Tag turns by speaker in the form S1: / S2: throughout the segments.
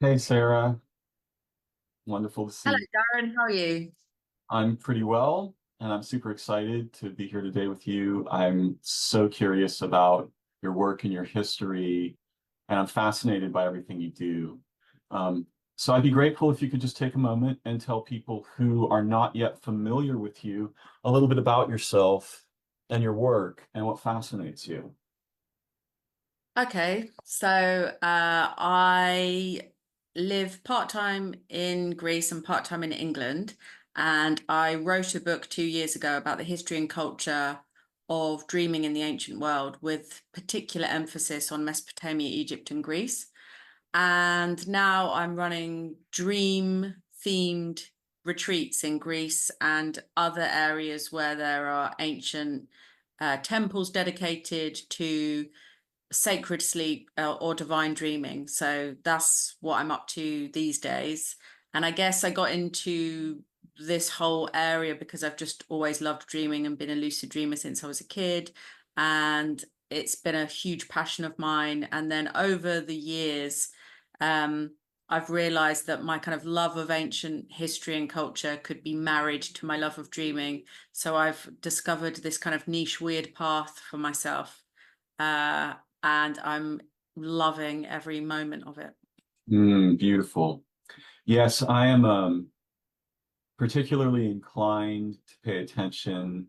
S1: Hey Sarah, wonderful to
S2: Hello,
S1: see.
S2: Darren. How are you?
S1: I'm pretty well, and I'm super excited to be here today with you. I'm so curious about your work and your history, and I'm fascinated by everything you do. Um, so I'd be grateful if you could just take a moment and tell people who are not yet familiar with you a little bit about yourself and your work and what fascinates you.
S2: Okay, so I live part-time in Greece and part-time in England, and I wrote a book 2 years ago about the history and culture of dreaming in the ancient world, with particular emphasis on Mesopotamia, Egypt, and Greece. And now I'm running dream-themed retreats in Greece and other areas where there are ancient temples dedicated to sacred sleep or divine dreaming. So that's what I'm up to these days. And I guess I got into this whole area because I've just always loved dreaming and been a lucid dreamer since I was a kid. And it's been a huge passion of mine. And then over the years, I've realized that my kind of love of ancient history and culture could be married to my love of dreaming. So I've discovered this kind of niche, weird path for myself. Uh, and I'm loving every moment of it.
S1: Beautiful. Yes, I am. Particularly inclined to pay attention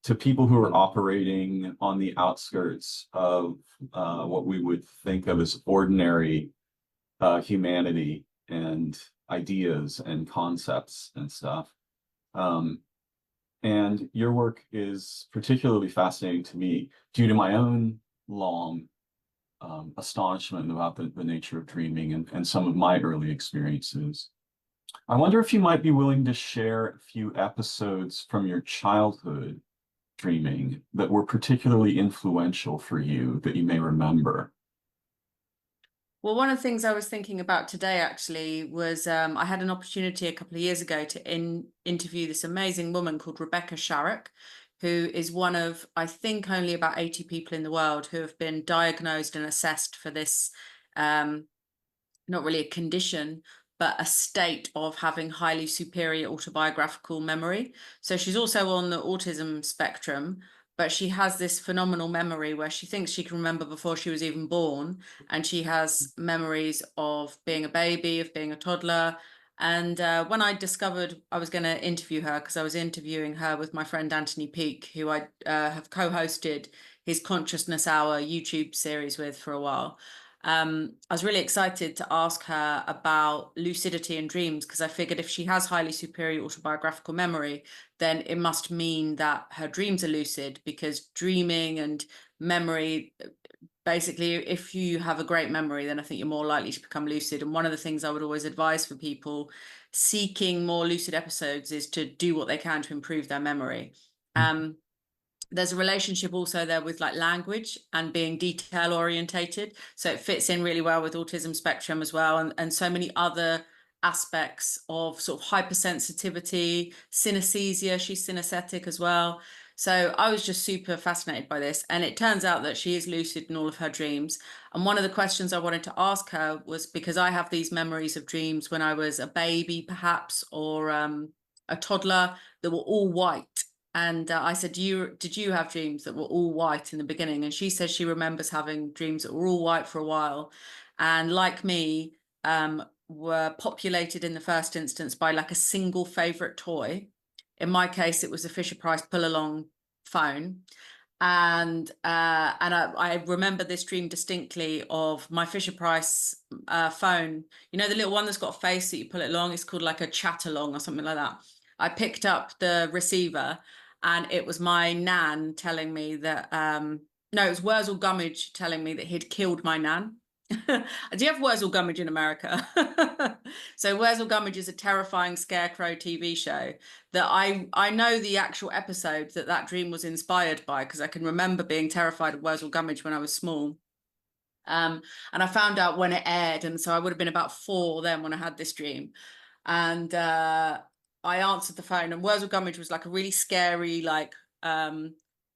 S1: to people who are operating on the outskirts of what we would think of as ordinary humanity and ideas and concepts and stuff. Um, and your work is particularly fascinating to me due to my own long astonishment about the nature of dreaming and some of my early experiences. I wonder if you might be willing to share a few episodes from your childhood dreaming that were particularly influential for you that you may remember.
S2: Well, one of the things I was thinking about today actually was I had an opportunity a couple of years ago to interview this amazing woman called Rebecca Sharrock, who is one of, I think, only about 80 people in the world who have been diagnosed and assessed for this um, not really a condition, but a state of having highly superior autobiographical memory. So she's also on the autism spectrum, but she has this phenomenal memory where she thinks she can remember before she was even born. And she has memories of being a baby, of being a toddler. And when I discovered I was going to interview her, because I was interviewing her with my friend Anthony Peake, who I have co-hosted his Consciousness Hour YouTube series with for a while. I was really excited to ask her about lucidity and dreams because I figured if she has highly superior autobiographical memory, then it must mean that her dreams are lucid because dreaming and memory, basically, if you have a great memory, then I think you're more likely to become lucid. And one of the things I would always advise for people seeking more lucid episodes is to do what they can to improve their memory. Um, there's a relationship also there with like language and being detail orientated. So it fits in really well with autism spectrum as well, and so many other aspects of sort of hypersensitivity, synesthesia. She's synesthetic as well. So I was just super fascinated by this. And it turns out that she is lucid in all of her dreams. And one of the questions I wanted to ask her was because I have these memories of dreams when I was a baby, perhaps, or a toddler that were all white. And I said, did you have dreams that were all white in the beginning? And she says she remembers having dreams that were all white for a while. And like me, were populated in the first instance by like a single favorite toy. In my case, it was a Fisher Price pull along phone. And I remember this dream distinctly of my Fisher Price phone. You know, the little one that's got a face that you pull it along. It's called like a chat along or something like that. I picked up the receiver and it was my nan telling me that no, it was Wurzel Gummidge telling me that he'd killed my nan. Do you have Wurzel Gummidge in America? So Wurzel Gummidge is a terrifying scarecrow TV show that I know the actual episode that that dream was inspired by because I can remember being terrified of Wurzel Gummidge when I was small. Um, and I found out when it aired, and so I would have been about 4 then when I had this dream. And I answered the phone, and Wurzel Gummidge was like a really scary, like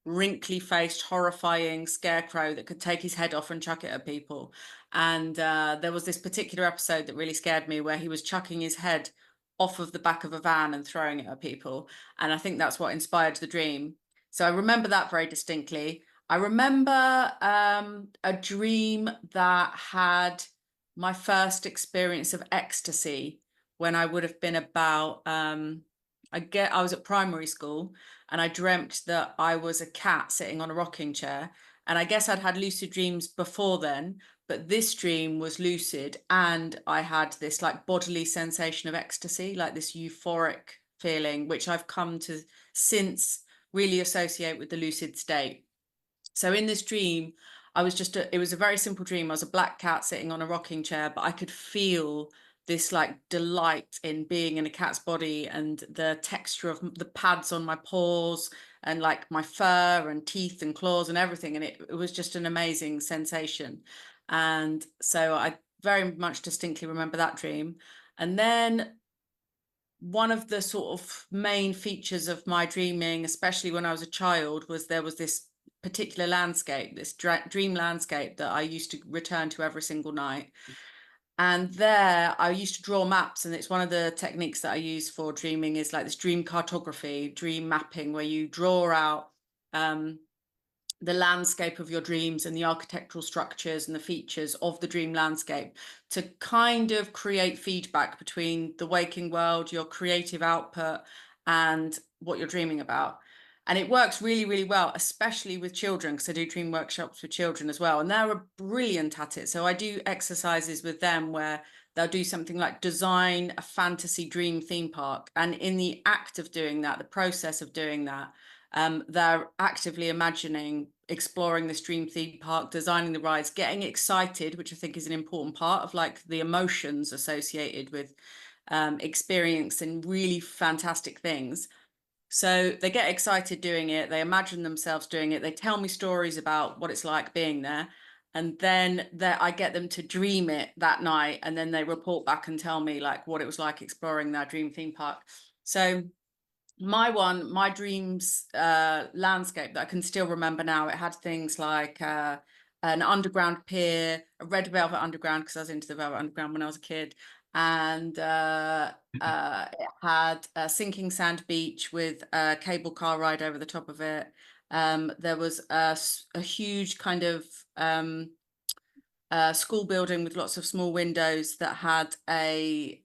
S2: wrinkly-faced, horrifying scarecrow that could take his head off and chuck it at people. And there was this particular episode that really scared me where he was chucking his head off of the back of a van and throwing it at people. And I think that's what inspired the dream. So I remember that very distinctly. I remember a dream that had my first experience of ecstasy when I would have been about, I was at primary school, and I dreamt that I was a cat sitting on a rocking chair. And I guess I'd had lucid dreams before then, but this dream was lucid, and I had this like bodily sensation of ecstasy, like this euphoric feeling, which I've come to since really associate with the lucid state. So in this dream, it was a very simple dream. I was a black cat sitting on a rocking chair, but I could feel this like delight in being in a cat's body, and the texture of the pads on my paws and like my fur and teeth and claws and everything. And it was just an amazing sensation. And so I very much distinctly remember that dream. And then one of the sort of main features of my dreaming, especially when I was a child, was there was this particular landscape, this dream landscape that I used to return to every single night. And there I used to draw maps, and it's one of the techniques that I use for dreaming is like this dream cartography, dream mapping, where you draw out the landscape of your dreams and the architectural structures and the features of the dream landscape to kind of create feedback between the waking world, your creative output, and what you're dreaming about. And it works really, really well, especially with children, because I do dream workshops with children as well. And they're brilliant at it. So I do exercises with them where they'll do something like design a fantasy dream theme park. And in the act of doing that, the process of doing that, they're actively imagining exploring this dream theme park, designing the rides, getting excited, which I think is an important part of like the emotions associated with experiencing really fantastic things. So they get excited doing it, they imagine themselves doing it, they tell me stories about what it's like being there. And then I get them to dream it that night, and then they report back and tell me like what it was like exploring their dream theme park. So my dreams landscape that I can still remember now, it had things like an underground pier, a red velvet underground, because I was into the velvet underground when I was a kid, and it had a sinking sand beach with a cable car ride over the top of it. There was a huge kind of school building with lots of small windows that had a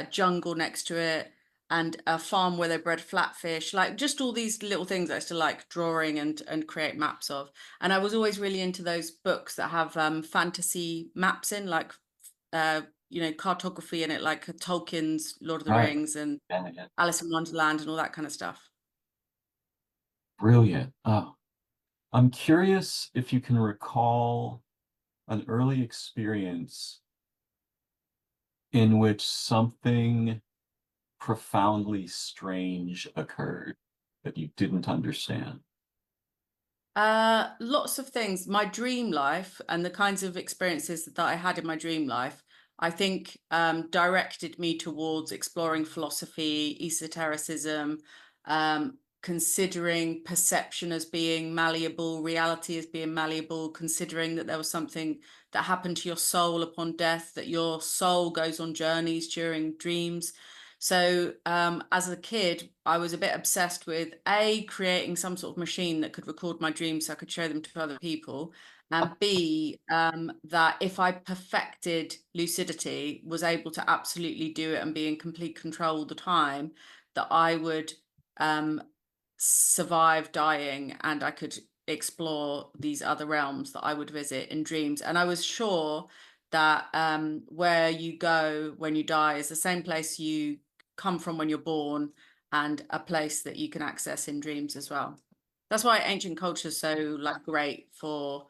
S2: jungle next to it, and a farm where they bred flatfish, like just all these little things that I still like drawing and create maps of. And I was always really into those books that have fantasy maps in, like cartography in it, like Tolkien's Lord of the
S1: Right.
S2: Rings and
S1: Yeah, yeah.
S2: Alice in Wonderland and all that kind of stuff.
S1: Brilliant. Oh, I'm curious if you can recall an early experience in which something profoundly strange occurred that you didn't understand.
S2: Lots of things. My dream life and the kinds of experiences that I had in my dream life, I think, directed me towards exploring philosophy, esotericism, considering perception as being malleable, reality as being malleable, considering that there was something that happened to your soul upon death, that your soul goes on journeys during dreams. So as a kid, I was a bit obsessed with creating some sort of machine that could record my dreams so I could show them to other people, and B, that if I perfected lucidity, was able to absolutely do it and be in complete control all the time, that I would um, survive dying, and I could explore these other realms that I would visit in dreams. And I was sure that where you go when you die is the same place you come from when you're born, and a place that you can access in dreams as well. That's why ancient culture is so like great for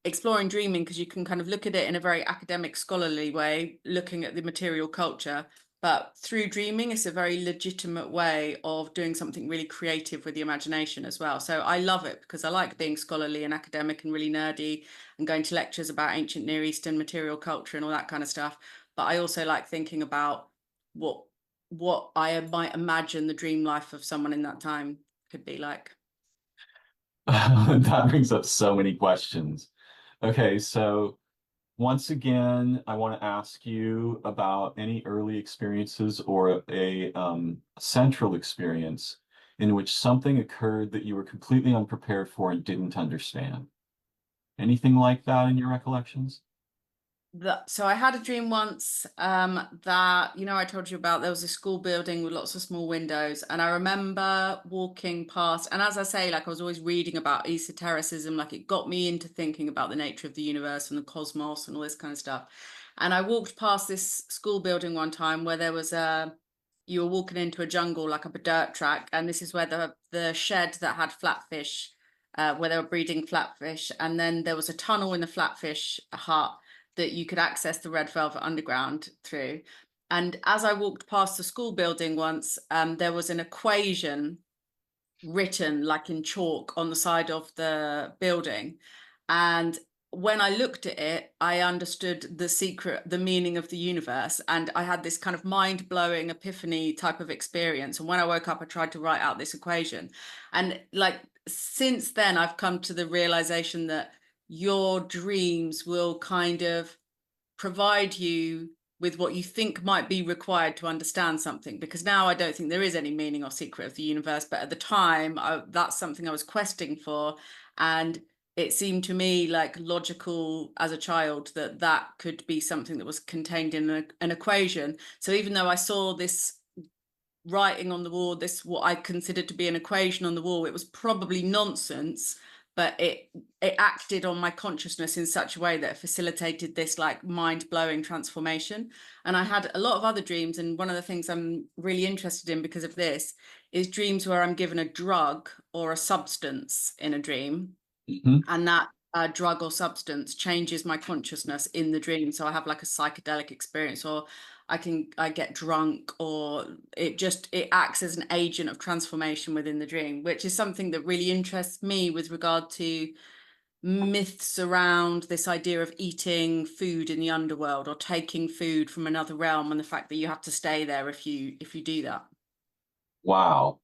S2: exploring dreaming, because you can kind of look at it in a very academic, scholarly way, looking at the material culture. But through dreaming, it's a very legitimate way of doing something really creative with the imagination as well. So I love it because I like being scholarly and academic and really nerdy and going to lectures about ancient Near Eastern material culture and all that kind of stuff. But I also like thinking about what I might imagine the dream life of someone in that time could be like.
S1: That brings up so many questions. Okay, so once again, I want to ask you about any early experiences or a central experience in which something occurred that you were completely unprepared for and didn't understand. Anything like that in your recollections?
S2: So I had a dream once that, I told you about there was a school building with lots of small windows. And I remember walking past, and as I say, like I was always reading about esotericism, like it got me into thinking about the nature of the universe and the cosmos and all this kind of stuff. And I walked past this school building one time where there was you were walking into a jungle, like up a dirt track. And this is where the shed that had flatfish, where they were breeding flatfish. And then there was a tunnel in the flatfish hut that you could access the Red Velvet Underground through. And as I walked past the school building once, there was an equation written like in chalk on the side of the building. And when I looked at it, I understood the meaning of the universe. And I had this kind of mind blowing epiphany type of experience. And when I woke up, I tried to write out this equation. And like since then, I've come to the realization that your dreams will kind of provide you with what you think might be required to understand something, because now I don't think there is any meaning or secret of the universe, but at the time that's something I was questing for, and it seemed to me like logical as a child that that could be something that was contained in an equation. So even though I saw this writing on the wall, this what I considered to be an equation on the wall, it was probably nonsense, but it acted on my consciousness in such a way that it facilitated this like mind-blowing transformation. And I had a lot of other dreams, and one of the things I'm really interested in because of this is dreams where I'm given a drug or a substance in a dream,
S1: Hmm.
S2: and that drug or substance changes my consciousness in the dream. So I have like a psychedelic experience, or I get drunk, or it acts as an agent of transformation within the dream, which is something that really interests me with regard to myths around this idea of eating food in the underworld or taking food from another realm, and the fact that you have to stay there if you do that.
S1: Wow.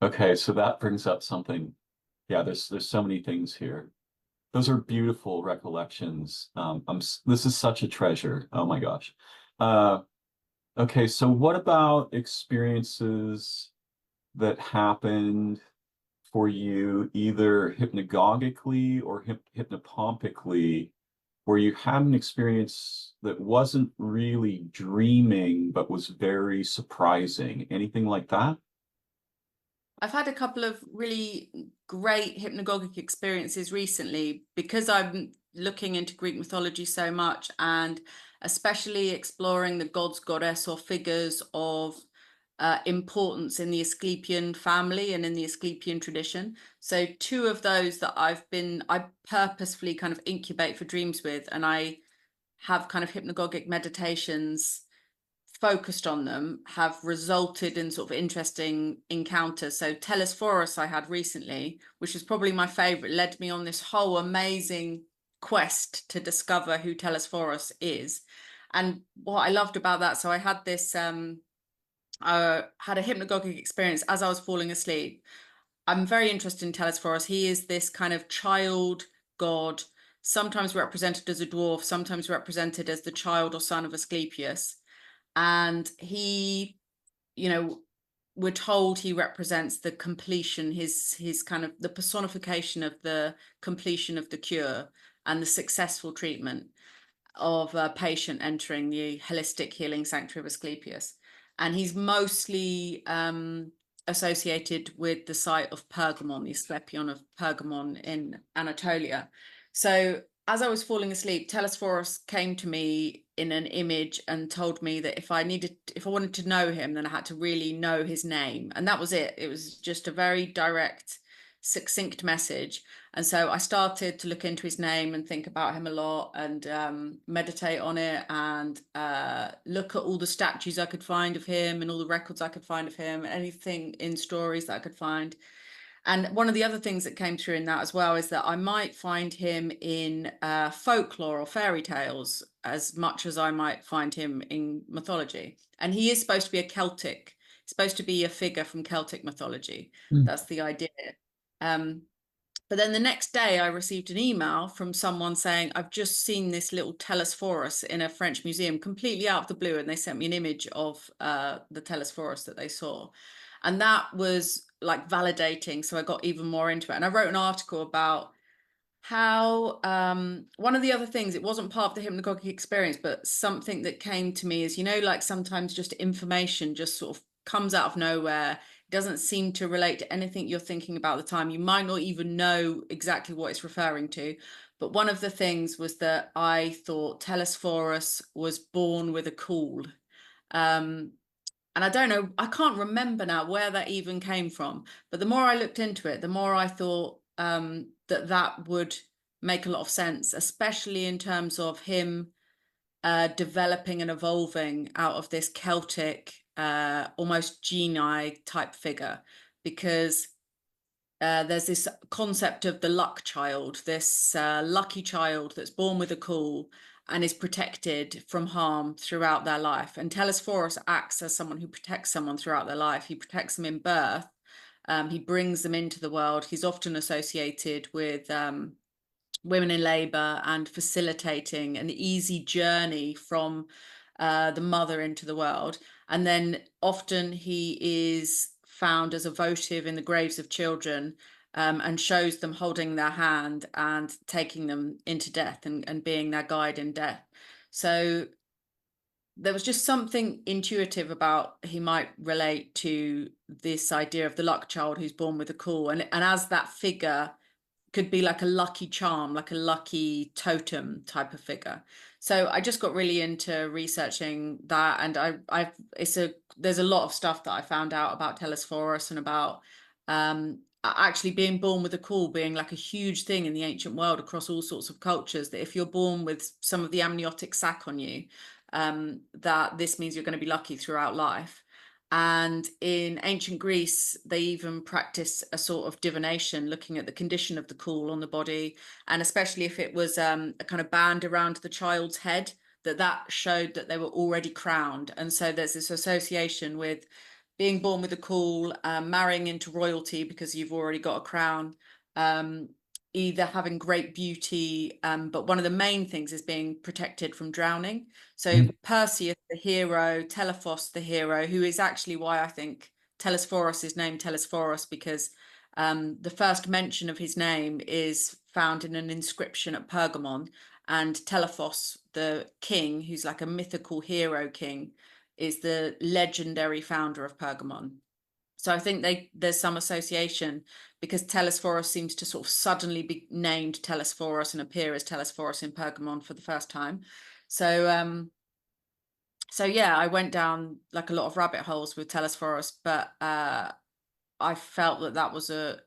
S1: Okay, so that brings up something. Yeah, there's so many things here. Those are beautiful recollections. This is such a treasure. Oh my gosh. Uh, okay, so what about experiences that happened for you either hypnagogically or hypnopompically, where you had an experience that wasn't really dreaming, but was very surprising? Anything like that?
S2: I've had a couple of really great hypnagogic experiences recently because I'm looking into Greek mythology so much, and especially exploring the gods, goddess, or figures of importance in the Asclepian family and in the Asclepian tradition. So two of those that I purposefully kind of incubate for dreams with, and I have kind of hypnagogic meditations focused on them, have resulted in sort of interesting encounters. So Telesphorus I had recently, which was probably my favorite, led me on this whole amazing quest to discover who Telesphorus is. And what I loved about that, so I had this had a hypnagogic experience as I was falling asleep. I'm very interested in Telesphorus. He is this kind of child god, sometimes represented as a dwarf, sometimes represented as the child or son of Asclepius. And he, you know, we're told he represents the completion, his kind of the personification of the completion of the cure and the successful treatment of a patient entering the holistic healing sanctuary of Asclepius. And he's mostly associated with the site of Pergamon, the Asclepion of Pergamon in Anatolia. So as I was falling asleep, Telesphorus came to me in an image and told me that if I wanted to know him, then I had to really know his name. And that was it. It was just a very direct, succinct message. And so I started to look into his name and think about him a lot, and meditate on it, and look at all the statues I could find of him and all the records I could find of him, anything in stories that I could find. And one of the other things that came through in that as well is that I might find him in folklore or fairy tales as much as I might find him in mythology. And he is supposed to be supposed to be a figure from Celtic mythology.
S1: Mm.
S2: That's the idea. Um, But then the next day I received an email from someone saying, I've just seen this little Telesphorus in a French museum, completely out of the blue. And they sent me an image of the Telesphorus that they saw. And that was like validating. So I got even more into it. And I wrote an article about how one of the other things, it wasn't part of the hypnagogic experience, but something that came to me is, you know, like sometimes just information just sort of comes out of nowhere, doesn't seem to relate to anything you're thinking about at the time. You might not even know exactly what it's referring to. But one of the things was that I thought Telesphorus was born with a cool. And I don't know, I can't remember now where that even came from. But the more I looked into it, the more I thought that that would make a lot of sense, especially in terms of him developing and evolving out of this Celtic, almost genii type figure, because there's this concept of the luck child, this lucky child that's born with a call and is protected from harm throughout their life. And Telesphorus acts as someone who protects someone throughout their life. He protects them in birth. He brings them into the world. He's often associated with women in labor and facilitating an easy journey from the mother into the world. And then often he is found as a votive in the graves of children, and shows them holding their hand and taking them into death and being their guide in death. So there was just something intuitive about he might relate to this idea of the luck child who's born with a call. And as that figure could be like a lucky charm, like a lucky totem type of figure. So I just got really into researching that, and there's a lot of stuff that I found out about Telesphorus and about actually being born with a call being like a huge thing in the ancient world across all sorts of cultures, that if you're born with some of the amniotic sac on you, that this means you're going to be lucky throughout life. And in ancient Greece, they even practiced a sort of divination, looking at the condition of the caul on the body, and especially if it was a kind of band around the child's head, that showed that they were already crowned. And so there's this association with being born with a caul, marrying into royalty because you've already got a crown, either having great beauty, but one of the main things is being protected from drowning. So Perseus, the hero, Telephos, the hero, who is actually why I think Telesphorus is named Telesphorus, because the first mention of his name is found in an inscription at Pergamon, and Telephos, the king, who's like a mythical hero king, is the legendary founder of Pergamon. So I think there's some association, because Telesphorus seems to sort of suddenly be named Telesphorus and appear as Telesphorus in Pergamon for the first time. So yeah, I went down like a lot of rabbit holes with Telesphorus, but I felt that was a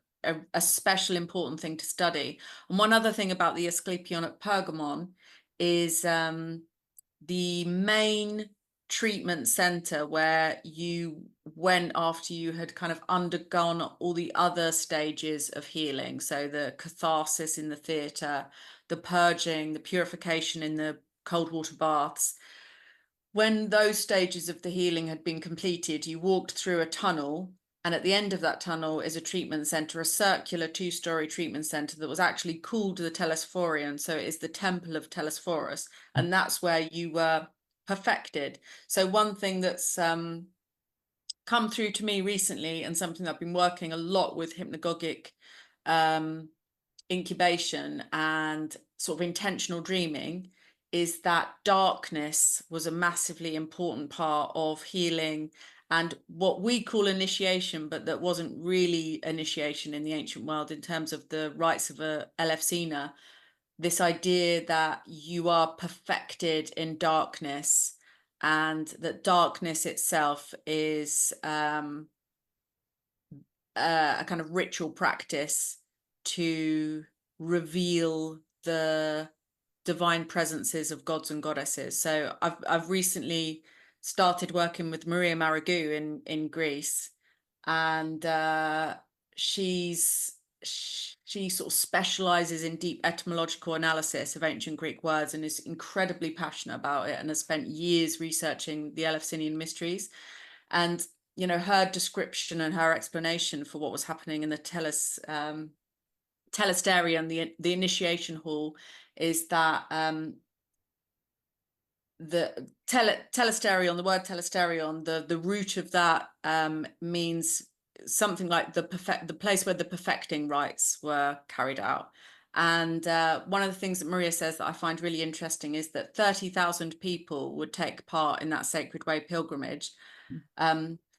S2: special important thing to study. And one other thing about the Asclepion at Pergamon is the main treatment center where you went after you had kind of undergone all the other stages of healing. So the catharsis in the theater, the purging, the purification in the cold water baths. When those stages of the healing had been completed, you walked through a tunnel, and at the end of that tunnel is a treatment center, a circular 2-story treatment center that was actually called the Telesphorian. So it is the temple of Telesphorus, and that's where you were perfected. So one thing that's come through to me recently, and something I've been working a lot with hypnagogic incubation and sort of intentional dreaming, is that darkness was a massively important part of healing and what we call initiation, but that wasn't really initiation in the ancient world in terms of the rites of a Elefsina. This idea that you are perfected in darkness, and that darkness itself is a kind of ritual practice to reveal the divine presences of gods and goddesses. So I've recently started working with Maria Maragou in Greece, and she sort of specializes in deep etymological analysis of ancient Greek words and is incredibly passionate about it, and has spent years researching the Elefsinian mysteries. And you know, her description and her explanation for what was happening in the telesterion, the initiation hall, is that the telesterion, the word telesterion, the root of that means something like the place where the perfecting rites were carried out. And one of the things that Maria says that I find really interesting is that 30,000 people would take part in that Sacred Way pilgrimage.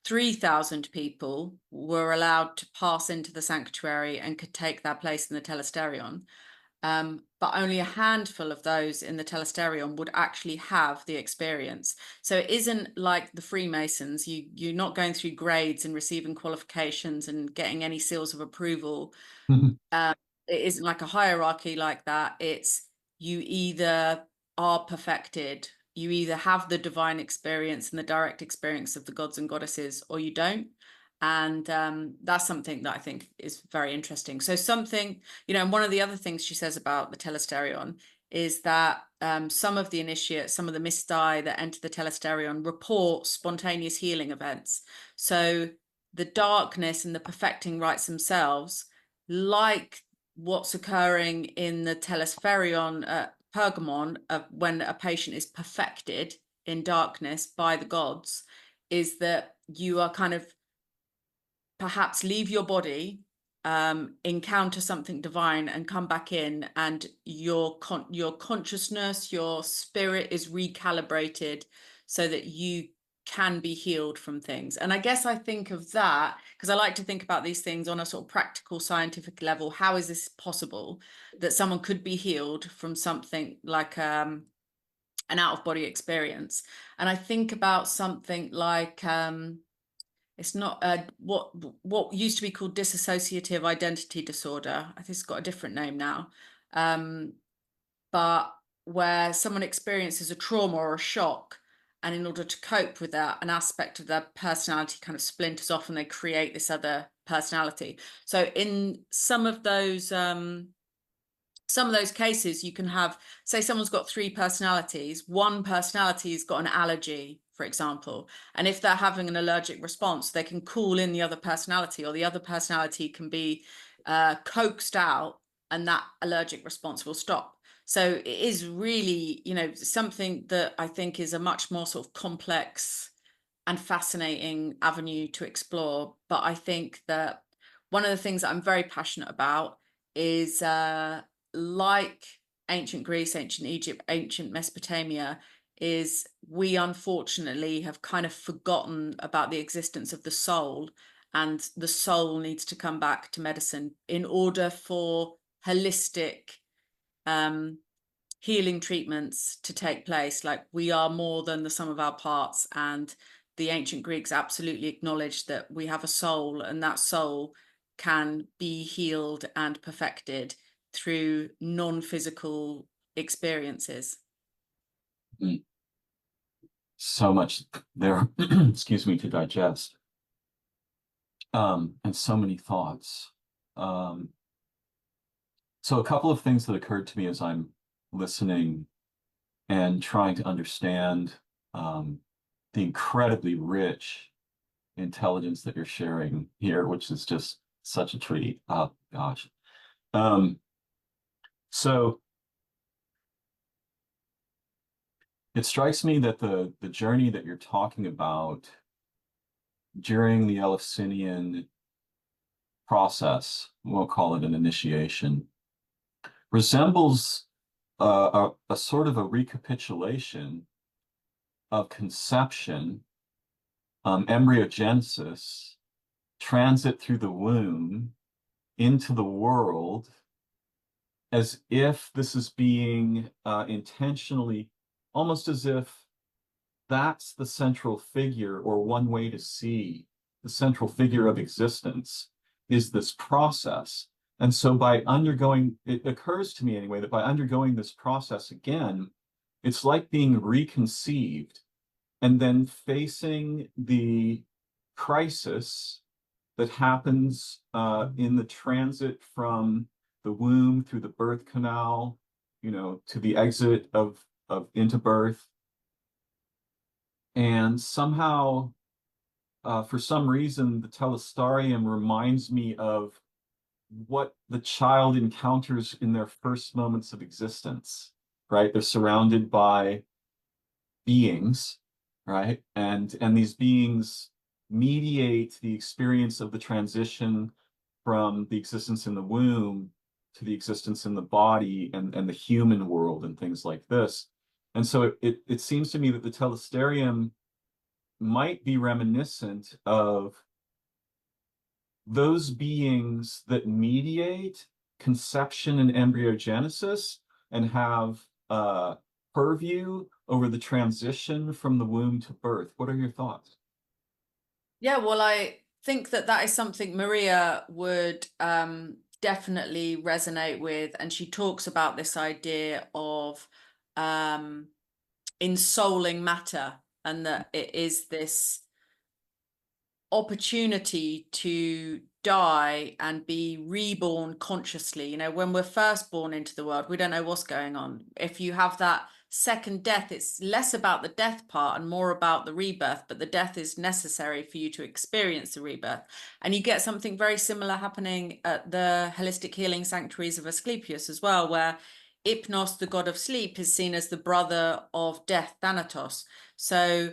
S2: 3,000 people were allowed to pass into the sanctuary and could take their place in the telesterion. But only a handful of those in the telesterion would actually have the experience. So it isn't like the Freemasons. You're not going through grades and receiving qualifications and getting any seals of approval. It isn't like a hierarchy like that. It's you either are perfected, you either have the divine experience and the direct experience of the gods and goddesses, or you don't. And that's something that I think is very interesting. So something, and one of the other things she says about the telesterion is that some of the initiates, some of the Mistai that enter the telesterion report spontaneous healing events. So the darkness and the perfecting rites themselves, like what's occurring in the telespherion at Pergamon, when a patient is perfected in darkness by the gods, is that you are kind of perhaps leave your body, encounter something divine, and come back in, and your consciousness, your spirit is recalibrated so that you can be healed from things. And I guess I think of that because I like to think about these things on a sort of practical scientific level. How is this possible that someone could be healed from something like an out-of-body experience? And I think about something like it's not what used to be called dissociative identity disorder. I think it's got a different name now. But where someone experiences a trauma or a shock, and in order to cope with that, an aspect of their personality kind of splinters off and they create this other personality. So in some of those cases, you can have, say someone's got 3 personalities, one personality's got an allergy, for example, and if they're having an allergic response, they can call in the other personality, or the other personality can be coaxed out, and that allergic response will stop. So it is really, something that I think is a much more sort of complex and fascinating avenue to explore. But I think that one of the things that I'm very passionate about is like ancient Greece, ancient Egypt, ancient Mesopotamia, is we unfortunately have kind of forgotten about the existence of the soul, and the soul needs to come back to medicine in order for holistic healing treatments to take place. Like, we are more than the sum of our parts, and the ancient Greeks absolutely acknowledged that we have a soul, and that soul can be healed and perfected through non-physical experiences.
S1: So much there, excuse me, to digest. And so many thoughts. So a couple of things that occurred to me as I'm listening and trying to understand the incredibly rich intelligence that you're sharing here, which is just such a treat. Oh gosh. So it strikes me that the journey that you're talking about during the Elefsinian process, we'll call it an initiation, resembles a sort of a recapitulation of conception, embryogenesis, transit through the womb into the world, as if this is being intentionally, almost as if that's the central figure, or one way to see the central figure of existence is this process. And so by undergoing, it occurs to me anyway, that by undergoing this process again, it's like being reconceived and then facing the crisis that happens in the transit from the womb through the birth canal, to the exit of into birth. And somehow, for some reason, the telestarium reminds me of what the child encounters in their first moments of existence, right? They're surrounded by beings, right? And these beings mediate the experience of the transition from the existence in the womb to the existence in the body and the human world and things like this. And so it seems to me that the telesterium might be reminiscent of those beings that mediate conception and embryogenesis and have purview over the transition from the womb to birth. What are your thoughts?
S2: Yeah, well, I think that that is something Maria would definitely resonate with. And she talks about this idea of ensouling matter, and that it is this opportunity to die and be reborn consciously. You know, when we're first born into the world, we don't know what's going on. If you have that second death, it's less about the death part and more about the rebirth, but the death is necessary for you to experience the rebirth. And you get something very similar happening at the holistic healing sanctuaries of Asclepius as well, where Hypnos, the god of sleep, is seen as the brother of death, Thanatos. So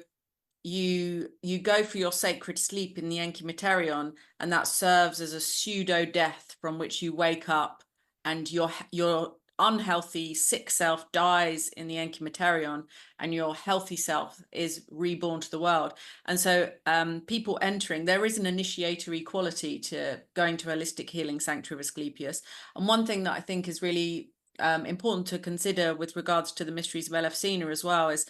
S2: you go for your sacred sleep in the Enchimiterion, and that serves as a pseudo death from which you wake up, and your unhealthy sick self dies in the Enchimiterion, and your healthy self is reborn to the world. And so people entering, there is an initiatory quality to going to a holistic healing sanctuary of Asclepius. And one thing that I think is really important to consider with regards to the mysteries of Elefsina as well is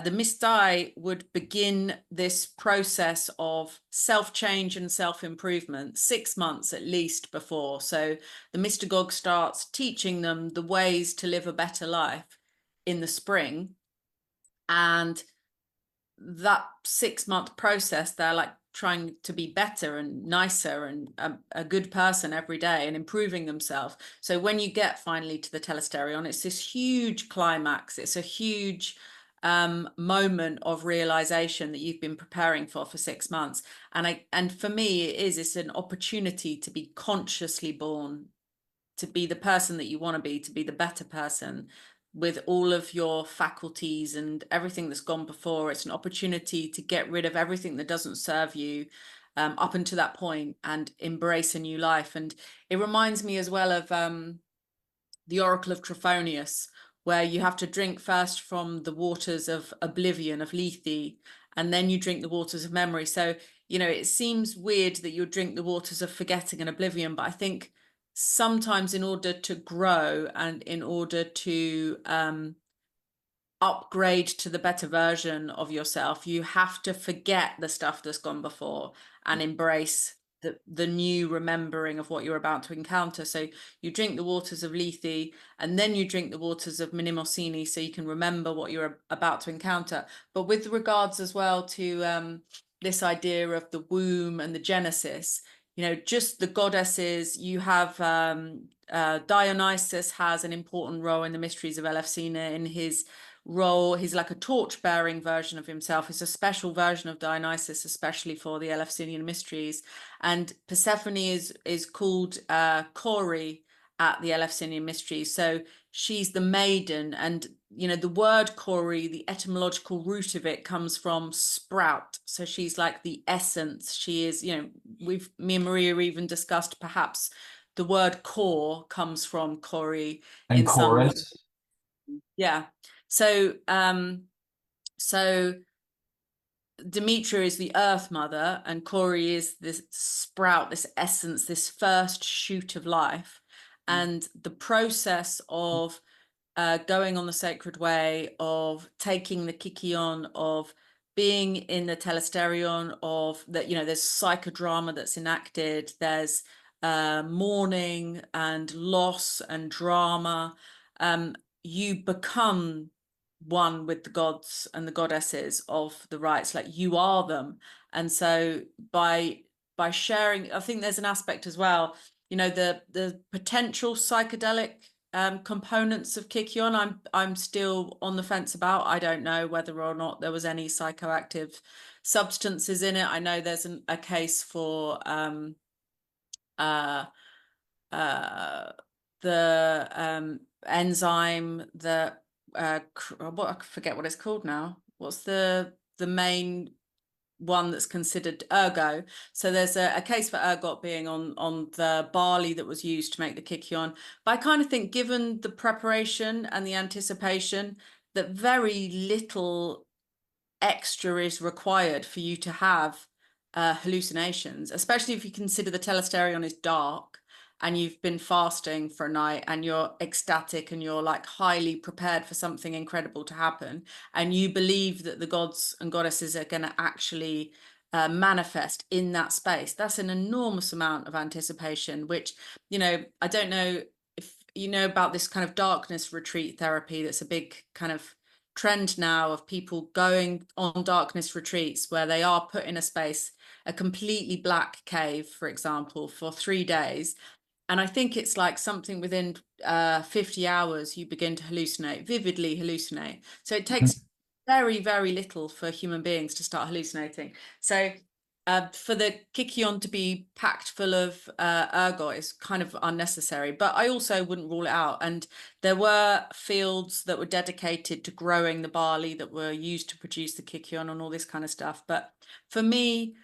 S2: the Mistai would begin this process of self-change and self-improvement 6 months at least before. So the Mystagogue starts teaching them the ways to live a better life in the spring. And that 6-month process, they're like trying to be better and nicer and a good person every day and improving themselves. So when you get finally to the telesterion, it's this huge climax. It's a huge moment of realization that you've been preparing for 6 months. And for me, it's an opportunity to be consciously born, to be the person that you want to be the better person with all of your faculties and everything that's gone before. It's an opportunity to get rid of everything that doesn't serve you up until that point and embrace a new life. And it reminds me as well of the Oracle of Trophonius, where you have to drink first from the waters of oblivion, of Lethe, and then you drink the waters of memory. So, you know, it seems weird that you drink the waters of forgetting and oblivion, but I think sometimes in order to grow and in order to upgrade to the better version of yourself, you have to forget the stuff that's gone before and embrace the new remembering of what you're about to encounter. So you drink the waters of Lethe, and then you drink the waters of Mnemosyne, so you can remember what you're about to encounter. But with regards as well to this idea of the womb and the Genesis, you know, just the goddesses, you have Dionysus has an important role in the mysteries of Elefsina in his role. He's like a torch-bearing version of himself. It's a special version of Dionysus, especially for the Elefsinian mysteries. And Persephone is called Kori at the Elefsinian mysteries. So she's the maiden, and you know the word Kori, the etymological root of it comes from sprout. So she's like the essence. She is, you know, me and Maria even discussed perhaps the word core comes from Kori
S1: And
S2: in some way.
S1: chorus?
S2: Yeah. So Demetra is the earth mother, and Kori is this sprout, this essence, this first shoot of life. And the process of going on the sacred way, of taking the kikion, of being in the telesterion, of that, you know, there's psychodrama that's enacted, there's mourning and loss and drama. You become one with the gods and the goddesses of the rites, like you are them. And so by sharing, I think there's an aspect as well, you know, the potential psychedelic components of Kikion, I'm still on the fence about. I don't know whether or not there was any psychoactive substances in it. I know there's a case for the enzyme that what I forget what it's called now. What's the main one that's considered ergo? So there's a case for ergot being on the barley that was used to make the kykeon. But I kind of think, given the preparation and the anticipation, that very little extra is required for you to have hallucinations, especially if you consider the telesterion is dark and you've been fasting for a night and you're ecstatic and you're like highly prepared for something incredible to happen, and you believe that the gods and goddesses are going to actually manifest in that space. That's an enormous amount of anticipation, which, you know, I don't know if you know about this kind of darkness retreat therapy. That's a big kind of trend now of people going on darkness retreats where they are put in a space, a completely black cave, for example, for 3 days. And I think it's like something within 50 hours, you begin to hallucinate, vividly hallucinate. So it takes very, very little for human beings to start hallucinating. So for the kykeon to be packed full of ergot is kind of unnecessary, but I also wouldn't rule it out. And there were fields that were dedicated to growing the barley that were used to produce the kykeon and all this kind of stuff. But for me,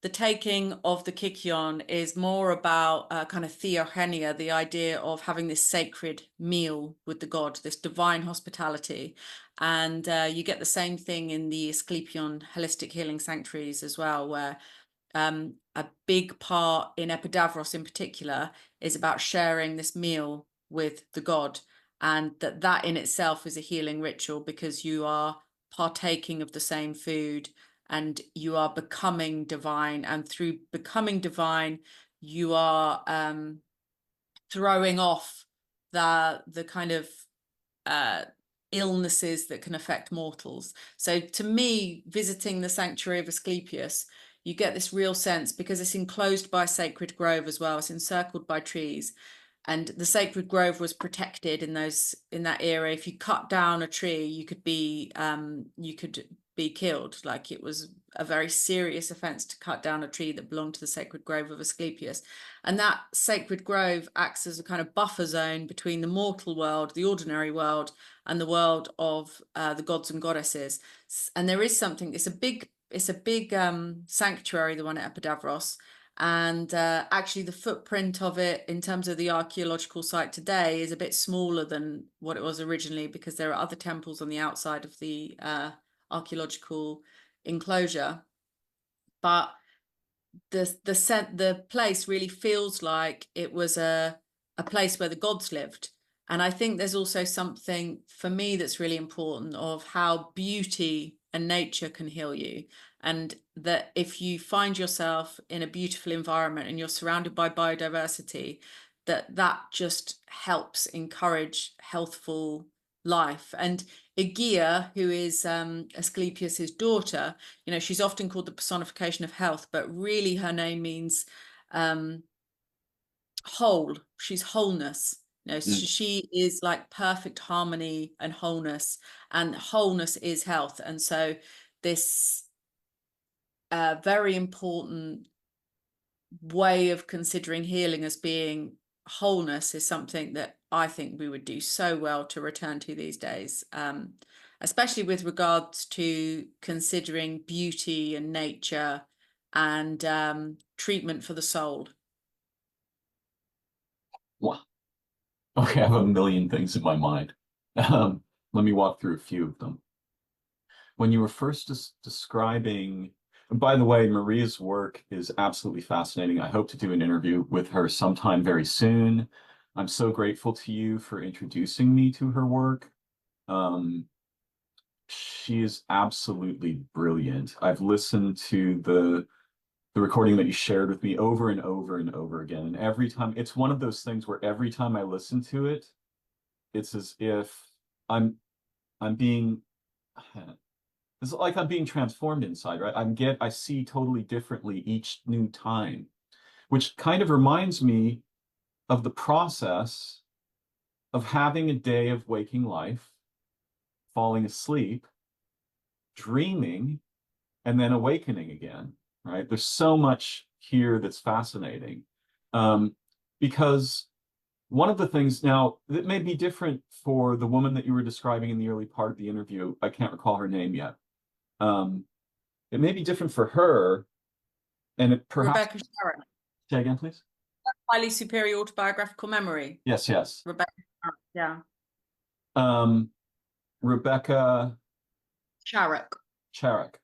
S2: the taking of the kykeon is more about kind of theohenia, the idea of having this sacred meal with the god, this divine hospitality. And you get the same thing in the Asclepion holistic healing sanctuaries as well, where a big part in Epidavros in particular is about sharing this meal with the god, and that in itself is a healing ritual, because you are partaking of the same food and you are becoming divine, and through becoming divine you are throwing off the kind of illnesses that can affect mortals. So to me, visiting the sanctuary of Asclepius, you get this real sense, because it's enclosed by a sacred grove as well. It's encircled by trees, and the sacred grove was protected in that era. If you cut down a tree, you could be killed. Like, it was a very serious offense to cut down a tree that belonged to the sacred grove of Asclepius. And that sacred grove acts as a kind of buffer zone between the mortal world, the ordinary world, and the world of the gods and goddesses. And there is something, it's a big sanctuary, the one at Epidavros. And actually the footprint of it in terms of the archaeological site today is a bit smaller than what it was originally, because there are other temples on the outside of the archaeological enclosure. But the place really feels like it was a place where the gods lived. And I think there's also something for me that's really important of how beauty and nature can heal you. And that if you find yourself in a beautiful environment and you're surrounded by biodiversity, that just helps encourage healthful life. And Aegea, who is Asclepius's daughter, you know, she's often called the personification of health, but really her name means whole. She's wholeness. You know, she is like perfect harmony and wholeness is health. And so this very important way of considering healing as being wholeness is something that I think we would do so well to return to these days, especially with regards to considering beauty and nature and treatment for the soul.
S1: Wow. Okay, I have a million things in my mind. Let me walk through a few of them. When you were first describing, and by the way, Maria's work is absolutely fascinating. I hope to do an interview with her sometime very soon. I'm so grateful to you for introducing me to her work. She is absolutely brilliant. I've listened to the recording that you shared with me over and over and over again. And every time, it's one of those things where every time I listen to it, it's as if I'm being, it's like I'm being transformed inside, right? I see totally differently each new time, which kind of reminds me of the process of having a day of waking life, falling asleep, dreaming, and then awakening again, right? There's so much here that's fascinating, because one of the things now that may be different for the woman that you were describing in the early part of the interview, I can't recall her name yet. Um, it may be different for her, and it perhaps
S2: Rebecca Sharrock,
S1: say again, please.
S2: highly superior autobiographical memory.
S1: Yes, yes.
S2: Rebecca Sharrock, yeah.
S1: Um, Rebecca
S2: Sharrock.
S1: Charrick.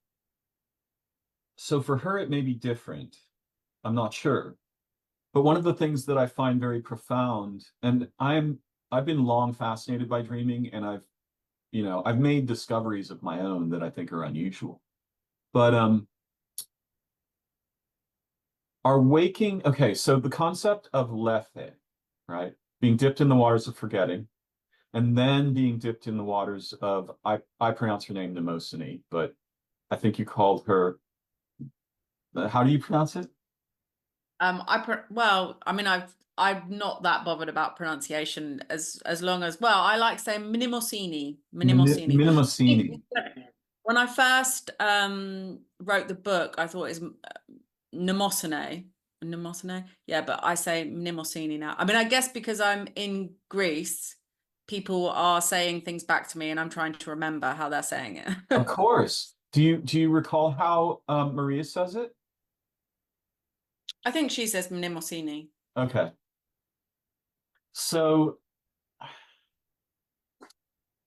S1: So for her, it may be different. I'm not sure. But one of the things that I find very profound, and I've been long fascinated by dreaming, and I've made discoveries of my own that I think are unusual. But okay, so the concept of lethe, right? Being dipped in the waters of forgetting, and then being dipped in the waters of I pronounce her name Mnemosyne, but I think you called her how do you pronounce it?
S2: Well, I mean, I'm not that bothered about pronunciation as long as, well, I like saying Mnemosyne, Mnemosyne.
S1: Mnemosyne.
S2: When I first wrote the book, I thought it was Mnemosyne. Mnemosyne? Yeah, but I say Mnemosyne now. I mean, I guess because I'm in Greece, people are saying things back to me and I'm trying to remember how they're saying it.
S1: Of course. Do you recall how Maria says it?
S2: I think she says Mnemosyne.
S1: Okay. So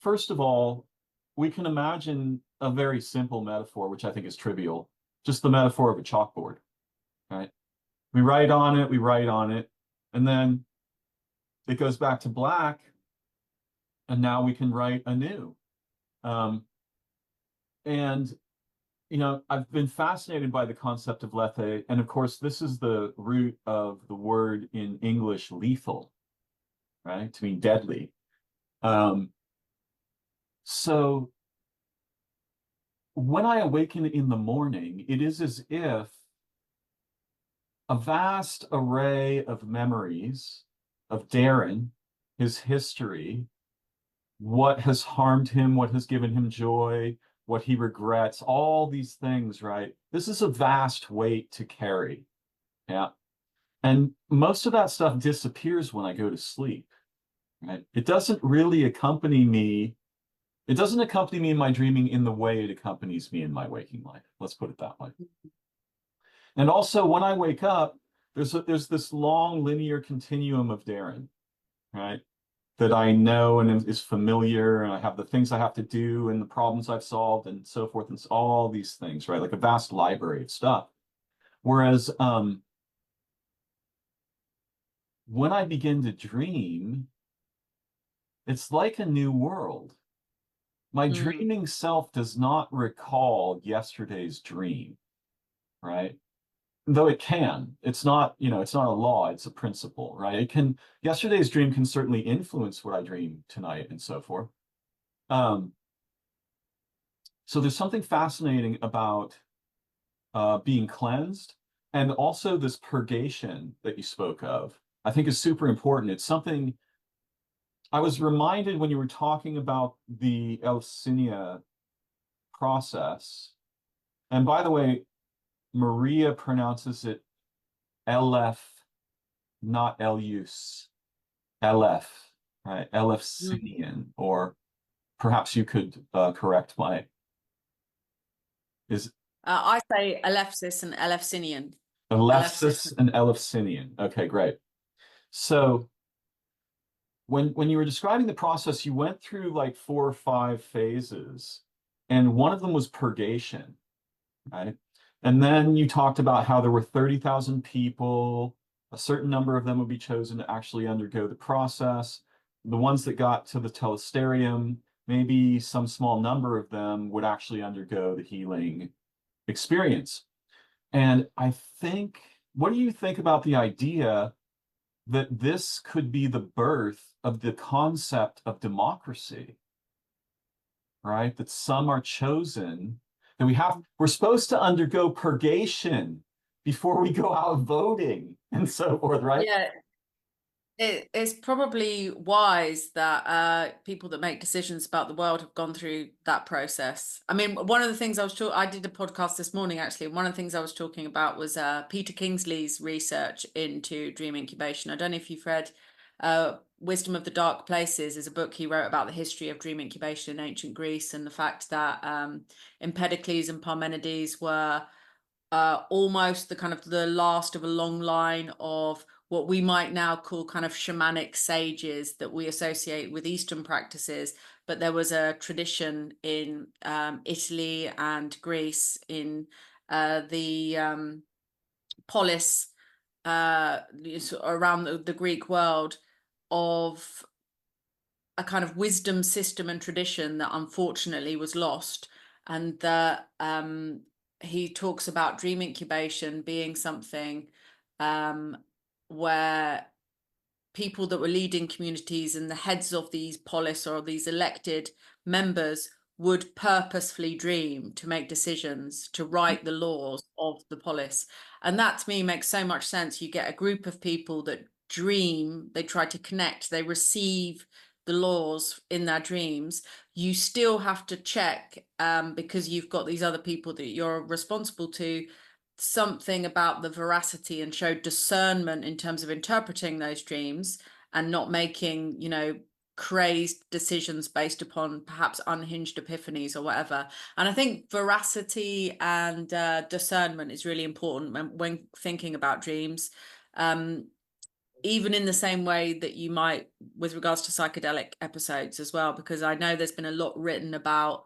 S1: first of all, we can imagine a very simple metaphor, which I think is trivial, just the metaphor of a chalkboard, right? We write on it, and then it goes back to black, and now we can write anew. Um, and I've been fascinated by the concept of lethe, and of course, this is the root of the word in English lethal, right? To mean deadly. Um, so when I awaken in the morning, it is as if a vast array of memories of Darren, his history, what has harmed him, what has given him joy, what he regrets, all these things, right? This is a vast weight to carry. Yeah. And most of that stuff disappears when I go to sleep, right? It doesn't really accompany me. It doesn't accompany me in my dreaming in the way it accompanies me in my waking life. Let's put it that way. And also, when I wake up, there's this long linear continuum of Darren, right? That I know and is familiar, and I have the things I have to do and the problems I've solved and so forth, and all these things, right? Like a vast library of stuff. Whereas when I begin to dream, it's like a new world. My dreaming self does not recall yesterday's dream, right? Though it can. It's not, it's not a law, it's a principle, right? Yesterday's dream can certainly influence what I dream tonight and so forth. So there's something fascinating about being cleansed, and also this purgation that you spoke of, I think is super important. It's something I was reminded when you were talking about the Elefsinian process. And by the way, Maria pronounces it Elef, not Elus, Elef, right? Elefsinian, or perhaps you could correct my, is
S2: I say Elefsis and Elefsinian.
S1: Elefsis and Elefsinian. Okay, great. So when you were describing the process, you went through like 4 or 5 phases, and one of them was purgation, right? And then you talked about how there were 30,000 people, a certain number of them would be chosen to actually undergo the process. The ones that got to the telesterium, maybe some small number of them would actually undergo the healing experience. And what do you think about the idea that this could be the birth of the concept of democracy, right? That some are chosen, that we're supposed to undergo purgation before we go out voting and so forth, right?
S2: Yeah, it's probably wise that people that make decisions about the world have gone through that process. I mean, one of the things I did a podcast this morning actually, and one of the things I was talking about was Peter Kingsley's research into dream incubation. I don't know if you've read Wisdom of the Dark Places is a book he wrote about the history of dream incubation in ancient Greece, and the fact that Empedocles and Parmenides were almost the kind of the last of a long line of what we might now call kind of shamanic sages that we associate with Eastern practices. But there was a tradition in Italy and Greece in the polis around the Greek world of a kind of wisdom system and tradition that unfortunately was lost, and that he talks about dream incubation being something where people that were leading communities and the heads of these polis or these elected members would purposefully dream to make decisions, to write the laws of the polis. And that to me makes so much sense. You get a group of people that dream, they try to connect, they receive the laws in their dreams. You still have to check, because you've got these other people that you're responsible to, something about the veracity, and show discernment in terms of interpreting those dreams and not making, crazed decisions based upon perhaps unhinged epiphanies or whatever. And I think veracity and discernment is really important when thinking about dreams, even in the same way that you might with regards to psychedelic episodes as well, because I know there's been a lot written about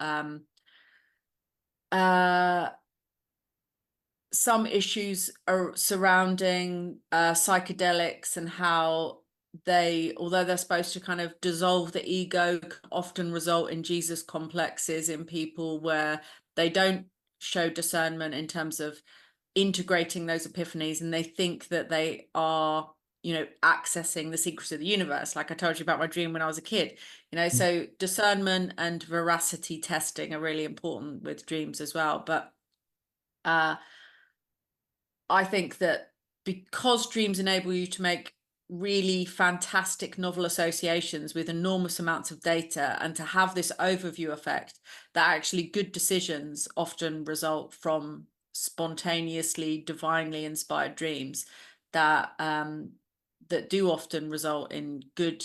S2: some issues are surrounding psychedelics, and how they, although they're supposed to kind of dissolve the ego, often result in Jesus complexes in people where they don't show discernment in terms of integrating those epiphanies, and they think that they are, accessing the secrets of the universe, like I told you about my dream when I was a kid. So discernment and veracity testing are really important with dreams as well. But I think that because dreams enable you to make really fantastic novel associations with enormous amounts of data, and to have this overview effect, that actually good decisions often result from spontaneously, divinely inspired dreams that that do often result in good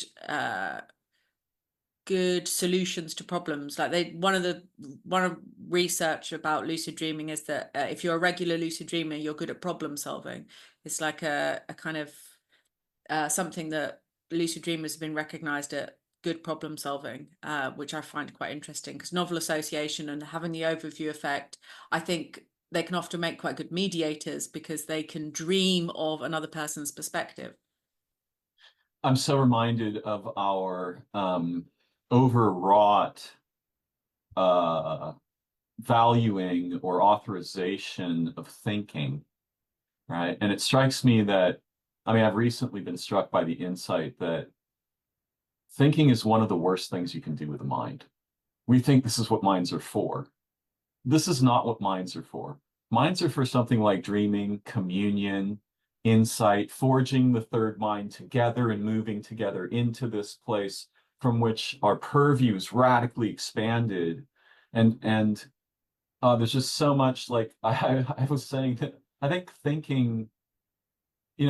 S2: solutions to problems. Like one of research about lucid dreaming is that if you're a regular lucid dreamer, you're good at problem solving. It's like a kind of something that lucid dreamers have been recognized at good problem solving, which I find quite interesting, because novel association and having the overview effect, I think they can often make quite good mediators, because they can dream of another person's perspective.
S1: I'm so reminded of our overwrought uh, valuing or authorization of thinking, right? And it strikes me that, I mean, I've recently been struck by the insight that thinking is one of the worst things you can do with a mind. We think this is what minds are for. This is not what minds are for. Minds are for something like dreaming, communion, insight, forging the third mind together and moving together into this place from which our purview is radically expanded. And there's just so much, like I was saying, that I think thinking,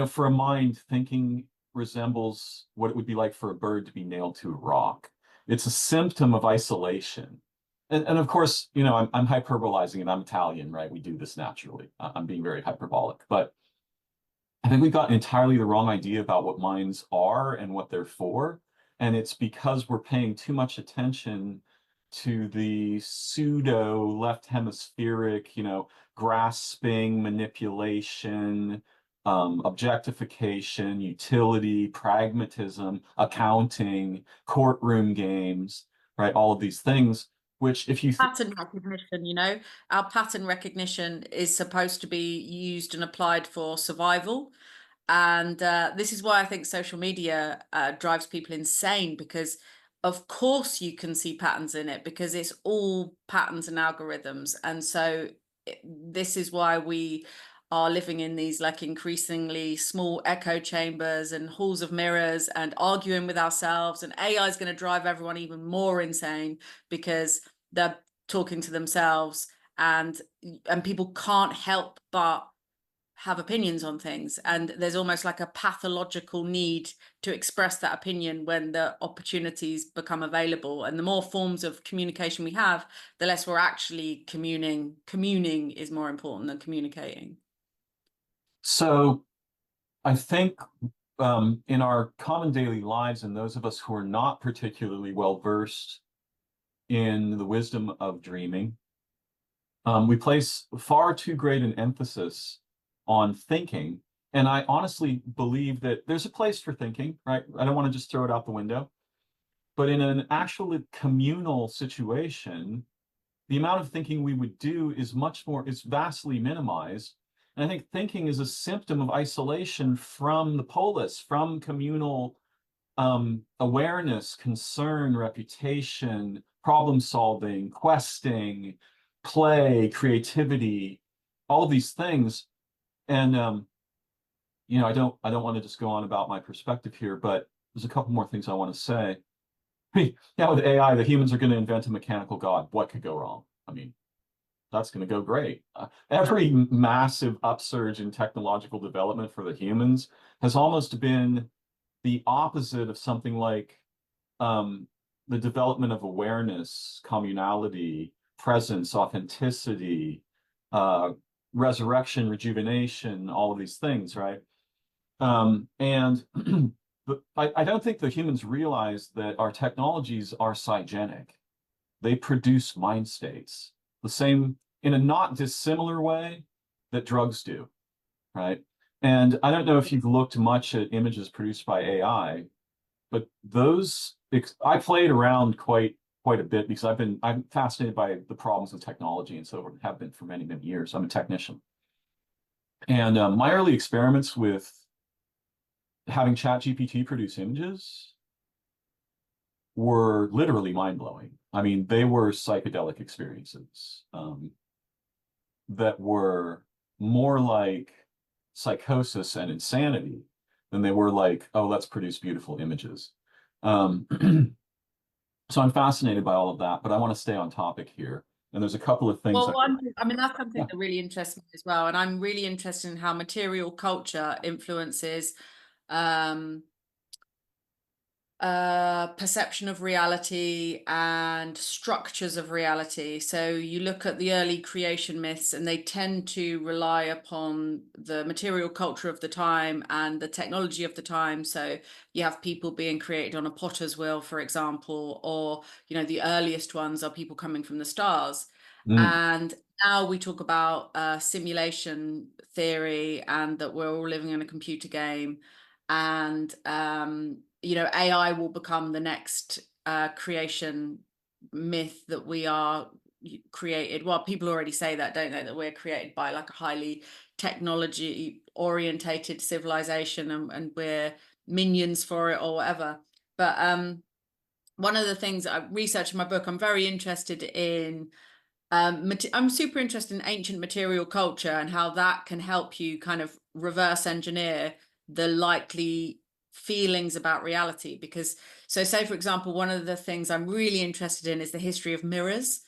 S1: for a mind, thinking resembles what it would be like for a bird to be nailed to a rock. It's a symptom of isolation. And of course, I'm hyperbolizing, and I'm Italian, right? We do this naturally. I'm being very hyperbolic, but I think we've got entirely the wrong idea about what minds are and what they're for. And it's because we're paying too much attention to the pseudo left hemispheric, grasping, manipulation, objectification, utility, pragmatism, accounting, courtroom games, right? All of these things, which if you
S2: Pattern recognition, our pattern recognition is supposed to be used and applied for survival. And this is why I think social media drives people insane, because of course you can see patterns in it, because it's all patterns and algorithms. And so this is why we are living in these like increasingly small echo chambers and halls of mirrors, and arguing with ourselves. And AI is going to drive everyone even more insane, because they're talking to themselves, and people can't help but have opinions on things, and there's almost like a pathological need to express that opinion when the opportunities become available. And the more forms of communication we have, the less we're actually communing is more important than communicating.
S1: So I think in our common daily lives, and those of us who are not particularly well versed in the wisdom of dreaming, we place far too great an emphasis on thinking. And I honestly believe that there's a place for thinking, right? I don't want to just throw it out the window. But in an actual communal situation, the amount of thinking we would do is vastly minimized. And I think thinking is a symptom of isolation from the polis, from communal awareness, concern, reputation, problem solving, questing, play, creativity, all of these things. And I don't want to just go on about my perspective here, but there's a couple more things I want to say. Now with AI, the humans are going to invent a mechanical god. What could go wrong? I mean, that's going to go great. Every massive upsurge in technological development for the humans has almost been the opposite of something like the development of awareness, communality, presence, authenticity, resurrection, rejuvenation, all of these things, right? And but I don't think the humans realize that our technologies are cygenic. They produce mind states, the same in a not dissimilar way that drugs do, right? And I don't know if you've looked much at images produced by AI, but I played around quite a bit because I'm fascinated by the problems of technology, and so have been for many, many years. I'm a technician. And my early experiments with having ChatGPT produce images were literally mind-blowing. I mean, they were psychedelic experiences that were more like psychosis and insanity than they were like, oh, let's produce beautiful images. Um, so I'm fascinated by all of that, but I want to stay on topic here. And there's a couple of things.
S2: Well, I mean, that's something
S1: Yeah.
S2: that really interests me as well. And I'm really interested in how material culture influences um, perception of reality and structures of reality. So you look at the early creation myths, and they tend to rely upon the material culture of the time and the technology of the time. So you have people being created on a potter's wheel, for example, or, the earliest ones are people coming from the stars.
S1: Mm.
S2: And now we talk about simulation theory, and that we're all living in a computer game. And AI will become the next creation myth that we are created. Well, people already say that, don't they? That we're created by like a highly technology orientated civilization, and we're minions for it or whatever. But one of the things I research in my book, I'm very interested in I'm super interested in ancient material culture and how that can help you kind of reverse engineer the likely feelings about reality. Because, so say, for example, one of the things I'm really interested in is the history of mirrors.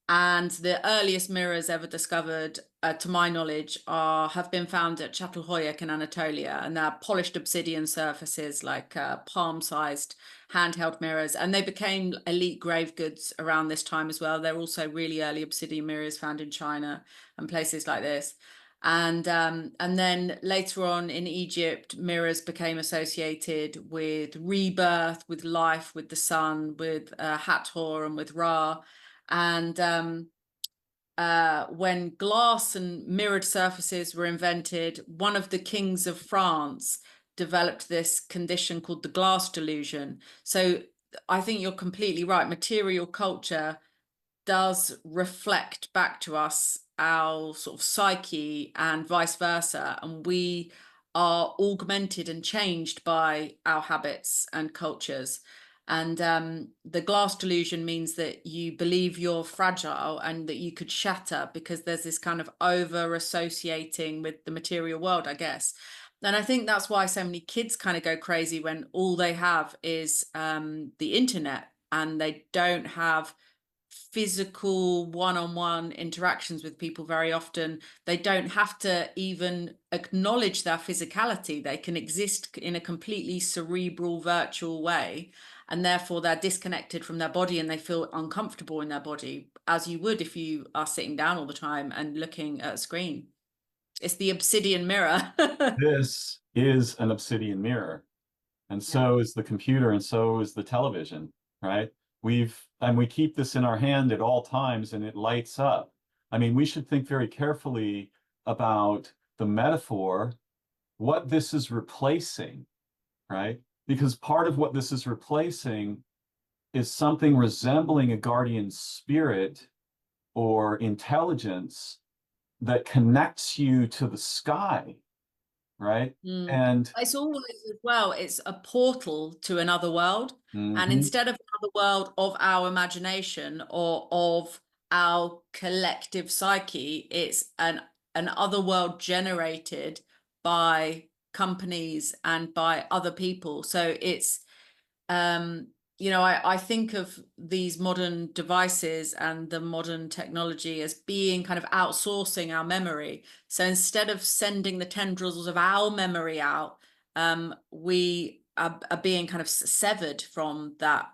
S2: And the earliest mirrors ever discovered, to my knowledge, have been found at Çatalhöyük in Anatolia, and they're polished obsidian surfaces, like palm-sized handheld mirrors, and they became elite grave goods around this time as well. They're also really early obsidian mirrors found in China and places like this. And then later on in Egypt, mirrors became associated with rebirth, with life, with the sun, with Hathor and with Ra. And when glass and mirrored surfaces were invented, one of the kings of France developed this condition called the glass delusion. So I think you're completely right. Material culture does reflect back to us our sort of psyche and vice versa. And we are augmented and changed by our habits and cultures. And the glass delusion means that you believe you're fragile and that you could shatter, because there's this kind of over associating with the material world, I guess. And I think that's why so many kids kind of go crazy when all they have is the internet, and they don't have physical one-on-one interactions with people very often. They don't have to even acknowledge their physicality. They can exist in a completely cerebral, virtual way, and therefore they're disconnected from their body and they feel uncomfortable in their body, as you would if you are sitting down all the time and looking at a screen. It's the obsidian mirror.
S1: This is an obsidian mirror. And
S2: Yeah.
S1: so is the computer, and so is the television, right? We keep this in our hand at all times and it lights up. I mean, we should think very carefully about the metaphor, what this is replacing, right? Because part of what this is replacing is something resembling a guardian spirit or intelligence that connects you to the sky, right?
S2: Mm.
S1: And
S2: It's always as well, it's a portal to another world. And
S1: mhm,
S2: instead of another world of our imagination or of our collective psyche, it's an other world generated by companies and by other people. So it's um, I think of these modern devices and the modern technology as being kind of outsourcing our memory. So instead of sending the tendrils of our memory out, we are being kind of severed from that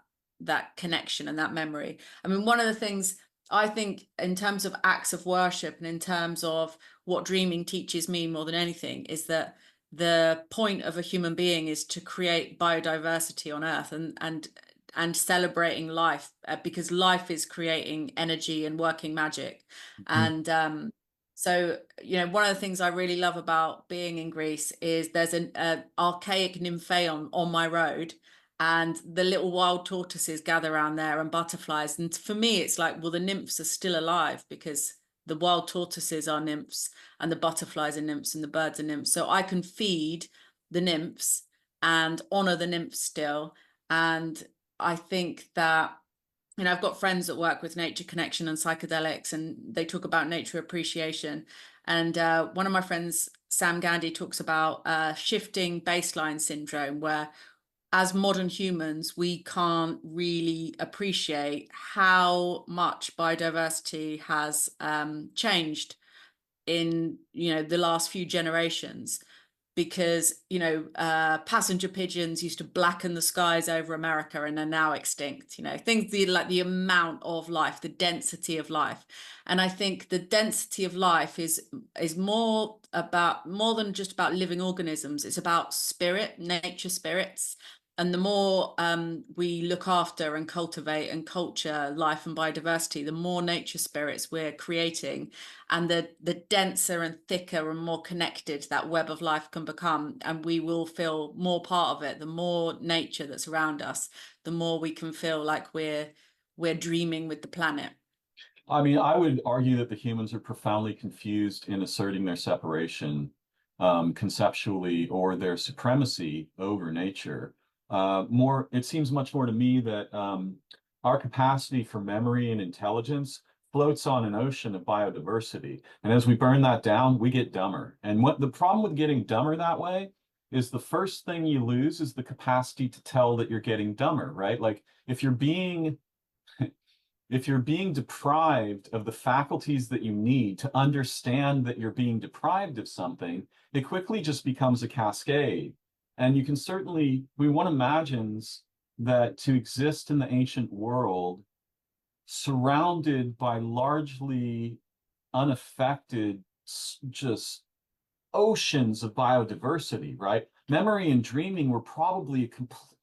S2: connection and that memory. I mean, one of the things I think in terms of acts of worship and in terms of what dreaming teaches me more than anything is that the point of a human being is to create biodiversity on Earth and celebrating life, because life is creating energy and working magic.
S1: mhm.
S2: And so, one of the things I really love about being in Greece is there's an archaic nymphaeon on my road, and the little wild tortoises gather around there and butterflies. And for me, it's like, well, the nymphs are still alive because the wild tortoises are nymphs and the butterflies are nymphs and the birds are nymphs. So I can feed the nymphs and honor the nymphs still. And I think that, I've got friends that work with nature connection and psychedelics, and they talk about nature appreciation. And one of my friends, Sam Gandhi, talks about shifting baseline syndrome, where as modern humans, we can't really appreciate how much biodiversity has changed in the last few generations, because passenger pigeons used to blacken the skies over America and are now extinct. Things like the amount of life, the density of life. And I think the density of life is more than just about living organisms. It's about spirit, nature spirits. And the more we look after and cultivate and culture life and biodiversity, the more nature spirits we're creating, and the denser and thicker and more connected that web of life can become, and we will feel more part of it. The more nature that's around us, the more we can feel like we're dreaming with the planet.
S1: I mean, I would argue that the humans are profoundly confused in asserting their separation conceptually, or their supremacy over nature. It seems much more to me that our capacity for memory and intelligence floats on an ocean of biodiversity. And as we burn that down, we get dumber. And what the problem with getting dumber that way is, the first thing you lose is the capacity to tell that you're getting dumber, right? Like if you're being deprived of the faculties that you need to understand that you're being deprived of something, it quickly just becomes a cascade. And one imagines that to exist in the ancient world, surrounded by largely unaffected, just oceans of biodiversity, right? Memory and dreaming were probably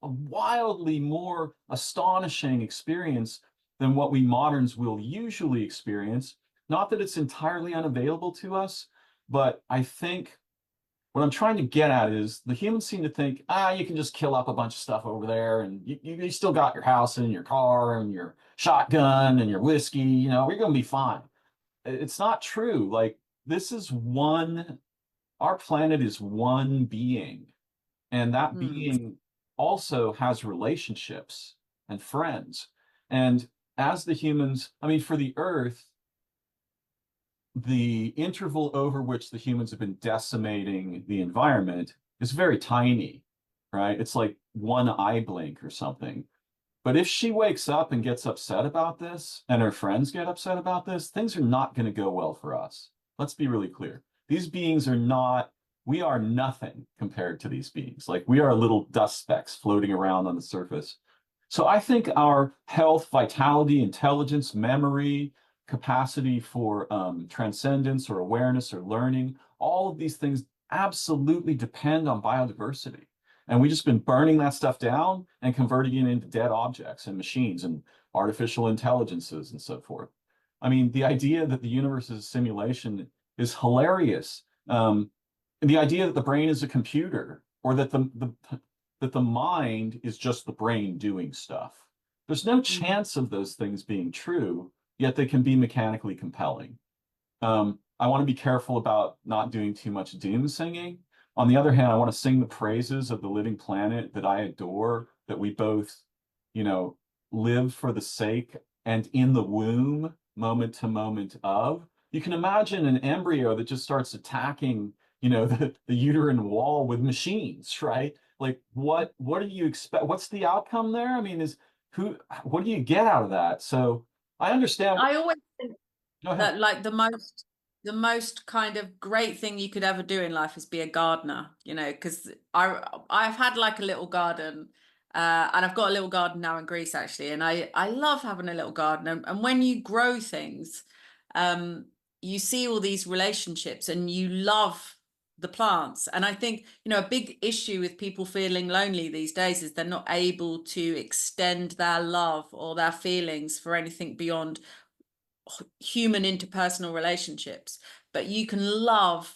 S1: a wildly more astonishing experience than what we moderns will usually experience. Not that it's entirely unavailable to us, but I think what I'm trying to get at is, the humans seem to think, you can just kill up a bunch of stuff over there, and you still got your house and your car and your shotgun and your whiskey, you're going to be fine. It's not true. Like, this is our planet is one being, and that
S2: Hmm.
S1: being also has relationships and friends. And as the humans, I mean, for the Earth, the interval over which the humans have been decimating the environment is very tiny, right? It's like one eye blink or something. But if she wakes up and gets upset about this, and her friends get upset about this, things are not going to go well for us. Let's be really clear. These beings are not, we are nothing compared to these beings. Like we are little dust specks floating around on the surface. So I think our health, vitality, intelligence, memory, capacity for transcendence or awareness or learning, all of these things absolutely depend on biodiversity. And we've just been burning that stuff down and converting it into dead objects and machines and artificial intelligences and so forth. I mean, the idea that the universe is a simulation is hilarious. The idea that the brain is a computer or that the mind is just the brain doing stuff. There's no chance of those things being true, yet they can be mechanically compelling. I want to be careful about not doing too much doom singing. On the other hand, I want to sing the praises of the living planet that I adore, that we both, you know, live for the sake and in the womb, moment to moment of. You can imagine an embryo that just starts attacking, the uterine wall with machines, right? Like what do you expect? What's the outcome there? I mean, what do you get out of that? So I understand.
S2: I always think
S1: Go ahead.
S2: that like the most kind of great thing you could ever do in life is be a gardener, because I've had like a little garden, and I've got a little garden now in Greece actually, and I love having a little garden, and when you grow things, um, you see all these relationships and you love the plants. And I think, a big issue with people feeling lonely these days is they're not able to extend their love or their feelings for anything beyond human interpersonal relationships. But you can love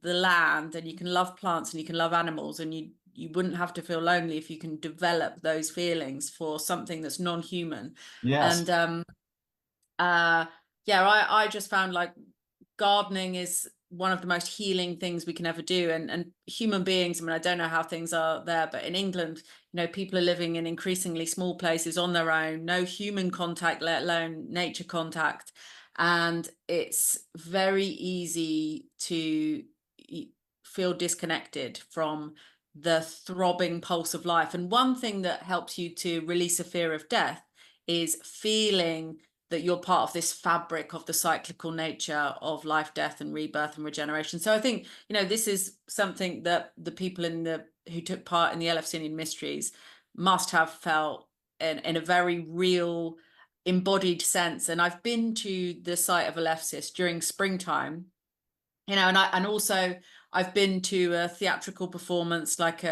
S2: the land and you can love plants and you can love animals, and you wouldn't have to feel lonely if you can develop those feelings for something that's non-human.
S1: Yes.
S2: And yeah, I just found like gardening is one of the most healing things we can ever do. And human beings, I mean, I don't know how things are there, but in England, people are living in increasingly small places on their own, no human contact, let alone nature contact. And it's very easy to feel disconnected from the throbbing pulse of life. And one thing that helps you to release a fear of death is feeling that you're part of this fabric of the cyclical nature of life, death, and rebirth and regeneration. So I think, this is something that the people who took part in the Elefsinian mysteries must have felt in a very real, embodied sense. And I've been to the site of Elefsis during springtime, and also I've been to a theatrical performance like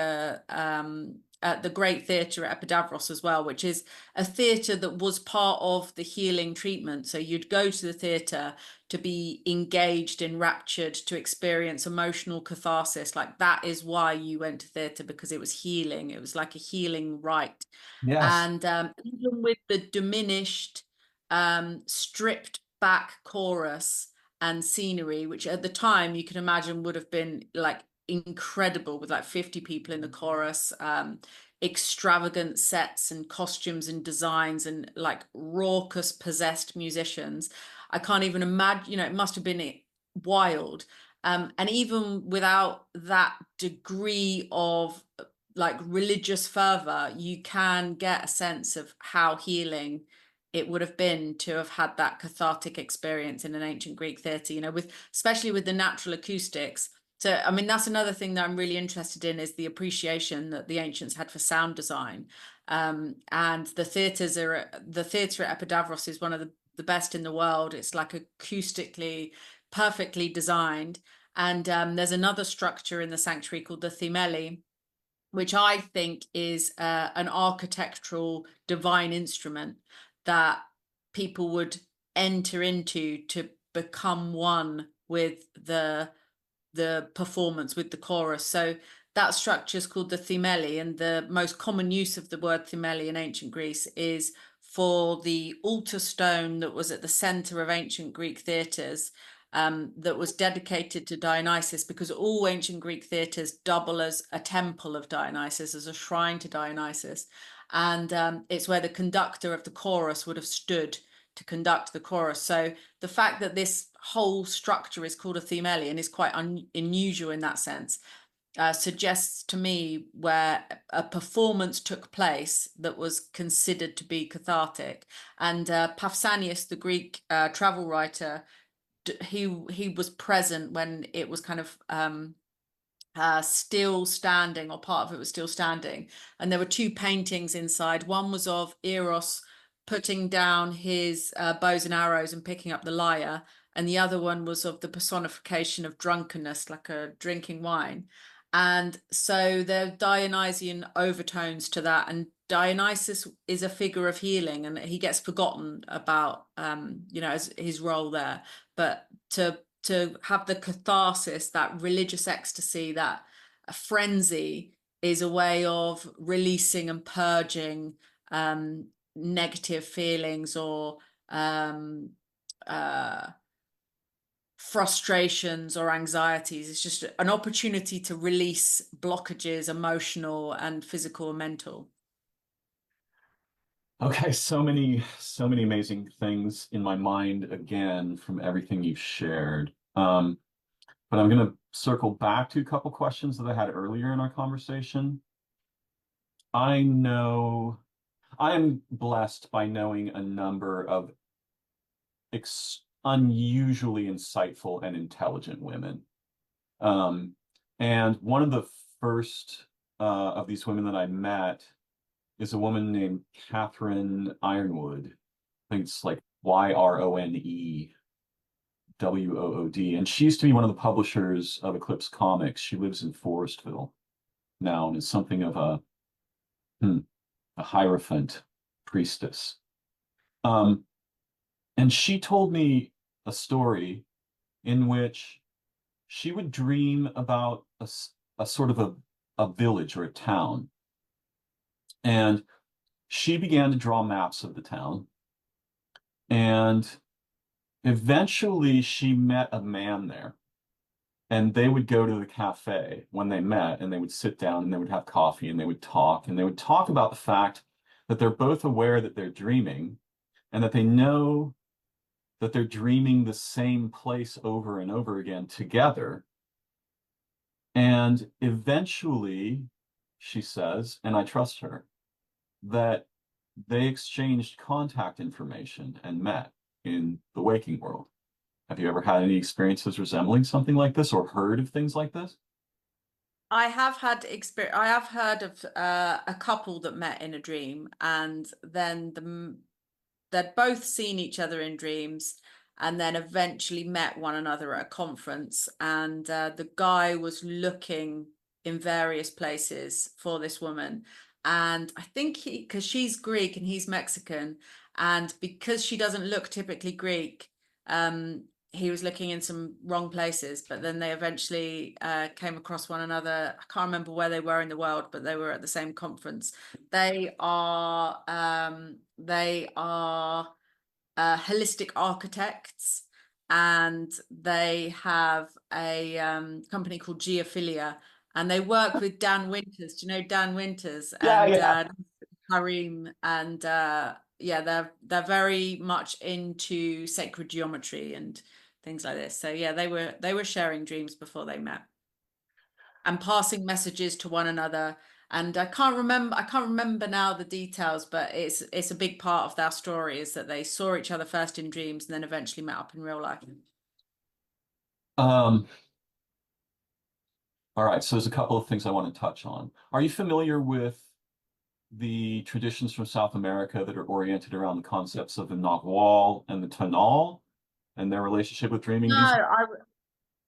S2: at the Great Theatre at Epidavros as well, which is a theatre that was part of the healing treatment. So you'd go to the theatre to be engaged, enraptured, to experience emotional catharsis. Like that is why you went to theatre, because it was healing. It was like a healing rite.
S1: Yes.
S2: And even with the diminished, stripped back chorus and scenery, which at the time you can imagine would have been like incredible, with like 50 people in the chorus, extravagant sets and costumes and designs and like raucous possessed musicians. I can't even imagine, it must have been wild. And even without that degree of like religious fervor, you can get a sense of how healing it would have been to have had that cathartic experience in an ancient Greek theatre, with especially with the natural acoustics. So, I mean, that's another thing that I'm really interested in, is the appreciation that the ancients had for sound design. And the theatre at Epidavros is one of the best in the world. It's like acoustically perfectly designed. And there's another structure in the sanctuary called the Thymeli, which I think is an architectural divine instrument that people would enter into to become one with the performance, with the chorus. So that structure is called the thymeli, and the most common use of the word thymeli in ancient Greece is for the altar stone that was at the center of ancient Greek theatres, that was dedicated to Dionysus, because all ancient Greek theatres double as a temple of Dionysus, as a shrine to Dionysus. And it's where the conductor of the chorus would have stood to conduct the chorus. So the fact that this whole structure is called a thymeli and is quite unusual in that sense, suggests to me where a performance took place that was considered to be cathartic. And Pausanias, the Greek travel writer, he was present when it was kind of still standing, or part of it was still standing. And there were two paintings inside. One was of Eros putting down his bows and arrows and picking up the lyre, and the other one was of the personification of drunkenness, like a drinking wine. And so there are Dionysian overtones to that, and Dionysus is a figure of healing, and he gets forgotten about, as his role there. But to have the catharsis, that religious ecstasy, that frenzy, is a way of releasing and purging negative feelings or uh, frustrations or anxieties. It's just an opportunity to release blockages, emotional and physical and mental.
S1: Okay, so many amazing things in my mind again from everything you've shared. But I'm going to circle back to a couple questions that I had earlier in our conversation. I know I am blessed by knowing a number of unusually insightful and intelligent women. Um, and one of the first of these women that I met is a woman named Catherine Ironwood. I think it's like YRONEWOOD. And she used to be one of the publishers of Eclipse Comics. She lives in Forestville now and is something of a Hierophant priestess. Um, and she told me a story in which she would dream about a sort of a village or a town. And she began to draw maps of the town. And eventually she met a man there. And they would go to the cafe when they met, and they would sit down and they would have coffee and they would talk. And they would talk about the fact that they're both aware that they're dreaming and that they know that they're dreaming the same place over and over again together. And eventually, she says, and I trust her, that they exchanged contact information and met in the waking world. Have you ever had any experiences resembling something like this or heard of things like this?
S2: I have had experience. I have heard of a couple that met in a dream, and then they'd both seen each other in dreams, and then eventually met one another at a conference. And the guy was looking in various places for this woman, and I think because she's Greek and he's Mexican, and because she doesn't look typically Greek, he was looking in some wrong places, but then they eventually came across one another. I can't remember where they were in the world, but they were at the same conference. They are holistic architects, and they have a company called Geophilia, and they work with Dan Winters. Do you know Dan Winters
S1: Yeah,
S2: and
S1: yeah.
S2: Kareem? And yeah, they're very much into sacred geometry and things like this. So yeah, they were sharing dreams before they met and passing messages to one another. And I can't remember now the details, but it's a big part of their story is that they saw each other first in dreams and then eventually met up in real life.
S1: Um, all right, so there's a couple of things I want to touch on. Are you familiar with the traditions from South America that are oriented around the concepts of the Nahual and the Tonal and their relationship with dreaming?
S2: No,
S1: These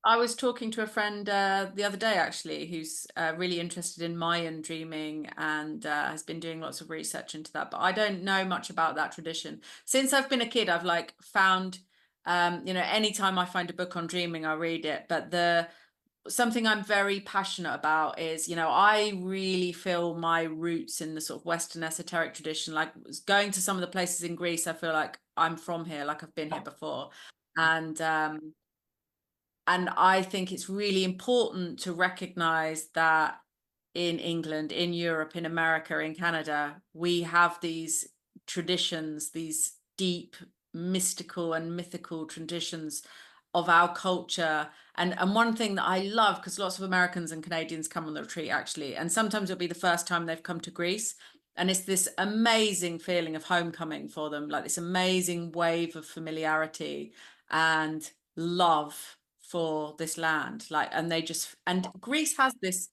S2: I was talking to a friend the other day actually, who's really interested in Mayan dreaming and has been doing lots of research into that. But I don't know much about that tradition. Since I've been a kid, I've like found, anytime I find a book on dreaming, I read it. But the something I'm very passionate about is, I really feel my roots in the sort of Western esoteric tradition. Like going to some of the places in Greece, I feel like I'm from here, like I've been here before. And I think it's really important to recognize that in England, in Europe, in America, in Canada, we have these traditions, these deep mystical and mythical traditions of our culture. And one thing that I love, because lots of Americans and Canadians come on the retreat actually, and sometimes it'll be the first time they've come to Greece. And it's this amazing feeling of homecoming for them, like this amazing wave of familiarity and love for this land. Like, and they just, and Greece has this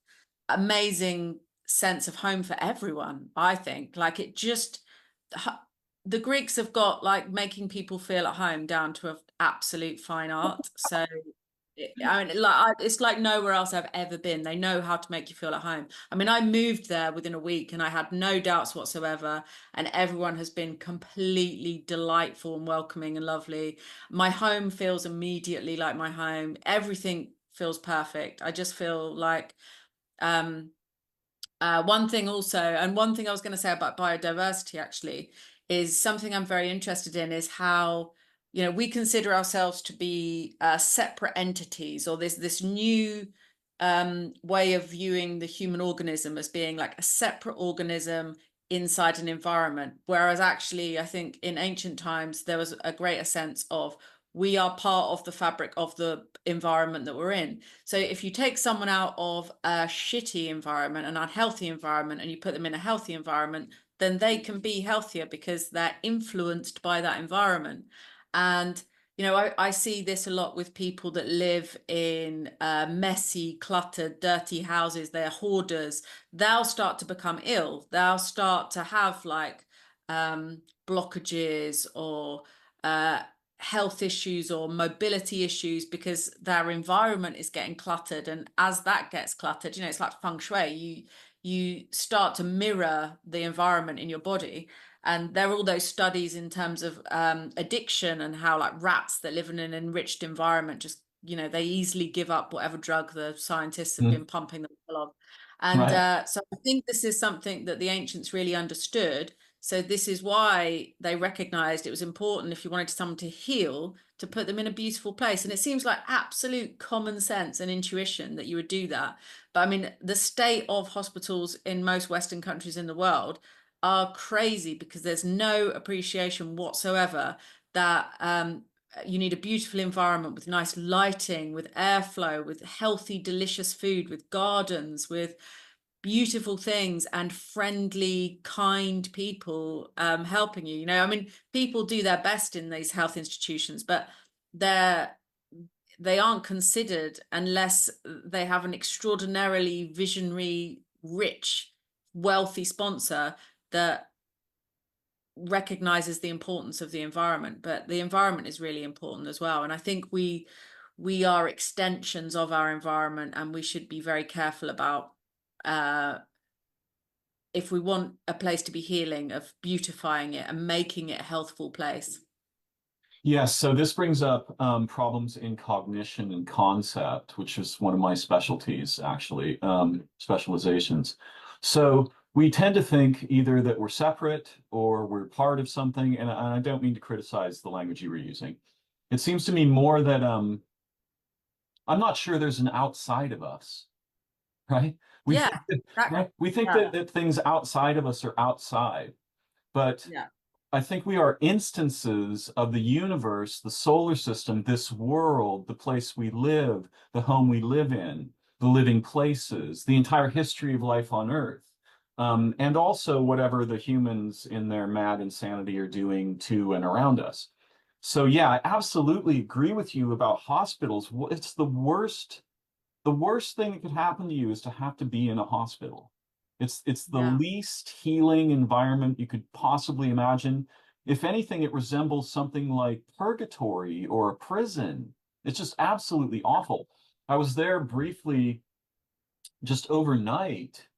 S2: amazing sense of home for everyone, I think. Like it just, the Greeks have got like making people feel at home down to an absolute fine art. So I mean, like it's like nowhere else I've ever been. They know how to make you feel at home. I mean, I moved there within a week and I had no doubts whatsoever. And everyone has been completely delightful and welcoming and lovely. My home feels immediately like my home. Everything feels perfect. I just feel like um one thing also, and one thing I was going to say about biodiversity actually, is something I'm very interested in is how, you know, we consider ourselves to be separate entities, or this new way of viewing the human organism as being like a separate organism inside an environment. Whereas actually, I think in ancient times, there was a greater sense of we are part of the fabric of the environment that we're in. So if you take someone out of a shitty environment, an unhealthy environment, and you put them in a healthy environment, then they can be healthier because they're influenced by that environment. And you know, I see this a lot with people that live in messy, cluttered, dirty houses. They're hoarders. They'll start to become ill. They'll start to have like blockages or health issues or mobility issues because their environment is getting cluttered. And as that gets cluttered, you know, it's like feng shui. You start to mirror the environment in your body. And there are all those studies in terms of addiction and how like rats that live in an enriched environment just, you know, they easily give up whatever drug the scientists have been pumping them full of. And
S1: Right.
S2: so I think this is something that the ancients really understood. So this is why they recognized it was important if you wanted someone to heal, to put them in a beautiful place. And it seems like absolute common sense and intuition that you would do that. But I mean, the state of hospitals in most Western countries in the world are crazy because there's no appreciation whatsoever that you need a beautiful environment with nice lighting, with airflow, with healthy, delicious food, with gardens, with beautiful things and friendly, kind people helping you. You know, I mean, people do their best in these health institutions, but they aren't considered unless they have an extraordinarily visionary, rich, wealthy sponsor that recognizes the importance of the environment. But the environment is really important as well. And I think we are extensions of our environment, and we should be very careful about if we want a place to be healing, of beautifying it and making it a healthful place.
S1: Yes, so this brings up problems in cognition and concept, which is one of my specialties, actually, specializations. So we tend to think either that we're separate or we're part of something, and I don't mean to criticize the language you were using. It seems to me more that I'm not sure there's an outside of us, right? We
S2: Yeah,
S1: think that,
S2: that,
S1: right? We think
S2: yeah,
S1: that things outside of us are outside, but
S2: yeah,
S1: I think we are instances of the universe, the solar system, this world, the place we live, the home we live in, the living places, the entire history of life on Earth, and also whatever the humans in their mad insanity are doing to and around us. So yeah, I absolutely agree with you about hospitals. It's the worst thing that could happen to you is to have to be in a hospital. It's the
S2: yeah,
S1: least healing environment you could possibly imagine. If anything, it resembles something like purgatory or a prison. It's just absolutely awful. I was there briefly just overnight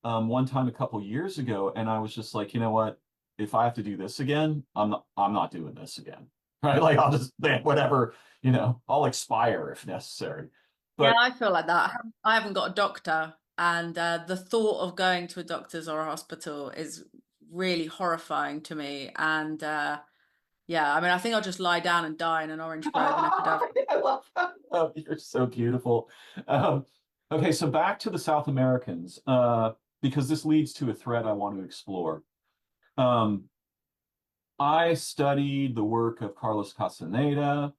S1: one time a couple years ago, and I was just like, you know what? If I have to do this again, I'm not doing this again. Right? Like I'll just whatever, I'll expire if necessary.
S2: yeah.
S1: But
S2: I feel like that. I haven't got a doctor, and the thought of going to a doctor's or a hospital is really horrifying to me. And yeah, I mean, I think I'll just lie down and die in an orange grove in a cadaver.
S1: I love that. Oh, you're so beautiful. Um, okay, so back to the South Americans, because this leads to a thread I want to explore. Um, I studied the work of Carlos Castaneda,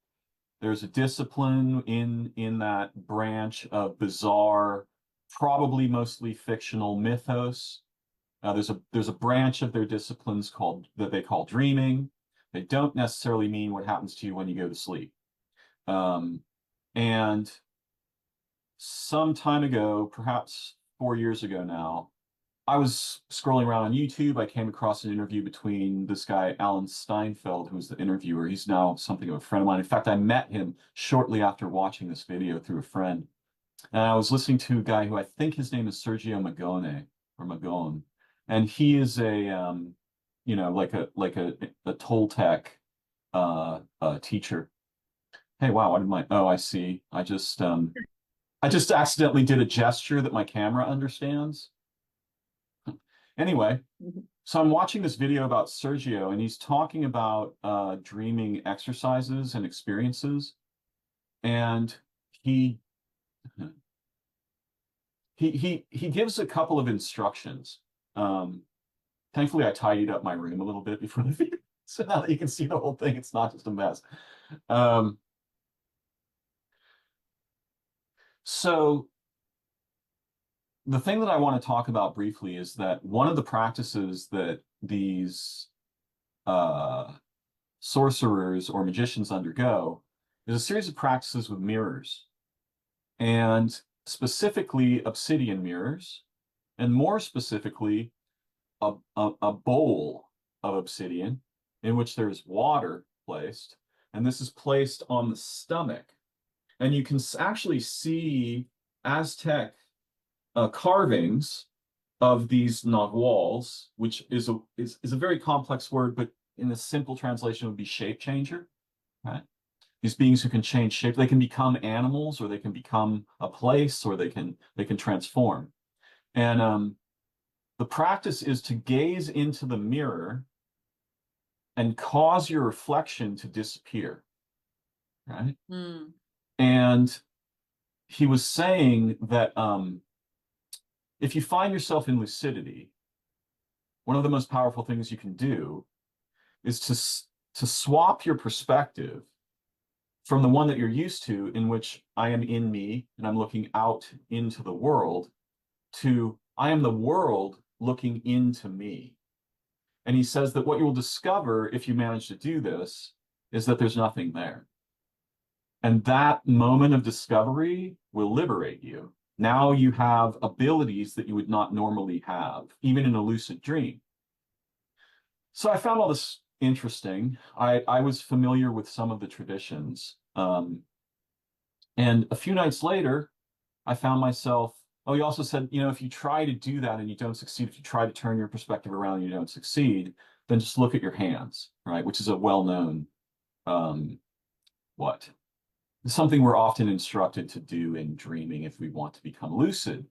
S1: There's a discipline in that branch of bizarre, probably mostly fictional mythos. There's a branch of their disciplines that they call dreaming. They don't necessarily mean what happens to you when you go to sleep. And some time ago, perhaps 4 years ago now, I was scrolling around on YouTube. I came across an interview between this guy, Alan Steinfeld, who was the interviewer. He's now something of a friend of mine. In fact, I met him shortly after watching this video through a friend. And I was listening to a guy who I think his name is Sergio Magone or Magone. And he is like a Toltec teacher. Hey, wow, oh, I see. I just accidentally did a gesture that my camera understands. Anyway, so I'm watching this video about Sergio, and he's talking about dreaming exercises and experiences, and he he gives a couple of instructions. Thankfully, I tidied up my room a little bit before the video, so now that you can see the whole thing, it's not just a mess. So the thing that I want to talk about briefly is that one of the practices that these sorcerers or magicians undergo is a series of practices with mirrors, and specifically obsidian mirrors, and more specifically, a bowl of obsidian in which there's water placed, and this is placed on the stomach. And you can actually see Aztec carvings of these nahuals, which is a very complex word, but in a simple translation would be shape changer. Right? These beings who can change shape, they can become animals, or they can become a place, or they can transform. And the practice is to gaze into the mirror and cause your reflection to disappear. Right?
S2: Mm.
S1: And he was saying that if you find yourself in lucidity, one of the most powerful things you can do is to swap your perspective from the one that you're used to, in which I am in me and I'm looking out into the world, to I am the world looking into me. And he says that what you will discover if you manage to do this is that there's nothing there. And that moment of discovery will liberate you. Now you have abilities that you would not normally have, even in a lucid dream. So I found all this interesting. I was familiar with some of the traditions. And a few nights later, I found myself, oh, he also said, if you try to do that and you don't succeed, if you try to turn your perspective around and you don't succeed, then just look at your hands, right? Which is a well-known, something we're often instructed to do in dreaming if we want to become lucid.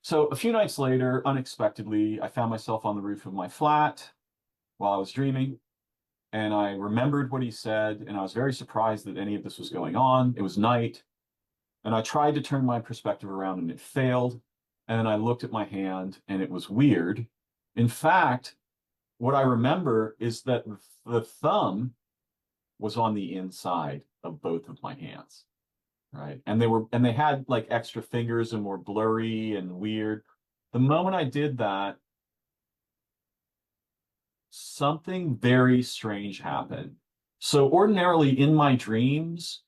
S1: So a few nights later, unexpectedly, I found myself on the roof of my flat while I was dreaming, and I remembered what he said, and I was very surprised that any of this was going on. It was night, and I tried to turn my perspective around, and it failed. And then I looked at my hand, and it was weird. In fact, what I remember is that the thumb was on the inside of both of my hands, right? And they had like extra fingers and were blurry and weird. The moment I did that, something very strange happened. So ordinarily in my dreams,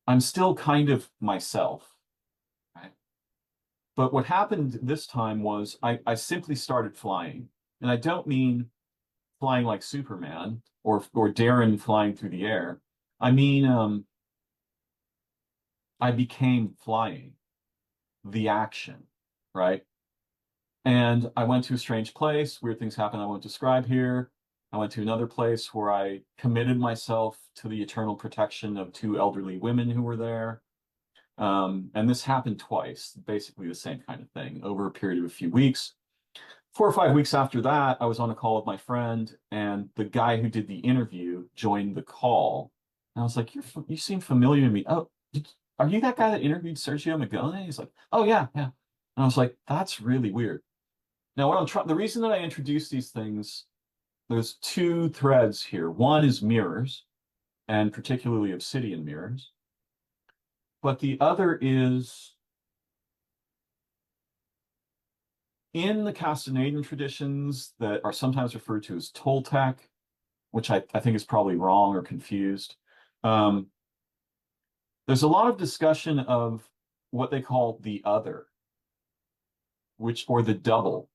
S1: I'm still kind of myself, right? But what happened this time was I simply started flying. And I don't mean flying like Superman or Darren flying through the air. I mean, I became flying, the action, right? And I went to a strange place. Weird things happened I won't describe here. I went to another place where I committed myself to the eternal protection of two elderly women who were there. And this happened twice, basically the same kind of thing, over a period of a few weeks. 4 or 5 weeks after that, I was on a call with my friend, and the guy who did the interview joined the call. And I was like, you seem familiar to me. Oh, are you that guy that interviewed Sergio Magone? He's like, oh, yeah, yeah. And I was like, that's really weird. Now, the reason that I introduce these things, there's two threads here. One is mirrors, and particularly obsidian mirrors. But the other is in the Castanedian traditions that are sometimes referred to as Toltec, which I think is probably wrong or confused. Um, there's a lot of discussion of what they call the other, or the double.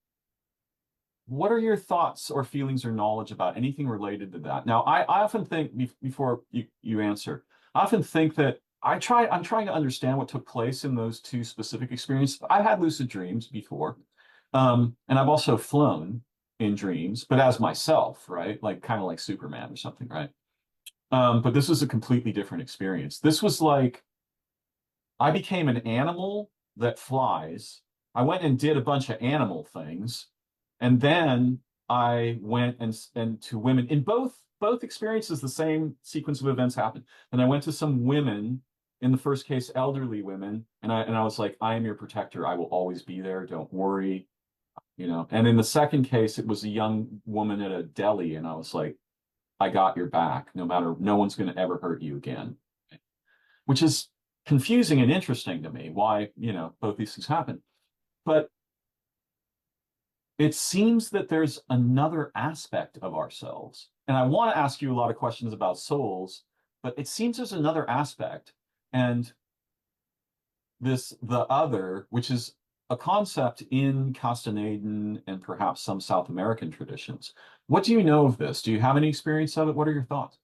S1: What are your thoughts or feelings or knowledge about anything related to that? Now, I often think, before you answer, I often think that I'm trying to understand what took place in those two specific experiences. I've had lucid dreams before, and I've also flown in dreams, but as myself, right? Like kind of like Superman or something, right? But this was a completely different experience. This was like I became an animal that flies. I went and did a bunch of animal things, and then I went and to women in both experiences. The same sequence of events happened. And I went to some women. In the first case, elderly women, and I was like, I am your protector. I will always be there. Don't worry. And in the second case, it was a young woman at a deli, and I was like, I got your back. No one's going to ever hurt you again, which is confusing and interesting to me why, both these things happen. But it seems that there's another aspect of ourselves. And I want to ask you a lot of questions about souls, but it seems there's another aspect. And the other, which is a concept in Castanedian and perhaps some South American traditions. What do you know of this? Do you have any experience of it? What are your thoughts?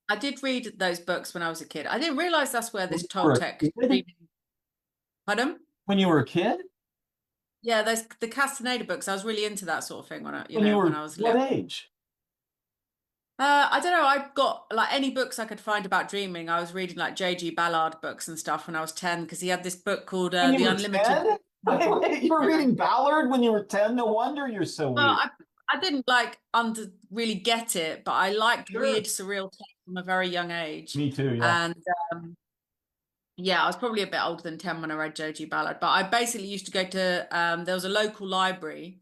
S2: I did read those books when I was a kid. I didn't realize that's where
S1: When
S2: this
S1: you were a
S2: Toltec
S1: kid?
S2: dreaming. Pardon?
S1: When you were a kid?
S2: Yeah, those the Castaneda books. I was really into that sort of thing when I,
S1: When you
S2: when
S1: were
S2: I was
S1: what
S2: little.
S1: age?
S2: I don't know. I got like any books I could find about dreaming. I was reading like J.G. Ballard books and stuff when I was 10 because he had this book called
S1: When you
S2: The
S1: were
S2: Unlimited.
S1: 10? Wait, you were
S2: Yeah.
S1: reading Ballard when you were 10? No wonder you're so
S2: Well,
S1: weird.
S2: I didn't like under really get it, but I liked weird,
S1: Sure.
S2: surreal stuff from a very young age.
S1: Me too, yeah.
S2: And yeah, I was probably a bit older than 10 when I read J.G. Ballard, but I basically used to go to there was a local library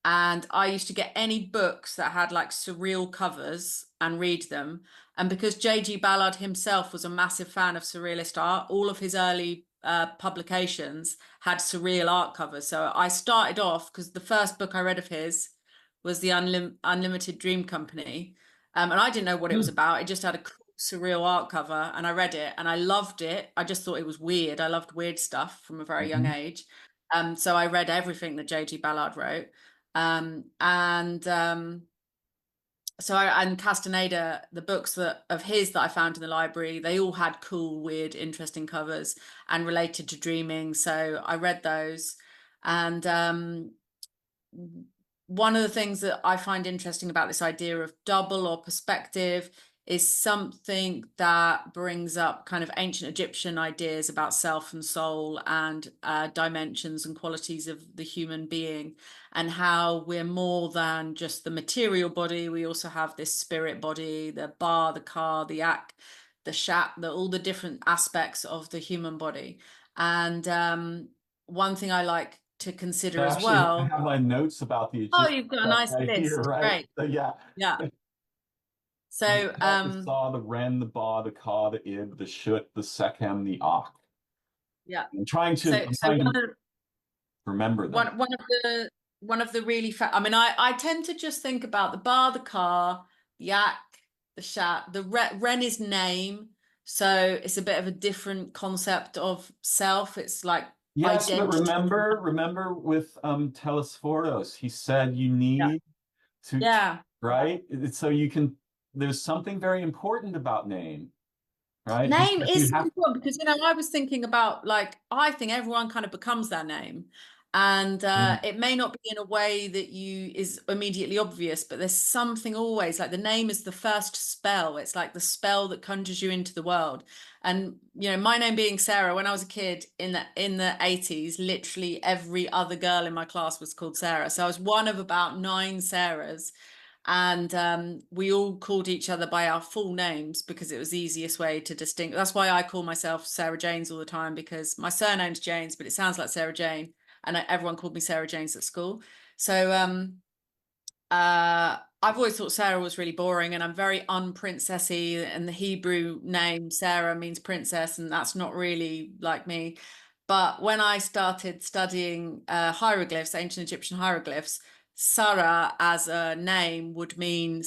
S2: and I used to get any books that had like surreal covers and read them. And because J.G. Ballard himself was a massive fan of surrealist art, all of his early publications had surreal art covers. So I started off because the first book I read of his was The Unlimited Dream Company. And I didn't know what it was
S1: Hmm.
S2: about. It just had a cool, surreal art cover, and I read it and I loved it. I just thought it was weird. I loved weird stuff from a very young
S1: Mhm.
S2: age. So I read everything that J.G. Ballard wrote. And so and Castaneda, the books that of his that I found in the library, they all had cool, weird, interesting covers and related to dreaming. So I read those. And one of the things that I find interesting about this idea of double or perspective is something that brings up kind of ancient Egyptian ideas about self and soul and dimensions and qualities of the human being, and how we're more than just the material body. We also have this spirit body, the bar, the car, the yak, the shat, all the different aspects of the human body. And one thing I like to consider as
S1: Actually, I
S2: well.
S1: have my notes about the
S2: Oh,
S1: Egyptian
S2: you've got a
S1: stuff
S2: nice
S1: right here,
S2: list.
S1: right?
S2: Great.
S1: So yeah,
S2: Yeah.
S1: the
S2: So,
S1: Tut, the Saw, the Ren, the Ba, the Ka, the Ib, the Shut, the Sekhem, the Ak.
S2: yeah.
S1: I'm
S2: So
S1: trying to
S2: one of
S1: remember them.
S2: one of the really I mean, I tend to just think about the bar, the car, the yak, the shat, Ren is name. So it's a bit of a different concept of self. It's like
S1: Yes, but
S2: identity.
S1: remember with Telesfordos, he said you
S2: Yeah.
S1: need to
S2: Yeah.
S1: right? So you can there's something very important about name, right? He
S2: Name
S1: said you
S2: is so
S1: have
S2: important because I was thinking about like I think everyone kind of becomes their name, and
S1: Mm.
S2: it may not be in a way that you is immediately obvious, but there's something always like the name is the first spell. It's like the spell that conjures you into the world. And my name being Sarah, when I was a kid in the 80s, literally every other girl in my class was called Sarah. So I was one of about 9 Sarahs, and we all called each other by our full names because it was the easiest way to distinguish. That's why I call myself Sarah Janes all the time, because my surname's Janes, but it sounds like Sarah Jane, and everyone called me Sarah Janes at school. So I've always thought Sarah was really boring, and I'm very unprincessy, and the Hebrew name Sarah means princess, and that's not really like me. But when I started studying hieroglyphs, ancient Egyptian hieroglyphs, Sarah as a name would mean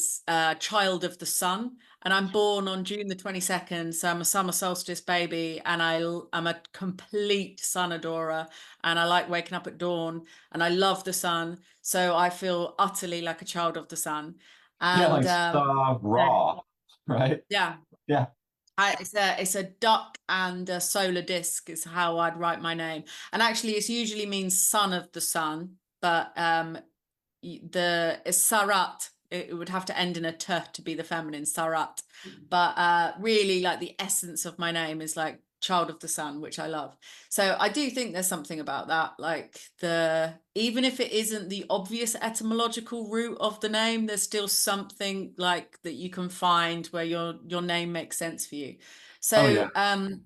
S2: child of the sun. And I'm born on June the 22nd, so I'm a summer solstice baby, and I'm a complete sun adorer, and I like waking up at dawn, and I love the sun, so I feel utterly like a child of the sun.
S1: Yeah,
S2: And
S1: like raw, right?
S2: yeah,
S1: Yeah.
S2: it's a duck and a solar disk is how I'd write my name. And actually, it usually means son of the sun, but the Sarat, it would have to end in a t to be the feminine, Sarat. But really, like the essence of my name is like child of the sun, which I love. So I do think there's something about that, like even if it isn't the obvious etymological root of the name, there's still something like that you can find where your name makes sense for you.
S1: Oh yeah.
S2: So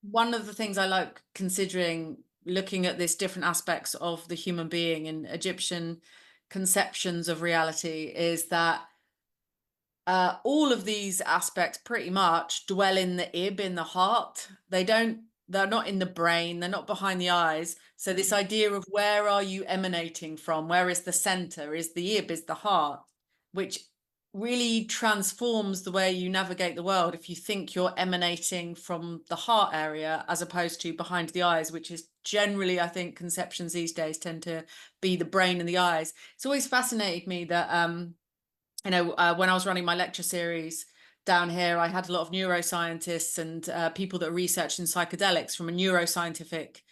S2: one of the things I like considering looking at this different aspects of the human being in Egyptian conceptions of reality is that all of these aspects pretty much dwell in the ib, in the heart. They're not in the brain, they're not behind the eyes. So this idea of where are you emanating from? Where is the center? Is the ib, is the heart, which really transforms the way you navigate the world if you think you're emanating from the heart area as opposed to behind the eyes, which is generally, I think, conceptions these days tend to be the brain and the eyes. It's always fascinated me that when I was running my lecture series down here, I had a lot of neuroscientists and people that are researching psychedelics from a neuroscientific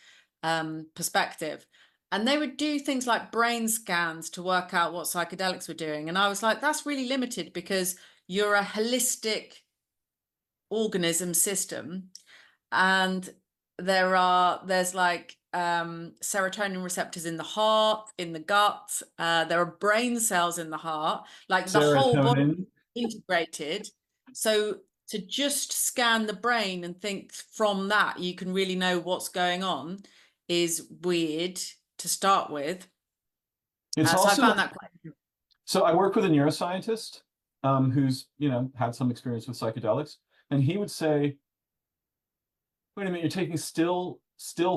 S2: perspective. And they would do things like brain scans to work out what psychedelics were doing. And I was like, that's really limited because you're a holistic organism system. And there's like serotonin receptors in the heart, in the gut. There are brain cells in the heart, like the whole body
S1: Serotonin.
S2: integrated. So to just scan the brain and think from that you can really know what's going on is weird to start with.
S1: It's
S2: So I
S1: also
S2: found that quite.
S1: so I work with a neuroscientist who's, had some experience with psychedelics, and he would say, wait a minute, you're taking still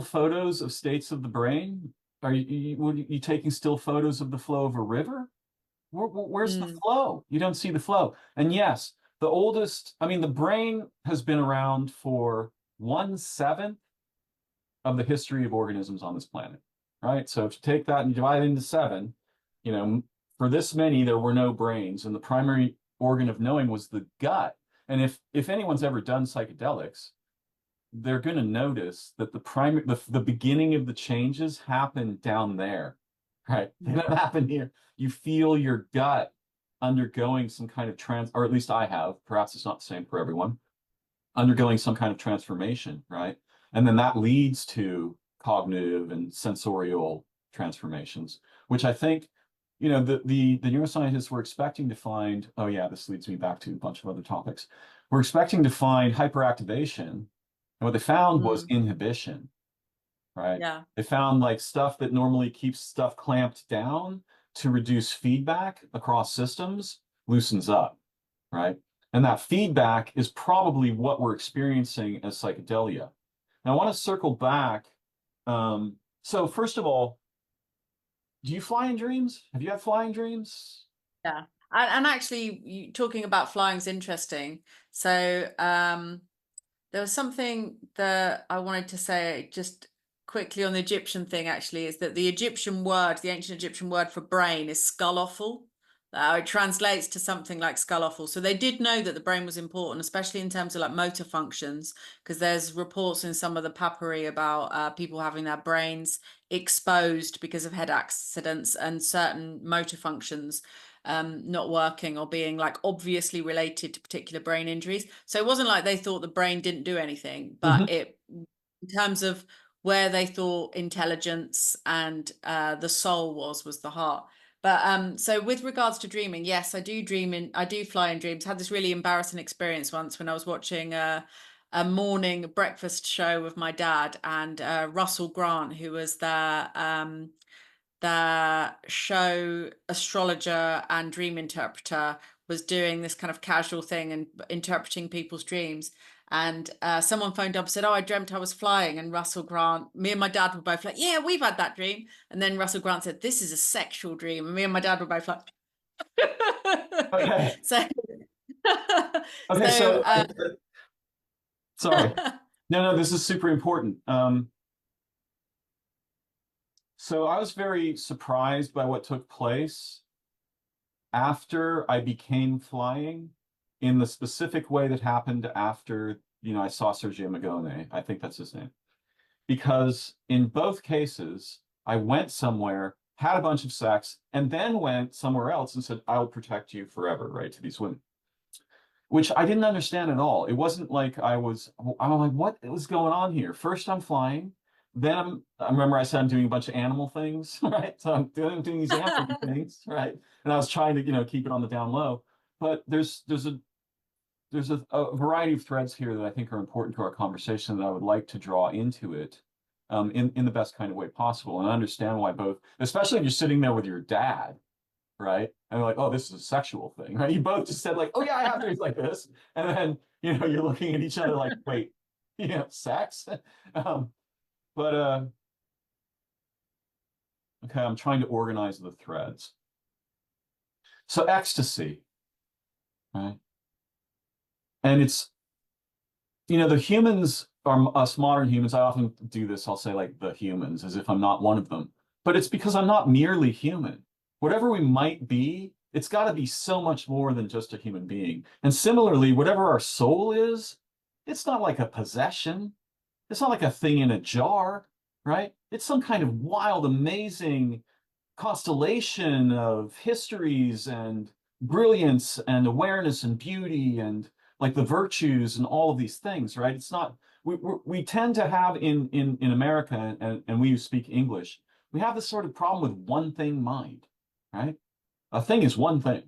S1: photos of states of the brain? Are you taking still photos of the flow of a river? Where's the
S2: Mm,
S1: flow? You don't see the flow. And yes, the brain has been around for 1/7 of the history of organisms on this planet, right? So if you take that and divide it into seven, you know, for this many, there were no brains, and the primary organ of knowing was the gut. And if anyone's ever done psychedelics, they're going to notice that the beginning of the changes happen down there, right? They don't happen here. You feel your gut undergoing some kind of or at least I have, perhaps it's not the same for everyone, undergoing some kind of transformation, right? And then that leads to cognitive and sensorial transformations, which I think, the neuroscientists were expecting to find. Oh yeah, this leads me back to a bunch of other topics. We're expecting to find hyperactivation, and what they found was
S2: mm,
S1: inhibition, right?
S2: yeah.
S1: They found like stuff that normally keeps stuff clamped down to reduce feedback across systems loosens up, right? And that feedback is probably what we're experiencing as psychedelia. Now, I want to circle back. So first of all, do you fly in dreams? Have you had flying dreams?
S2: Yeah. And actually, talking about flying is interesting. So there was something that I wanted to say just quickly on the Egyptian thing, actually, is that the Egyptian word, the ancient Egyptian word for brain is skull offal. It translates to something like skull offal. So they did know that the brain was important, especially in terms of like motor functions, because there's reports in some of the papyri about people having their brains exposed because of head accidents and certain motor functions not working or being like obviously related to particular brain injuries. So it wasn't like they thought the brain didn't do anything, but
S1: Mhm.
S2: it, in terms of where they thought intelligence and the soul was the heart. But so with regards to dreaming, yes, I do fly in dreams. I had this really embarrassing experience once when I was watching a morning breakfast show with my dad and Russell Grant, who was there the show astrologer and dream interpreter was doing this kind of casual thing and interpreting people's dreams. And someone phoned up and said, "Oh, I dreamt I was flying." And Russell Grant, me and my dad were both like, "Yeah, we've had that dream." And then Russell Grant said, "This is a sexual dream." And me and my dad were both like,
S1: Okay.
S2: so,
S1: Okay.
S2: so,
S1: So, sorry. No, this is super important. So I was very surprised by what took place after I became flying in the specific way that happened after, I saw Sergio Magone. I think that's his name. Because in both cases, I went somewhere, had a bunch of sex, and then went somewhere else and said, "I'll protect you forever," right, to these women, which I didn't understand at all. It wasn't like I'm like, what was going on here? First I'm flying, then I remember I said I'm doing a bunch of animal things, right? So I'm doing these animal things, right? And I was trying to, keep it on the down low. But there's a variety of threads here that I think are important to our conversation that I would like to draw into it in the best kind of way possible. And I understand why both, especially if you're sitting there with your dad, right? And they're like, "Oh, this is a sexual thing," right? You both just said like, "Oh yeah, I have things like this," and then you're looking at each other like, "Wait, sex?" um, but okay, I'm trying to organize the threads. So ecstasy, right? And it's the humans are us modern humans. I often do this. I'll say like the humans as if I'm not one of them, but it's because I'm not merely human. Whatever we might be, it's got to be so much more than just a human being. And similarly, whatever our soul is, it's not like a possession. It's not like a thing in a jar, right? It's some kind of wild, amazing constellation of histories and brilliance and awareness and beauty and like the virtues and all of these things, right? It's not we tend to have in America and we who speak English, we have this sort of problem with one thing mind, right? A thing is one thing,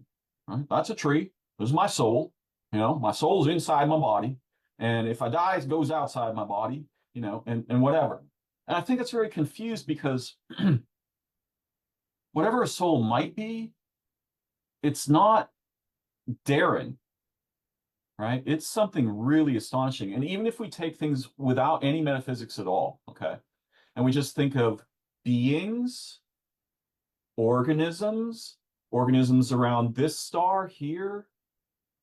S1: right? That's a tree. This is my soul. My soul's inside my body, and if I die, it goes outside my body, and whatever. And I think it's very confused because whatever a soul might be, it's not Darren, right? It's something really astonishing. And even if we take things without any metaphysics at all, okay, and we just think of beings, organisms, organisms around this star here,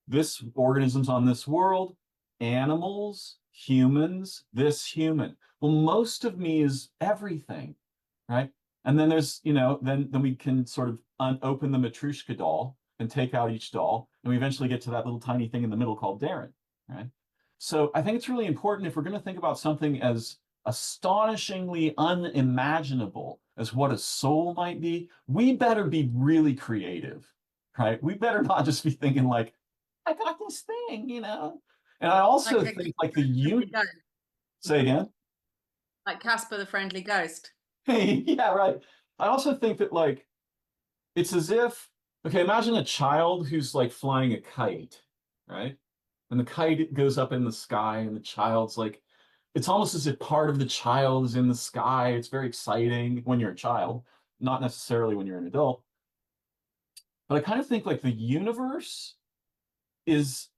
S1: this organisms on this world, animals, humans, this human. Well, most of me is everything, right? And then there's, then we can sort of open the Matryoshka doll and take out each doll, and we eventually get to that little tiny thing in the middle called Darren, right? So I think it's really important if we're going to think about something as astonishingly unimaginable as what a soul might be, we better be really creative, right? We better not just be thinking like, "I got this thing." And I also
S2: like a
S1: think like
S2: friendly ghost,
S1: say again.
S2: like Casper the Friendly Ghost.
S1: Yeah, right. I also think that like it's as if, okay, imagine a child who's like flying a kite, right? And the kite goes up in the sky, and the child's like, it's almost as if part of the child is in the sky. It's very exciting when you're a child, not necessarily when you're an adult. But I kind of think like the universe is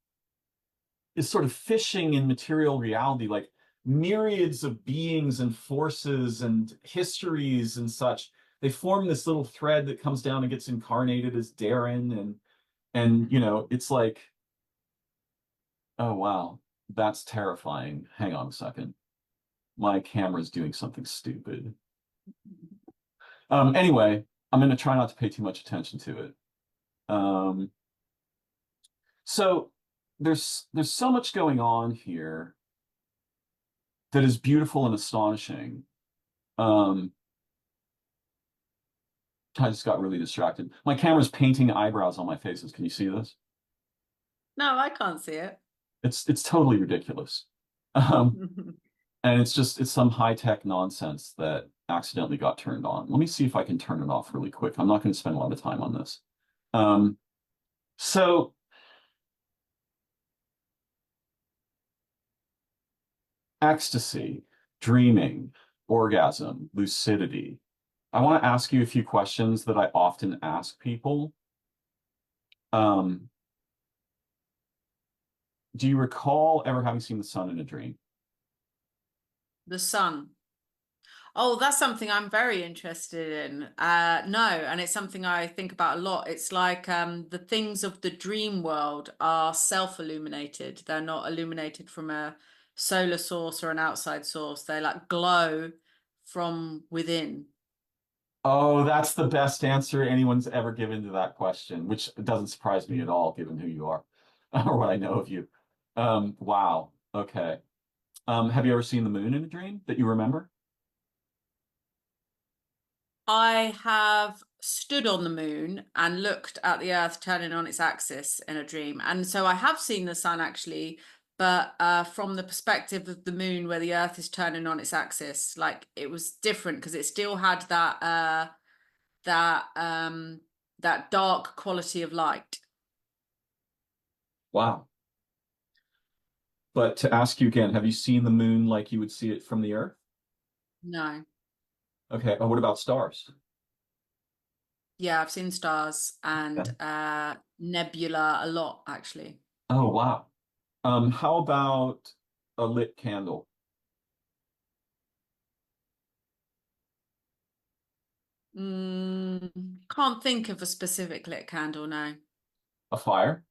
S1: sort of fishing in material reality, like myriads of beings and forces and histories and such. They form this little thread that comes down and gets incarnated as Darren, and it's like, oh wow, that's terrifying. Hang on a second. My camera's doing something stupid. Anyway, I'm going to try not to pay too much attention to it. Um, so there's so much going on here that is beautiful and astonishing. Um, I just got really distracted. My camera's painting eyebrows on my faces. Can you see this?
S2: No, I can't see it.
S1: It's totally ridiculous. Um, and it's some high-tech nonsense that accidentally got turned on. Let me see if I can turn it off really quick. I'm not going to spend a lot of time on this. Um, so ecstasy, dreaming, orgasm, lucidity. I want to ask you a few questions that I often ask people. Um, do you recall ever having seen the sun in a dream?
S2: The sun. Oh, that's something I'm very interested in. No, and it's something I think about a lot. It's like the things of the dream world are self-illuminated. They're not illuminated from a solar source or an outside source. They like glow from within.
S1: Oh, that's the best answer anyone's ever given to that question, which doesn't surprise me at all, given who you are or what I know of you. Wow. Okay. Have you ever seen the moon in a dream that you remember?
S2: I have stood on the moon and looked at the Earth turning on its axis in a dream. And so I have seen the sun actually, but from the perspective of the moon where the Earth is turning on its axis, like it was different because it still had that that dark quality of light.
S1: Wow. But to ask you again, have you seen the moon like you would see it from the Earth?
S2: No.
S1: Okay. Oh, what about stars?
S2: Yeah, I've seen stars and
S1: Yeah.
S2: nebula a lot actually.
S1: Oh, wow. How about a lit candle?
S2: Can't think of a specific lit candle, no.
S1: A fire?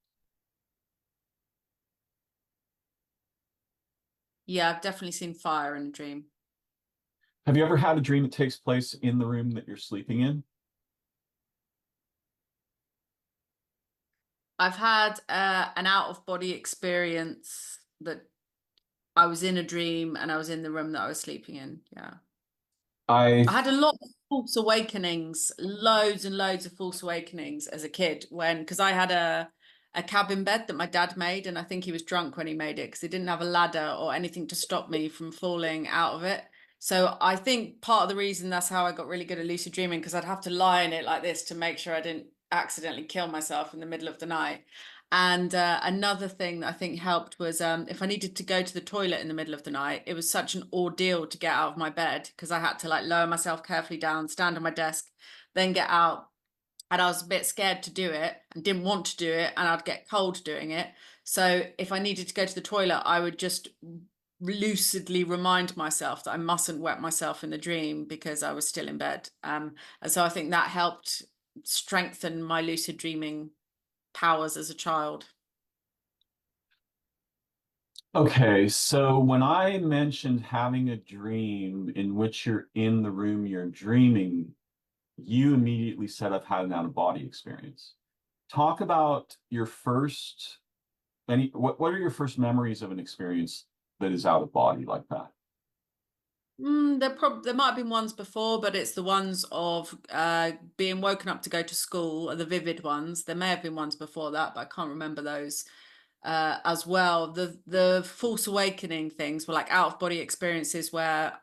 S2: Yeah, I've definitely seen fire in a dream.
S1: Have you ever had a dream that takes place in the room that you're sleeping in?
S2: I've had an out of body experience that I was in a dream and I was in the room that I was sleeping in. Yeah.
S1: I
S2: I had a lot of false awakenings, loads and loads of false awakenings as a kid when, because I had a cabin bed that my dad made, and I think he was drunk when he made it because he didn't have a ladder or anything to stop me from falling out of it. So I think part of the reason that's how I got really good at lucid dreaming because I'd have to lie in it like this to make sure I didn't accidentally kill myself in the middle of the night. And another thing that I think helped was if I needed to go to the toilet in the middle of the night, it was such an ordeal to get out of my bed because I had to like lower myself carefully down, stand on my desk, then get out. And I was a bit scared to do it and didn't want to do it, and I'd get cold doing it. So if I needed to go to the toilet, I would just lucidly remind myself that I mustn't wet myself in the dream because I was still in bed. And so I think that helped strengthen my lucid dreaming powers as a child.
S1: Okay, so when I mentioned having a dream in which you're in the room you're dreaming, you immediately said I've had an out-of-body experience. Talk about your first what are your first memories of an experience that is out of body like that?
S2: There might have been ones before, but it's the ones of being woken up to go to school are the vivid ones. There may have been ones before that, but I can't remember those as well. The false awakening things were like out of body experiences where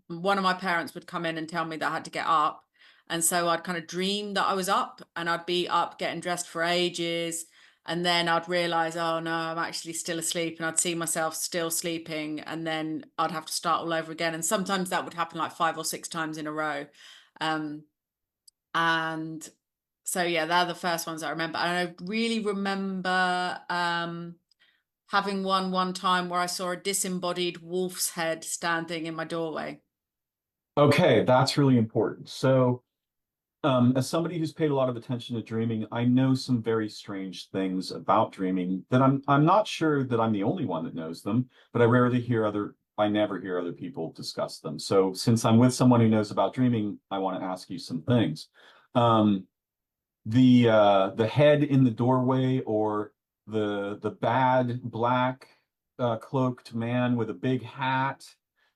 S2: one of my parents would come in and tell me that I had to get up. And so I'd kind of dream that I was up and I'd be up getting dressed for ages. And then I'd realize, oh no, I'm actually still asleep. And I'd see myself still sleeping. And then I'd have to start all over again. And sometimes that would happen like 5 or 6 times in a row. Um, and so, yeah, they're the first ones I remember. And I really remember having one time where I saw a disembodied wolf's head standing in my doorway.
S1: Okay, that's really important. So, as somebody who's paid a lot of attention to dreaming, I know some very strange things about dreaming that I'm not sure that I'm the only one that knows them, but I never hear other people discuss them. So since I'm with someone who knows about dreaming, I want to ask you some things. Um, the head in the doorway or the bad black cloaked man with a big hat,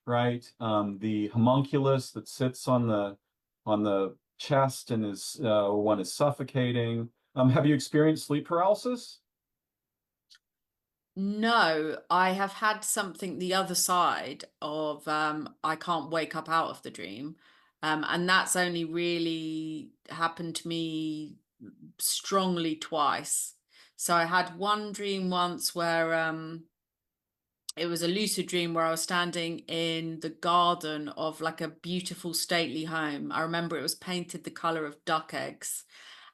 S1: right? The homunculus that sits on the chest and is one is suffocating. Have you experienced sleep paralysis?
S2: No, I have had something the other side of I can't wake up out of the dream. And that's only really happened to me strongly twice. So I had one dream once where it was a lucid dream where I was standing in the garden of like a beautiful stately home. I remember it was painted the color of duck eggs.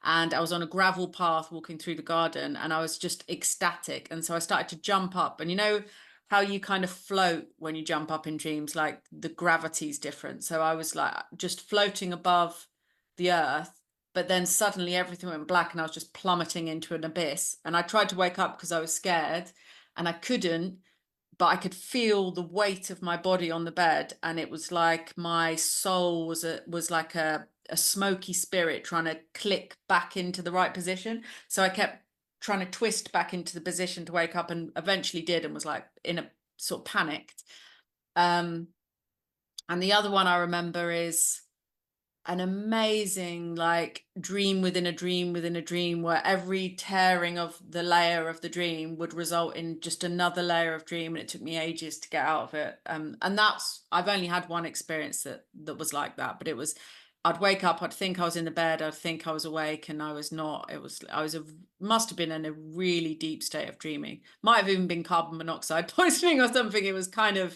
S2: And I was on a gravel path walking through the garden and I was just ecstatic. And so I started to jump up. And you know how you kind of float when you jump up in dreams, like the gravity's different. So I was like just floating above the earth, but then suddenly everything went black and I was just plummeting into an abyss. And I tried to wake up because I was scared and I couldn't, but I could feel the weight of my body on the bed, and it was like my soul was like a smoky spirit trying to click back into the right position. So I kept trying to twist back into the position to wake up, and eventually did, and was like in a sort of panicked. Um, and the other one I remember is an amazing like dream within a dream within a dream, where every tearing of the layer of the dream would result in just another layer of dream, and it took me ages to get out of it. And that's, I've only had one experience that was like that, but it was, I'd wake up, I'd think I was in the bed, I'd think I was awake, and I was not. It was, must have been in a really deep state of dreaming. Might have even been carbon monoxide poisoning or something. It was kind of,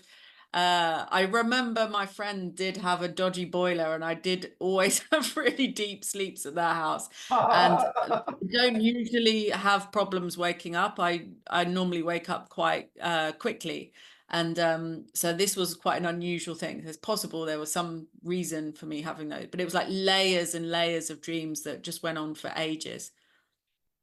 S2: I remember my friend did have a dodgy boiler, and I did always have really deep sleeps at their house. And I don't usually have problems waking up. I normally wake up quite quickly. And so this was quite an unusual thing. It's possible there was some reason for me having those, but it was like layers and layers of dreams that just went on for ages.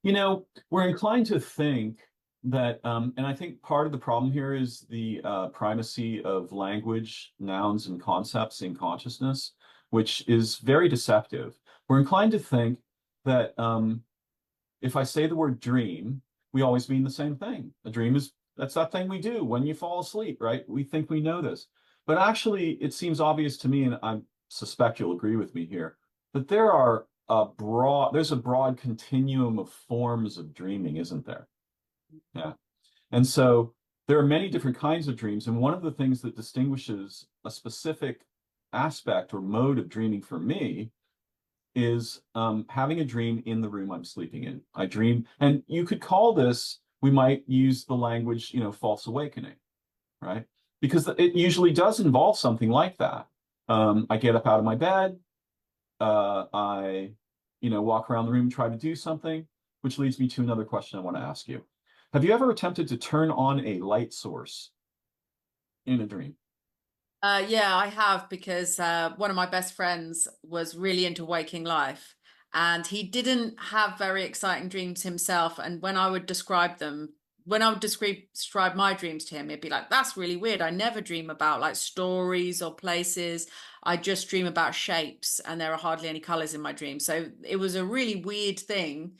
S1: You know, we're inclined to think that, and I think part of the problem here is the primacy of language, nouns, and concepts in consciousness, which is very deceptive. We're inclined to think that if I say the word dream, we always mean the same thing. A dream is, that's that thing we do when you fall asleep, right? We think we know this. But actually, it seems obvious to me, and I suspect you'll agree with me here, that there's a broad continuum of forms of dreaming, isn't there? Yeah. And so there are many different kinds of dreams. And one of the things that distinguishes a specific aspect or mode of dreaming for me is having a dream in the room I'm sleeping in. I dream, and you could call this, we might use the language, false awakening, right? Because it usually does involve something like that. I get up out of my bed, I, walk around the room, try to do something, which leads me to another question I want to ask you. Have you ever attempted to turn on a light source in a dream?
S2: Yeah, I have, because one of my best friends was really into waking life, and he didn't have very exciting dreams himself. And when I would describe them, when I would describe my dreams to him, he'd be like, "That's really weird. I never dream about like stories or places. I just dream about shapes, and there are hardly any colors in my dreams." So it was a really weird thing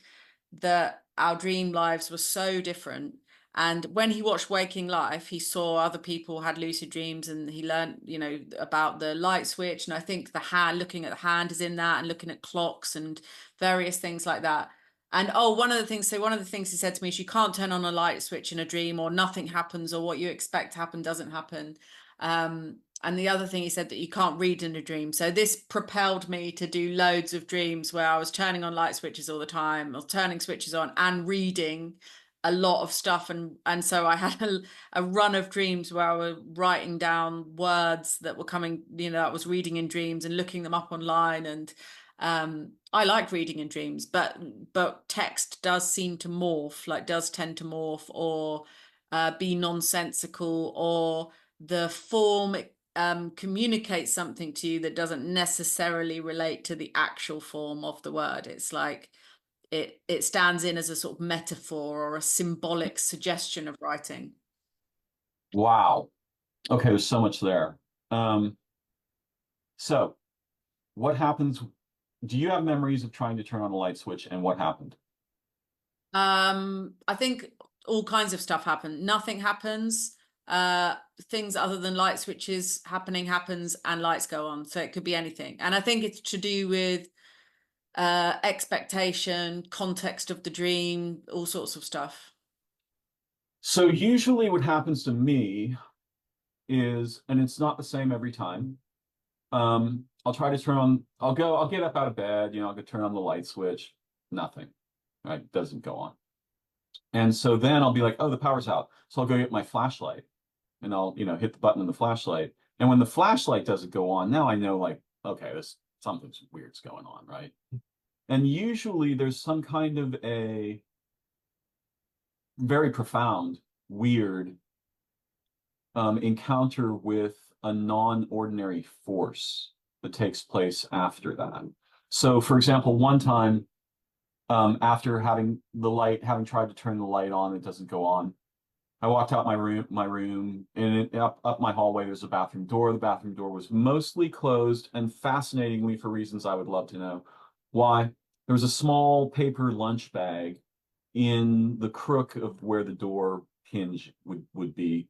S2: that our dream lives were so different. And when he watched Waking Life, he saw other people had lucid dreams, and he learned, about the light switch. And I think the hand, looking at the hand is in that, and looking at clocks and various things like that. And oh, one of the things he said to me is, you can't turn on a light switch in a dream, or nothing happens, or what you expect to happen doesn't happen. And the other thing he said, that you can't read in a dream. So this propelled me to do loads of dreams where I was turning on light switches all the time, or turning switches on and reading a lot of stuff. And so I had a run of dreams where I was writing down words that were coming, I was reading in dreams and looking them up online. And I like reading in dreams, but text does seem to morph, like does tend to morph, or be nonsensical, or the form communicates something to you that doesn't necessarily relate to the actual form of the word. It's like it stands in as a sort of metaphor or a symbolic suggestion of writing.
S1: Wow. Okay, there's so much there. Um, so what happens? Do you have memories of trying to turn on a light switch, and what happened?
S2: I think all kinds of stuff happen. Nothing happens. Things other than light switches happens, and lights go on. So it could be anything. And I think it's to do with expectation, context of the dream, all sorts of stuff.
S1: So usually what happens to me is, and it's not the same every time. I'll try to I'll get up out of bed, I'll go turn on the light switch, nothing, right? Doesn't go on. And so then I'll be like, oh, the power's out. So I'll go get my flashlight and I'll, hit the button on the flashlight. And when the flashlight doesn't go on, now I know like, okay, this something's weird's going on, right? And usually there's some kind of a very profound, weird encounter with a non-ordinary force that takes place after that. So, for example, one time, after having tried to turn the light on, it doesn't go on. I walked out my room, and up my hallway, there's a bathroom door. The bathroom door was mostly closed, and fascinatingly, for reasons I would love to know why, there was a small paper lunch bag in the crook of where the door hinge would be.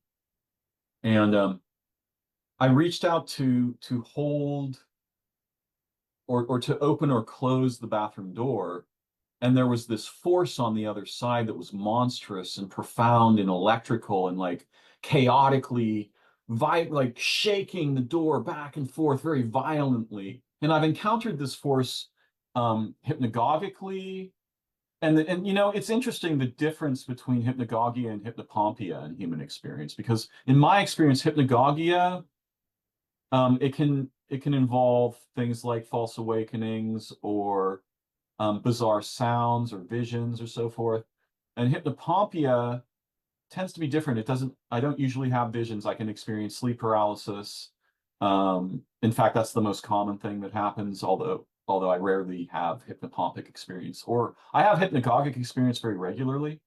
S1: And I reached out to hold or to open or close the bathroom door, and there was this force on the other side that was monstrous and profound and electrical and like chaotically like shaking the door back and forth very violently. And I've encountered this force hypnagogically. And it's interesting the difference between hypnagogia and hypnopompia in human experience, because in my experience, hypnagogia, it can involve things like false awakenings or bizarre sounds or visions or so forth. And hypnopompia tends to be different. I don't usually have visions. I can experience sleep paralysis. In fact, that's the most common thing that happens, although I rarely have hypnopompic experience, or I have hypnagogic experience very regularly.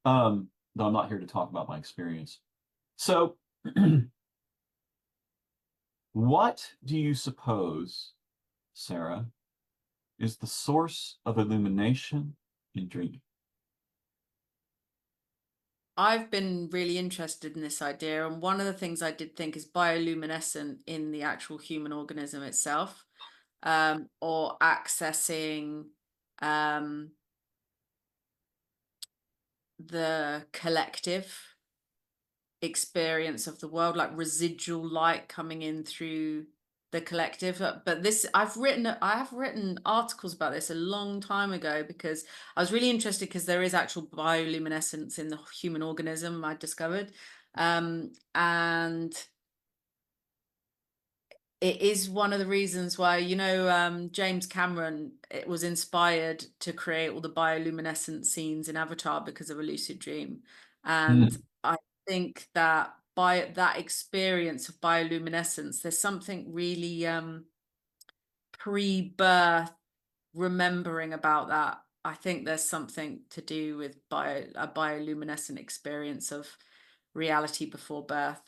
S1: Though I'm not here to talk about my experience. So, what do you suppose, Sarah, is the source of illumination in dreaming?
S2: I've been really interested in this idea, and one of the things I did think is bioluminescent in the actual human organism itself, or accessing um, the collective experience of the world, like residual light coming in through the collective. But this, I have written articles about this a long time ago because I was really interested, because there is actual bioluminescence in the human organism, I discovered. And it is one of the reasons why, James Cameron, it was inspired to create all the bioluminescent scenes in Avatar because of a lucid dream. And
S1: Hmm.
S2: I think that by that experience of bioluminescence, there's something really pre-birth remembering about that. I think there's something to do with a bioluminescent experience of reality before birth.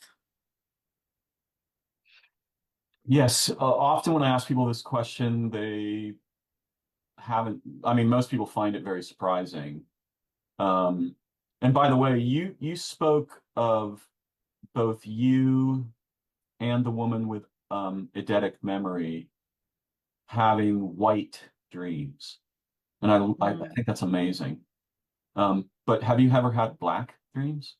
S1: Yes, often when I ask people this question, they haven't, I mean, most people find it very surprising. Um, and by the way, you spoke of both you and the woman with eidetic memory having white dreams. And I
S2: Mm.
S1: think that's amazing. But have you ever had black dreams?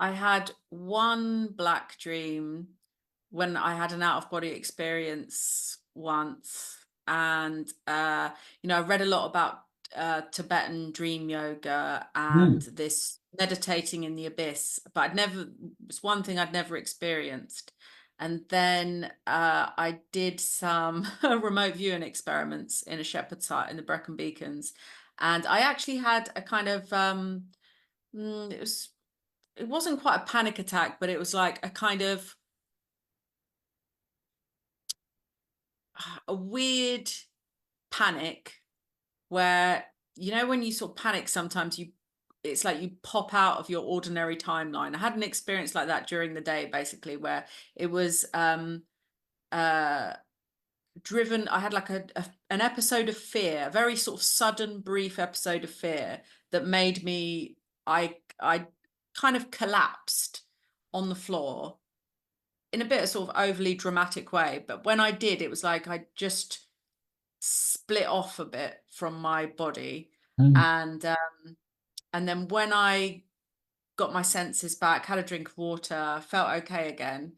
S2: I had one black dream when I had an out of body experience once. And I read a lot about Tibetan dream yoga and
S1: Hmm.
S2: this meditating in the abyss, but it's one thing I'd never experienced. And then I did some remote viewing experiments in a shepherd's hut in the Brecon Beacons. And I actually had a kind of it was it wasn't quite a panic attack, but it was like a kind of a weird panic where, when you sort of panic, sometimes it's like you pop out of your ordinary timeline. I had an experience like that during the day, basically, where it was uh driven. I had like an episode of fear, a very sort of sudden, brief episode of fear that made me, I kind of collapsed on the floor in a bit of sort of overly dramatic way. But when I did, it was like I just split off a bit from my body.
S1: Hmm.
S2: And and then when I got my senses back, had a drink of water, felt okay again.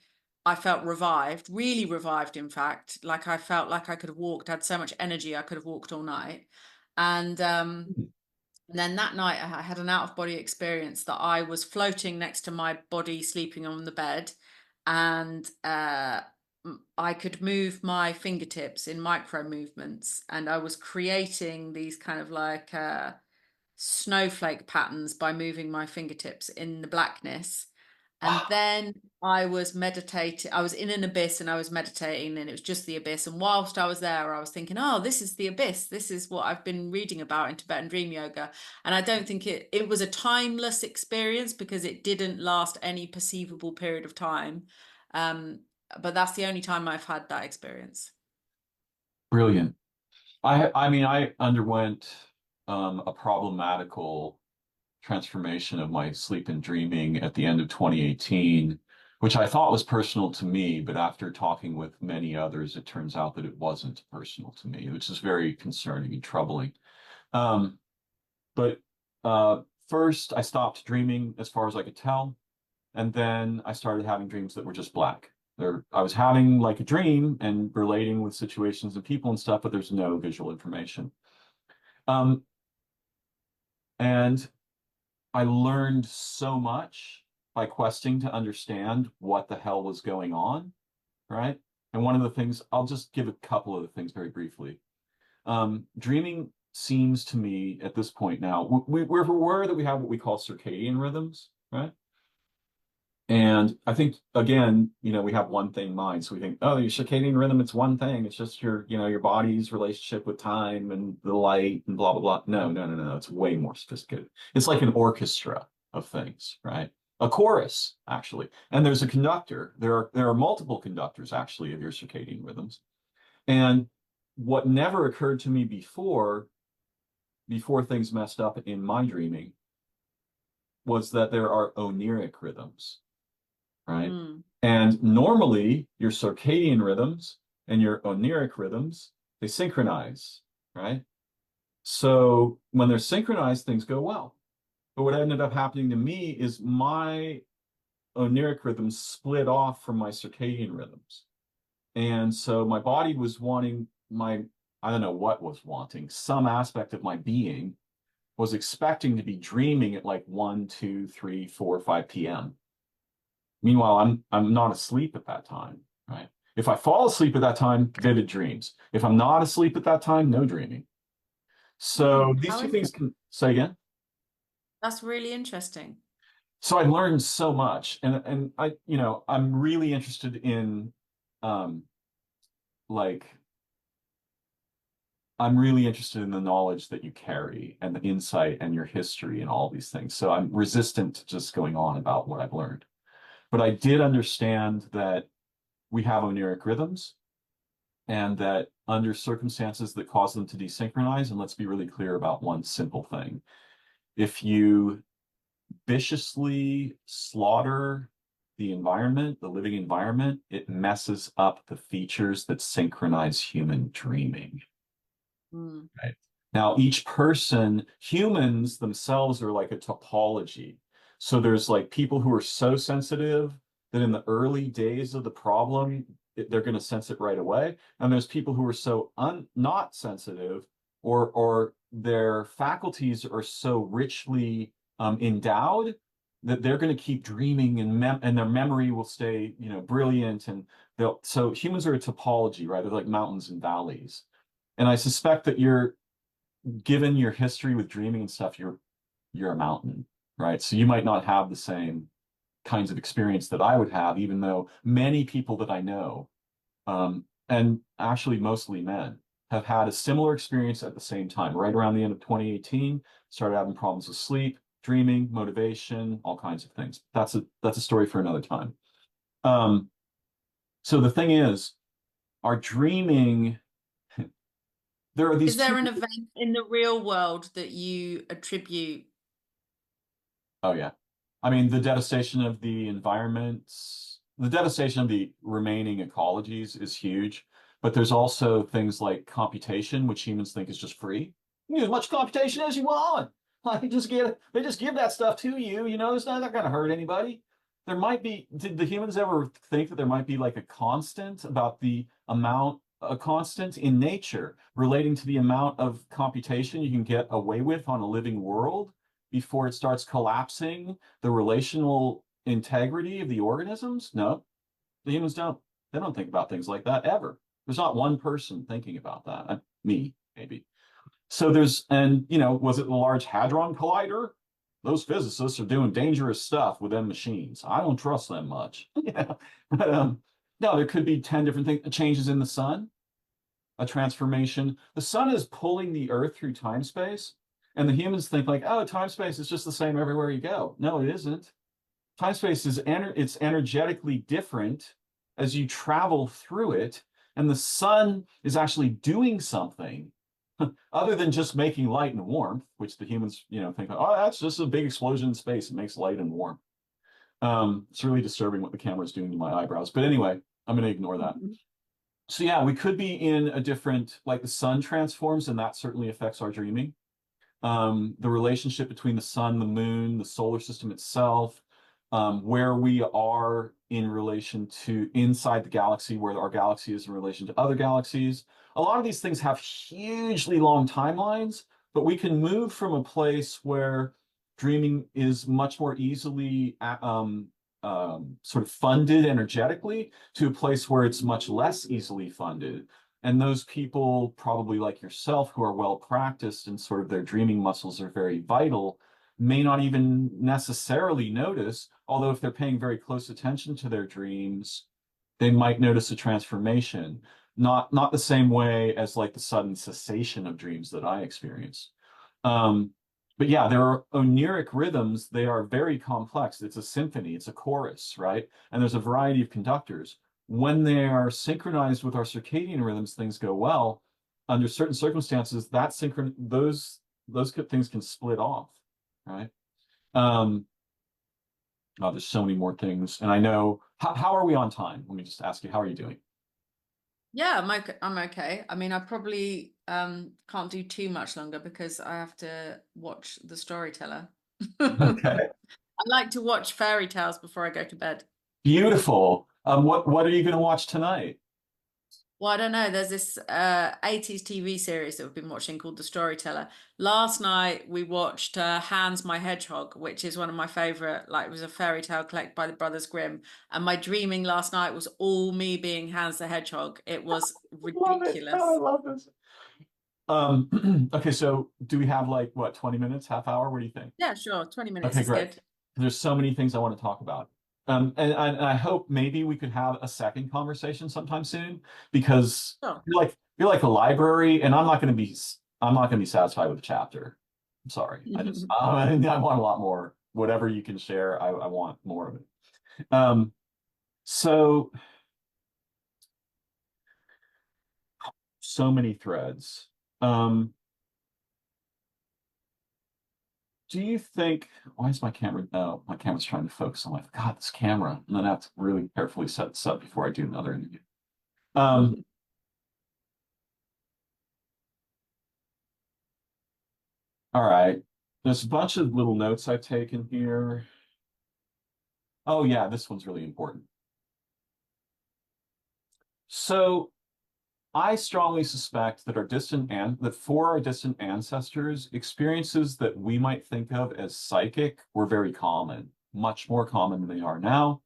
S2: I felt revived, really revived, in fact. Like I felt like I could have walked, had so much energy, I could have walked all night. And And then that night, I had an out of body experience that I was floating next to my body, sleeping on the bed, and I could move my fingertips in micro movements, and I was creating these kind of like snowflake patterns by moving my fingertips in the blackness. And
S1: Wow.
S2: then I was meditating, I was in an abyss and I was meditating, and it was just the abyss. And whilst I was there, I was thinking, oh, this is the abyss. This is what I've been reading about in Tibetan dream yoga. And I don't think it was a timeless experience because it didn't last any perceivable period of time. Um, but that's the only time I've had that experience.
S1: Brilliant. I mean, I underwent a problematical transformation of my sleep and dreaming at the end of 2018, which I thought was personal to me, but after talking with many others, it turns out that it wasn't personal to me, which is very concerning and troubling. Um, but first, I stopped dreaming as far as I could tell, and then I started having dreams that were just black. I was having like a dream and relating with situations and people and stuff, but there's no visual information. Um, and I learned so much by questing to understand what the hell was going on, right? And one of the things, I'll just give a couple of the things very briefly. Dreaming seems to me at this point now, we're aware that we have what we call circadian rhythms, right? And I think again, we have one thing in mind. So we think, oh, your circadian rhythm, it's one thing. It's just your body's relationship with time and the light and blah, blah, blah. No, no, no, no. It's way more sophisticated. It's like an orchestra of things, right? A chorus, actually. And there's a conductor. There are multiple conductors actually of your circadian rhythms. And what never occurred to me before things messed up in my dreaming, was that there are Oneiric rhythms, right?
S2: Mm,
S1: And normally your circadian rhythms and your Oneiric rhythms, they synchronize, right? So when they're synchronized, things go well. But what ended up happening to me is my Oneiric rhythms split off from my circadian rhythms. And so my body was wanting I don't know what was wanting, some aspect of my being was expecting to be dreaming at like 1, 2, 3, 4, 5 p.m. Meanwhile, I'm not asleep at that time, right? If I fall asleep at that time, vivid dreams. If I'm not asleep at that time, no dreaming. So these
S2: how
S1: two things
S2: interesting.
S1: can say again.
S2: That's really interesting.
S1: So I learned so much, and I'm really interested in um like I'm really interested in the knowledge that you carry and the insight and your history and all these things. So I'm resistant to just going on about what I've learned. But I did understand that we have Oneiric rhythms and that under circumstances that cause them to desynchronize, and let's be really clear about one simple thing. If you viciously slaughter the environment, the living environment, it messes up the features that synchronize human dreaming.
S2: Mm,
S1: Right. Now, each person, humans themselves are like a topology. So there's like people who are so sensitive that in the early days of the problem, they're going to sense it right away. And there's people who are so not sensitive, or their faculties are so richly endowed that they're going to keep dreaming, and their memory will stay, brilliant. And so humans are a topology, right? They're like mountains and valleys. And I suspect that given your history with dreaming and stuff, you're a mountain, right? So you might not have the same kinds of experience that I would have, even though many people that I know, and actually mostly men, have had a similar experience at the same time. Right around the end of 2018, started having problems with sleep, dreaming, motivation, all kinds of things. That's a story for another time. Um, so the thing is, our dreaming, there are these
S2: is
S1: two.
S2: there an event in the real world that you attribute?
S1: Oh yeah. I mean, the devastation of the environments, the devastation of the remaining ecologies is huge, but there's also things like computation, which humans think is just free. You can use as much computation as you want. Like they just give that stuff to you, it's not gonna hurt anybody. Did the humans ever think that there might be like a constant about the amount a constant in nature relating to the amount of computation you can get away with on a living world before it starts collapsing the relational integrity of the organisms? No, the humans don't. They don't think about things like that ever. There's not one person thinking about that. Me, maybe. So and was it the Large Hadron Collider? Those physicists are doing dangerous stuff with them machines. I don't trust them much. But no, there could be 10 different things, changes in the sun, a transformation. The sun is pulling the earth through time space, and the humans think like, oh, time space is just the same everywhere you go. No, it isn't. Time space is it's energetically different as you travel through it, and the sun is actually doing something other than just making light and warmth, which the humans, think, oh, that's just a big explosion in space. It makes light and warmth. It's really disturbing what the camera is doing to my eyebrows. But anyway, I'm going to ignore that. So yeah, we could be in a different, like the sun transforms, and that certainly affects our dreaming. The relationship between the sun, the moon, the solar system itself, where we are in relation to inside the galaxy, where our galaxy is in relation to other galaxies. A lot of these things have hugely long timelines, but we can move from a place where dreaming is much more easily sort of funded energetically to a place where it's much less easily funded. And those people, probably like yourself, who are well practiced and sort of their dreaming muscles are very vital, may not even necessarily notice, although if they're paying very close attention to their dreams, they might notice a transformation. Not the same way as like the sudden cessation of dreams that I experience. But yeah, there are Oneiric rhythms. They are very complex. It's a symphony, it's a chorus, right? And there's a variety of conductors. When they are synchronized with our circadian rhythms, things go well. Under certain circumstances, those things can split off, right? Oh, there's so many more things. And I know, how are we on time? Let me just ask you, how are you doing?
S2: Yeah, I'm okay. I mean, I probably can't do too much longer because I have to watch The Storyteller.
S1: Okay.
S2: I like to watch fairy tales before I go to bed.
S1: Beautiful. What are you going to watch tonight?
S2: Well, I don't know. There's this 80s TV series that we've been watching called The Storyteller. Last night we watched Hans My Hedgehog, which is one of my favorite. Like, it was a fairy tale collected by the Brothers Grimm. And my dreaming last night was all me being Hans the Hedgehog. It was
S1: Love it. Oh, I
S2: ridiculous.
S1: love this. Okay, so do we have like what, 20 minutes, half hour? What do you think?
S2: Yeah, sure. 20 minutes
S1: Okay,
S2: is
S1: great.
S2: good.
S1: There's so many things I want to talk about. And I hope maybe we could have a second conversation sometime soon because
S2: Sure.
S1: you're like a library, and I'm not gonna be satisfied with a chapter. I'm sorry. I want a lot more. Whatever you can share, I want more of it. Um, so so many threads. Do you think, why is my camera, oh, my camera's trying to focus. I'm like, God, this camera. And then I have to really carefully set this up before I do another interview. Um, all right. There's a bunch of little notes I've taken here. Oh yeah, this one's really important. So I strongly suspect that for our distant ancestors, experiences that we might think of as psychic were very common, much more common than they are now.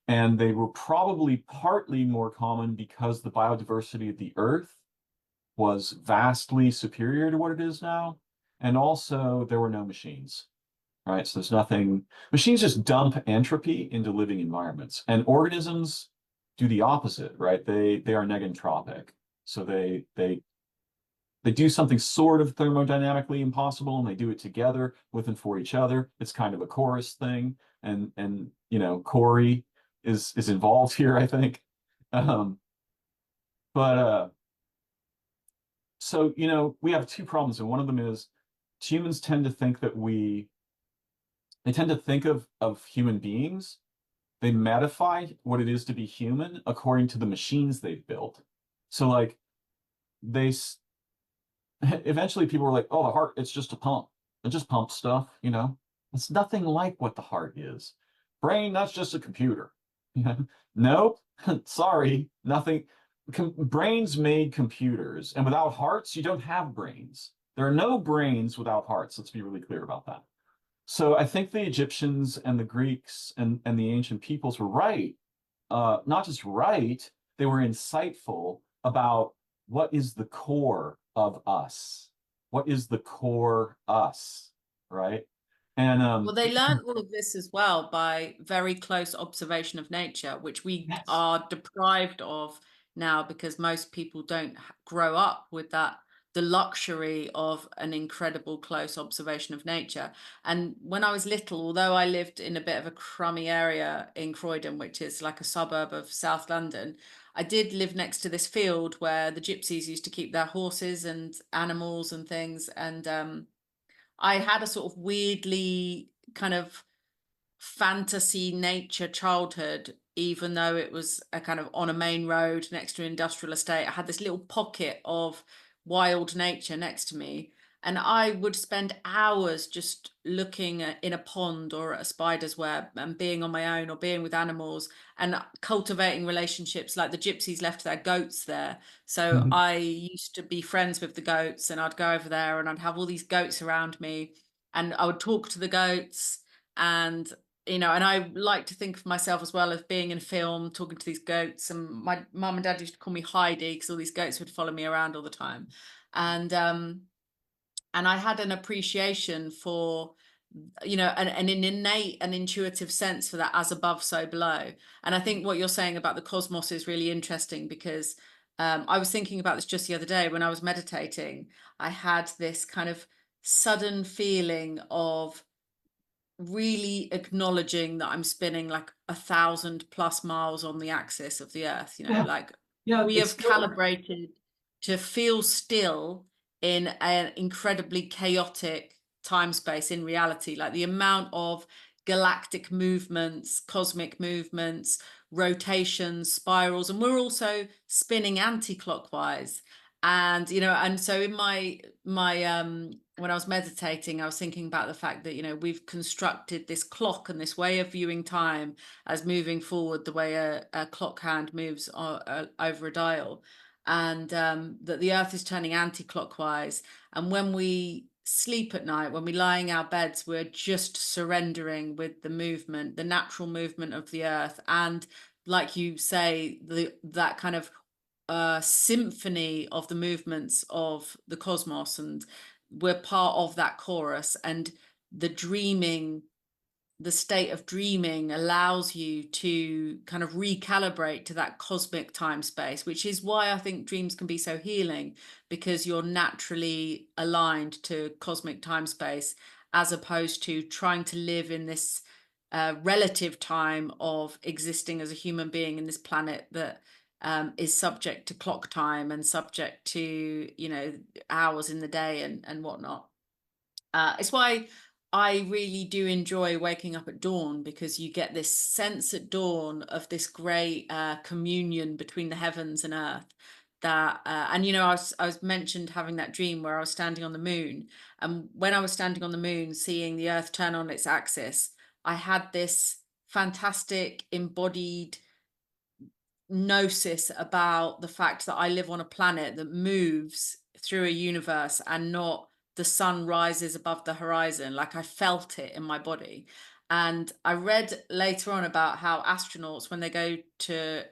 S1: And they were probably partly more common because the biodiversity of the Earth was vastly superior to what it is now. And also, there were no machines, right? So there's nothing, machines just dump entropy into living environments. And organisms do the opposite, right? They are negentropic. So they do something sort of thermodynamically impossible, and they do it together with and for each other. It's kind of a chorus thing. And Corey is involved here, I think. Um, but so we have two problems, and one of them is humans tend to think that they tend to think of human beings. They medify what it is to be human according to the machines they've built. So like they eventually people were like, oh, the heart, it's just a pump. It just pumps stuff. It's nothing like what the heart is. Brain, that's just a computer. Nope. Sorry, nothing. brains made computers, and without hearts, you don't have brains. There are no brains without hearts. Let's be really clear about that. So I think the Egyptians and the Greeks and the ancient peoples were right. Not just right, they were insightful about what is the core of us. What is the core us, right? And
S2: Well, they learned all of this as well by very close observation of nature, which we
S1: yes.
S2: are deprived of now because most people don't grow up with that, the luxury of an incredible close observation of nature. And when I was little, although I lived in a bit of a crummy area in Croydon, which is like a suburb of South London, I did live next to this field where the gypsies used to keep their horses and animals and things. And I had a sort of weirdly kind of fantasy nature childhood, even though it was a kind of on a main road next to an industrial estate. I had this little pocket of wild nature next to me. And I would spend hours just looking in a pond or at a spider's web and being on my own or being with animals and cultivating relationships. Like the gypsies left their goats there. So
S1: Mhm.
S2: I used to be friends with the goats and I'd go over there and I'd have all these goats around me and I would talk to the goats and and I like to think of myself as well as being in film, talking to these goats. And my mum and dad used to call me Heidi because all these goats would follow me around all the time. And I had an appreciation for, an innate and intuitive sense for that as above, so below. And I think what you're saying about the cosmos is really interesting because I was thinking about this just the other day when I was meditating. I had this kind of sudden feeling of really acknowledging that I'm spinning like 1,000+ miles on the axis of the earth,
S1: Yeah,
S2: like
S1: yeah,
S2: we
S1: it's
S2: have
S1: still
S2: calibrated to feel still in an incredibly chaotic time space in reality, like the amount of galactic movements, cosmic movements, rotations, spirals, and we're also spinning anti-clockwise. And and so in my when I was meditating, I was thinking about the fact that, we've constructed this clock and this way of viewing time as moving forward the way a clock hand moves over a dial, and that the Earth is turning anti-clockwise. And when we sleep at night, when we lie in our beds, we're just surrendering with the movement, the natural movement of the Earth. And like you say, that kind of symphony of the movements of the cosmos, and we're part of that chorus. And the dreaming, the state of dreaming allows you to kind of recalibrate to that cosmic time space, which is why I think dreams can be so healing, because you're naturally aligned to cosmic time space as opposed to trying to live in this relative time of existing as a human being in this planet that is subject to clock time and subject to, hours in the day and whatnot. It's why I really do enjoy waking up at dawn, because you get this sense at dawn of this great communion between the heavens and earth. That and I was mentioned having that dream where I was standing on the moon, and when I was standing on the moon, seeing the earth turn on its axis, I had this fantastic embodied gnosis about the fact that I live on a planet that moves through a universe and not the sun rises above the horizon. Like I felt it in my body. And I read later on about how astronauts, when they go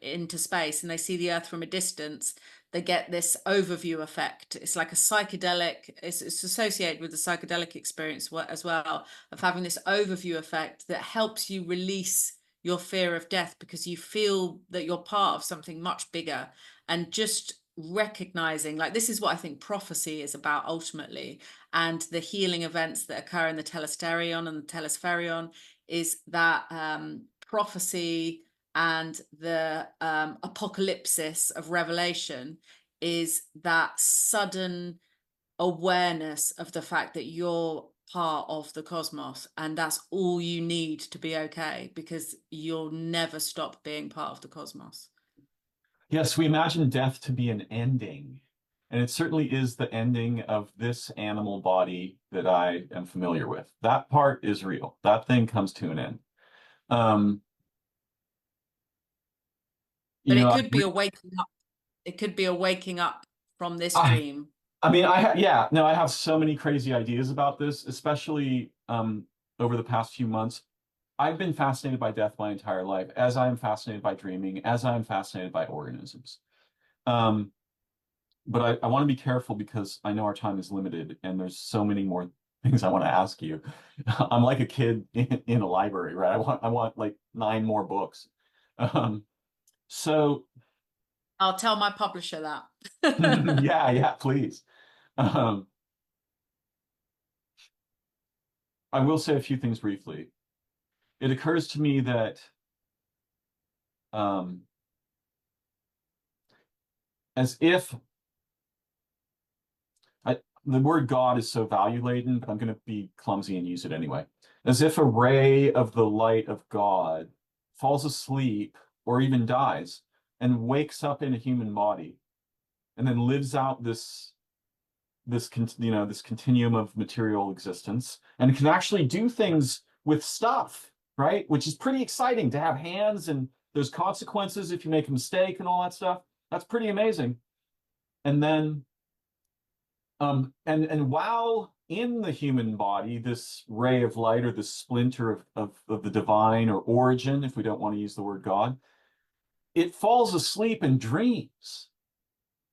S2: into space and they see the Earth from a distance, they get this overview effect. It's like a psychedelic, it's associated with the psychedelic experience as well, of having this overview effect that helps you release your fear of death because you feel that you're part of something much bigger. And just recognizing, like, this is what I think prophecy is about ultimately, and the healing events that occur in the telesterion and the telespherion, is that prophecy and the apocalypsis of revelation is that sudden awareness of the fact that you're part of the cosmos, and that's all you need to be okay, because you'll never stop being part of the cosmos.
S1: yes, we imagine death to be an ending. And it certainly is the ending of this animal body that I am familiar with. That part is real. That thing comes to an end. Um,
S2: But it
S1: I
S2: could be a waking up. It could be a waking up from this
S1: I,
S2: dream.
S1: I mean, yeah, no, I have so many crazy ideas about this, especially over the past few months. I've been fascinated by death my entire life, as I am fascinated by dreaming, as I am fascinated by organisms. Um, but I want to be careful because I know our time is limited and there's so many more things I want to ask you. I'm like a kid in a library, right? I want like 9 more books. Um, so
S2: I'll tell my publisher that.
S1: yeah, yeah, please. Um, I will say a few things briefly. It occurs to me that um, as if the word God is so value laden, but I'm going to be clumsy and use it anyway. As if a ray of the light of God falls asleep or even dies and wakes up in a human body and then lives out this continuum of material existence and can actually do things with stuff, right? Which is pretty exciting to have hands, and there's consequences if you make a mistake and all that stuff. That's pretty amazing. And then and while in the human body, this ray of light or this splinter of the divine or origin, if we don't want to use the word God, it falls asleep and dreams,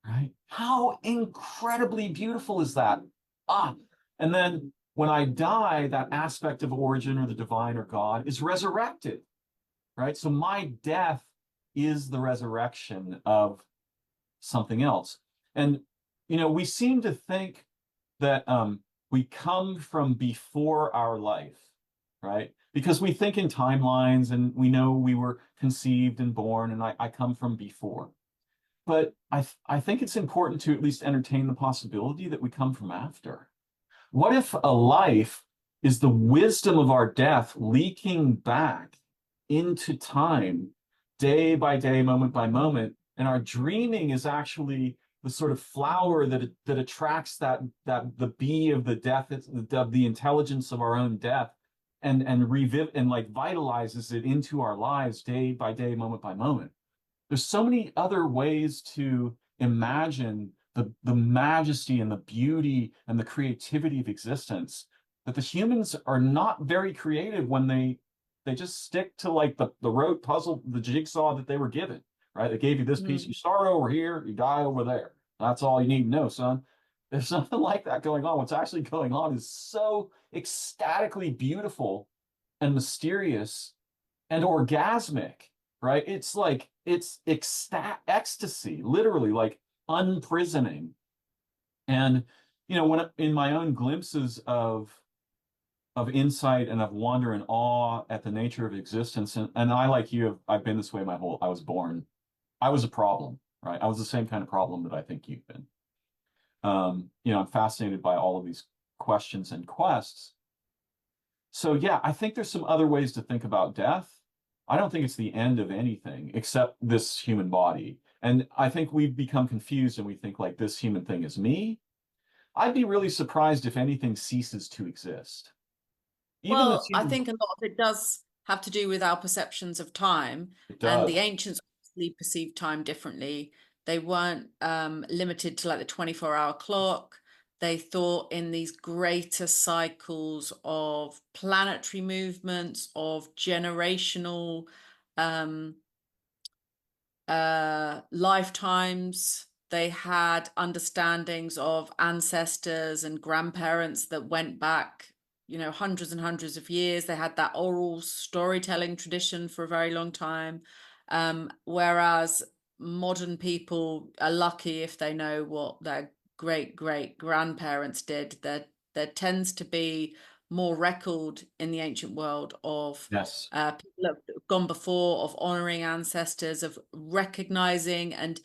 S1: right? How incredibly beautiful is that? Ah, and then when I die, that aspect of origin or the divine or God is resurrected, right? So my death is the resurrection of something else. And, we seem to think that we come from before our life, right? Because we think in timelines and we know we were conceived and born, and I come from before. But I think it's important to at least entertain the possibility that we come from after. What if a life is the wisdom of our death leaking back into time, day by day, moment by moment, and our dreaming is actually the sort of flower that attracts that the bee of the death, of the intelligence of our own death, and reviv and like vitalizes it into our lives day by day, moment by moment. There's so many other ways to imagine the majesty and the beauty and the creativity of existence that the humans are not very creative when they just stick to like the rote puzzle, the jigsaw that they were given, right? They gave you this piece,
S2: Mm.
S1: you start over here, you die over there. That's all you need to know, son. There's nothing like that going on. What's actually going on is so ecstatically beautiful and mysterious and orgasmic, right? It's like it's ecstasy, literally like unprisoning. And when in my own glimpses of insight and of wonder and awe at the nature of existence, and I, like you, I've been this way I was born. I was a problem, right? I was the same kind of problem that I think you've been. I'm fascinated by all of these questions and quests. So yeah, I think there's some other ways to think about death. I don't think it's the end of anything except this human body. And I think we've become confused and we think like this human thing is me. I'd be really surprised if anything ceases to exist. Even this
S2: Well, I
S1: human,
S2: think a lot of it does have to do with our perceptions of time,
S1: it
S2: and the
S1: does.
S2: ancients obviously perceived time differently. They weren't limited to like the 24-hour clock. They thought in these greater cycles of planetary movements, of generational um, lifetimes. They had understandings of ancestors and grandparents that went back, hundreds and hundreds of years. They had that oral storytelling tradition for a very long time. Whereas modern people are lucky if they know what their great great grandparents did. There tends to be more record in the ancient world of
S1: Yes.
S2: people that have gone before, of honoring ancestors, of recognizing. And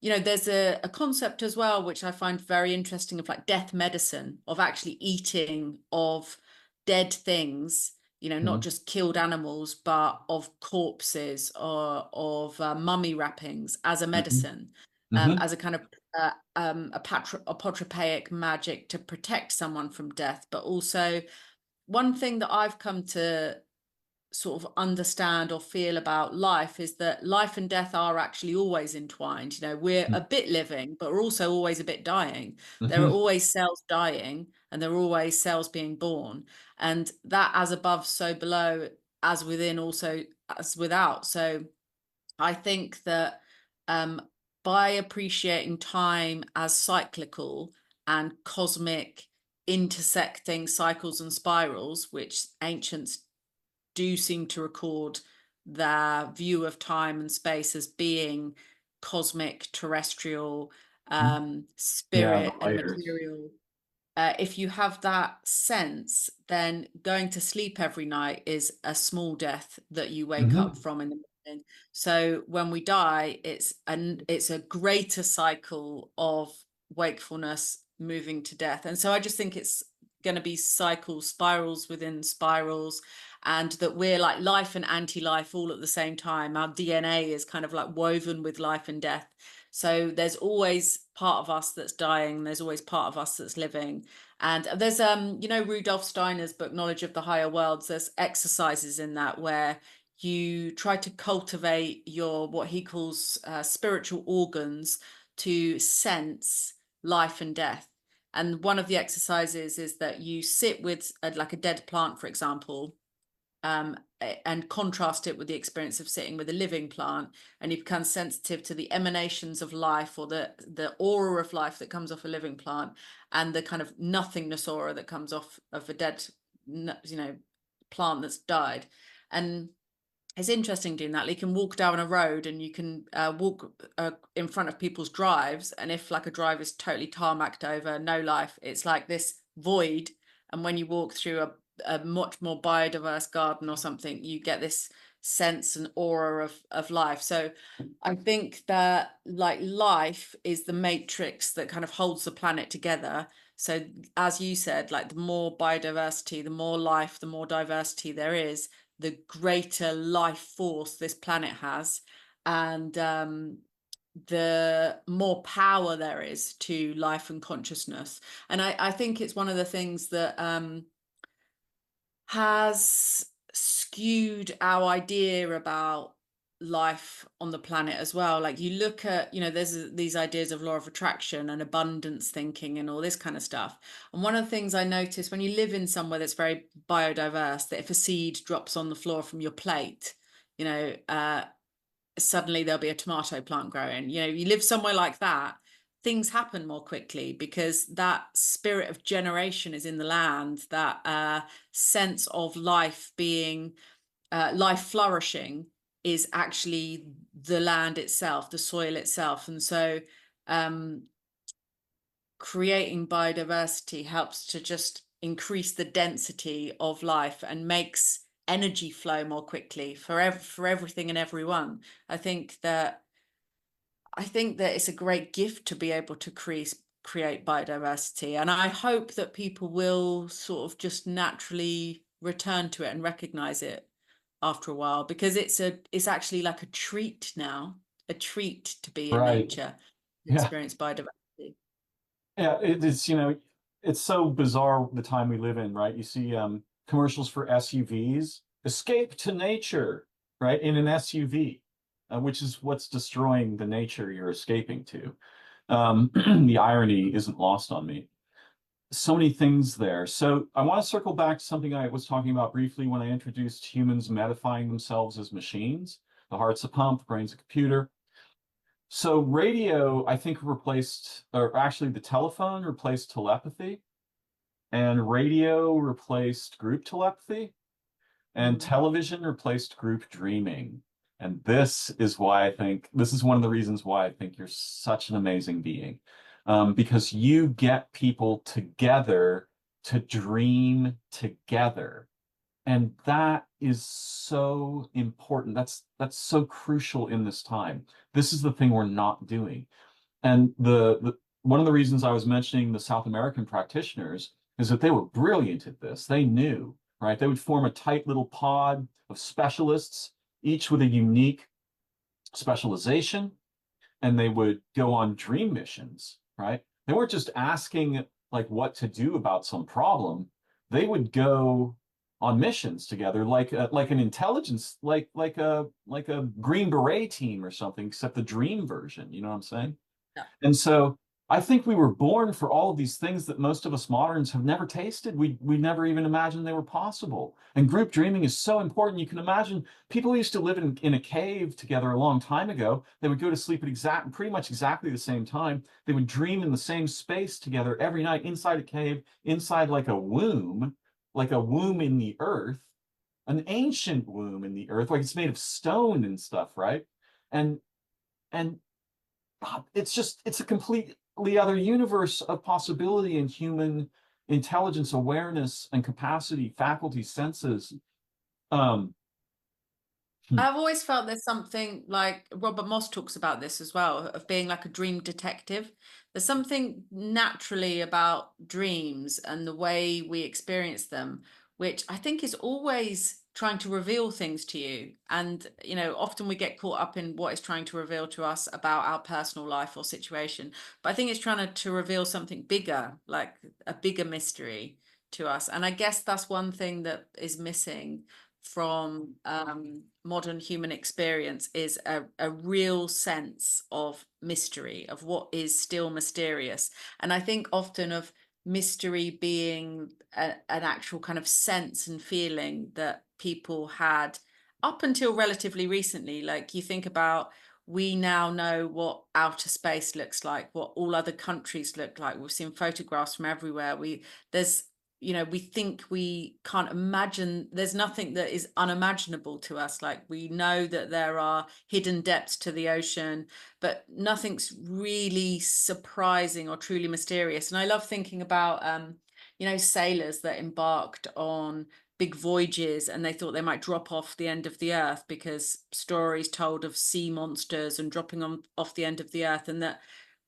S2: there's a concept as well which I find very interesting, of like death medicine, of actually eating of dead things, not
S1: Mhm.
S2: just killed animals, but of corpses or of mummy wrappings as a
S1: Mhm.
S2: medicine,
S1: Mhm.
S2: as a kind of apotropaic magic to protect someone from death. But also, one thing that I've come to sort of understand or feel about life is that life and death are actually always entwined. You know, we're a bit living, but we're also always a bit dying. There are
S1: Mhm.
S2: always cells dying, and there are always cells being born. And that as above, so below, as within, also as without. So I think that by appreciating time as cyclical and cosmic, intersecting cycles and spirals, which ancients do seem to record their view of time and space as being cosmic, terrestrial,
S1: Yeah, the
S2: spirit, and
S1: layers.
S2: material. If you have that sense, then going to sleep every night is a small death that you wake up
S1: Hmm.
S2: from in the morning. So when we die, it's a greater cycle of wakefulness moving to death. And so I just think it's going to be cycles, spirals within spirals, and that we're like life and anti-life all at the same time. Our DNA is kind of like woven with life and death. So there's always part of us that's dying, there's always part of us that's living. And there's you know, Rudolf Steiner's book Knowledge of the Higher Worlds, there's exercises in that where you try to cultivate your what he calls spiritual organs to sense life and death. And one of the exercises is that you sit with like a dead plant, for example, and contrast it with the experience of sitting with a living plant, and you become sensitive to the emanations of life, or the aura of life that comes off a living plant, and the kind of nothingness aura that comes off of a dead, you know, plant that's died. And it's interesting doing that. You can walk down a road and you can walk in front of people's drives. And if like a drive is totally tarmacked over, no life, it's like this void. And when you walk through a much more biodiverse garden or something, you get this sense and aura of life. So I think that like life is the matrix that kind of holds the planet together. So as you said, like the more biodiversity, the more life, the more diversity there is, the greater life force this planet has, and the more power there is to life and consciousness. And I think it's one of the things that has skewed our idea about life on the planet as well. Like you look at, you know, there's these ideas of law of attraction and abundance thinking and all this kind of stuff. And one of the things I notice when you live in somewhere that's very biodiverse, that if a seed drops on the floor from your plate, you know, suddenly there'll be a tomato plant growing. You know, you live somewhere like that, things happen more quickly because that spirit of generation is in the land, that sense of life being, life flourishing is actually the land itself, the soil itself. And so creating biodiversity helps to just increase the density of life and makes energy flow more quickly for everything and everyone. I think that it's a great gift to be able to create biodiversity, and I hope that people will sort of just naturally return to it and recognize it after a while, because it's actually like a treat now, a treat to be in
S1: Right.
S2: nature,
S1: Yeah.
S2: experience biodiversity.
S1: Yeah. It's, it's so bizarre the time we live in, right? You see commercials for SUVs, escape to nature, right? In an SUV, which is what's destroying the nature you're escaping to. The irony isn't lost on me. So many things there. So I want to circle back to something I was talking about briefly when I introduced humans metafying themselves as machines. The heart's a pump, brain's a computer. So radio, I think, replaced, or actually the telephone replaced telepathy, and radio replaced group telepathy, and
S2: Mm.
S1: television replaced group dreaming. And this is one of the reasons why I think you're such an amazing being, because you get people together to dream together. And that is so important. That's so crucial in this time. This is the thing we're not doing. And the one of the reasons I was mentioning the South American practitioners is that they were brilliant at this. They knew, right? They would form a tight little pod of specialists, each with a unique specialization, and they would go on dream missions, right? They weren't just asking like what to do about some problem. They would go on missions together, like an intelligence, like a Green Beret team or something, except the dream version. You know what I'm saying?
S2: Yeah.
S1: And so I think we were born for all of these things that most of us moderns have never tasted. We never even imagined they were possible. And group dreaming is so important. You can imagine people used to live in a cave together a long time ago. They would go to sleep at pretty much exactly the same time. They would dream in the same space together every night inside a cave, inside like a womb in the earth, an ancient womb in the earth, like it's made of stone and stuff, right? And and it's a completely other universe of possibility in human intelligence, awareness, and capacity, faculties, senses. Um,
S2: I've always felt there's something like Robert Moss talks about this as well, of being like a dream detective. There's something naturally about dreams and the way we experience them, which I think is always trying to reveal things to you. And, often we get caught up in what it's trying to reveal to us about our personal life or situation. But I think it's trying to reveal something bigger, like a bigger mystery to us. And I guess that's one thing that is missing from modern human experience is a real sense of mystery, of what is still mysterious. And I think often of mystery being an actual kind of sense and feeling that people had up until relatively recently. Like you think about, we now know what outer space looks like, what all other countries look like. We've seen photographs from everywhere. There's we think we can't imagine, there's nothing that is unimaginable to us. Like we know that there are hidden depths to the ocean, but nothing's really surprising or truly mysterious. And I love thinking about, sailors that embarked on big voyages and they thought they might drop off the end of the earth because stories told of sea monsters and dropping on off the end of the earth, and that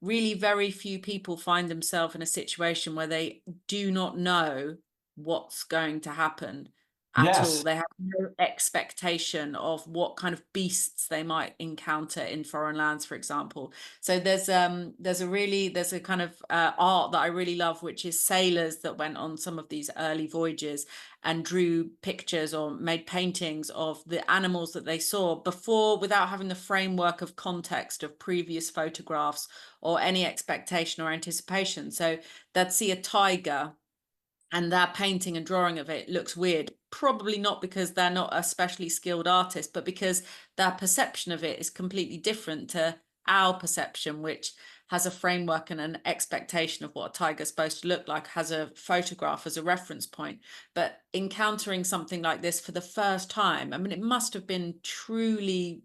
S2: really very few people find themselves in a situation where they do not know what's going to happen at all.
S1: yes,
S2: They have no expectation of what kind of beasts they might encounter in foreign lands, for example. So there's a kind of art that I really love, which is sailors that went on some of these early voyages and drew pictures or made paintings of the animals that they saw before, without having the framework of context of previous photographs or any expectation or anticipation. So they'd see a tiger and their painting and drawing of it looks weird, probably not because they're not a specially skilled artist, but because their perception of it is completely different to our perception, which has a framework and an expectation of what a tiger's supposed to look like, has a photograph as a reference point. But encountering something like this for the first time, I mean, it must have been truly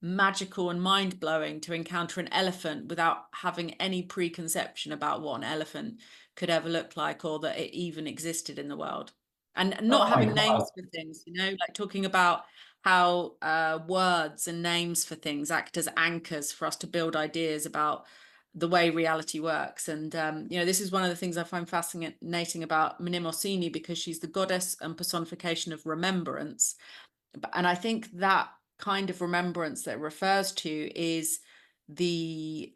S2: magical and mind-blowing to encounter an elephant without having any preconception about what an elephant could ever look like, or that it even existed in the world. And not
S1: oh my
S2: having
S1: God.
S2: names for things, like talking about how words and names for things act as anchors for us to build ideas about the way reality works. And this is one of the things I find fascinating about Mnemosyne, because she's the goddess and personification of remembrance. And I think that kind of remembrance that it refers to is the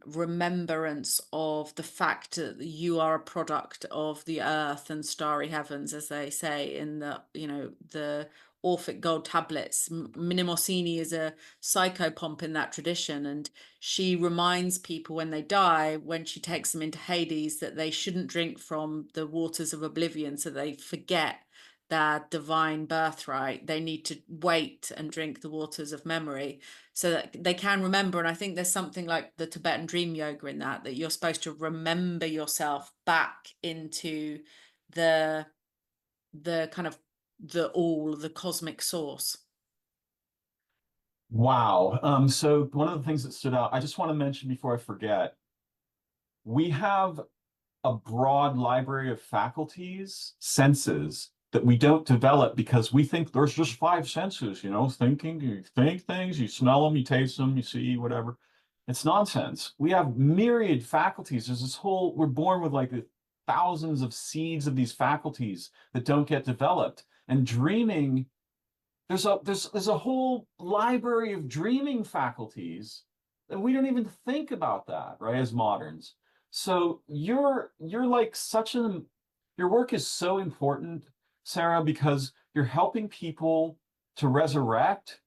S2: remembrance of the fact that you are a product of the earth and starry heavens, as they say in the Orphic gold tablets. Mnemosyne is a psychopomp in that tradition, and she reminds people when they die, when she takes them into Hades, that they shouldn't drink from the waters of oblivion, so they forget their divine birthright. They need to wait and drink the waters of memory so that they can remember. And I think there's something like the Tibetan dream yoga in that you're supposed to remember yourself back into the kind of the cosmic source.
S1: Wow. So one of the things that stood out, I just want to mention before I forget, we have a broad library of faculties, senses that we don't develop because we think there's just five senses, thinking, you think things, you smell them, you taste them, you see, whatever. It's nonsense. We have myriad faculties. We're born with like thousands of seeds of these faculties that don't get developed. And dreaming, there's a whole library of dreaming faculties and we don't even think about that, right, as moderns. So you're like your work is so important, Sarah, because you're helping people to resurrect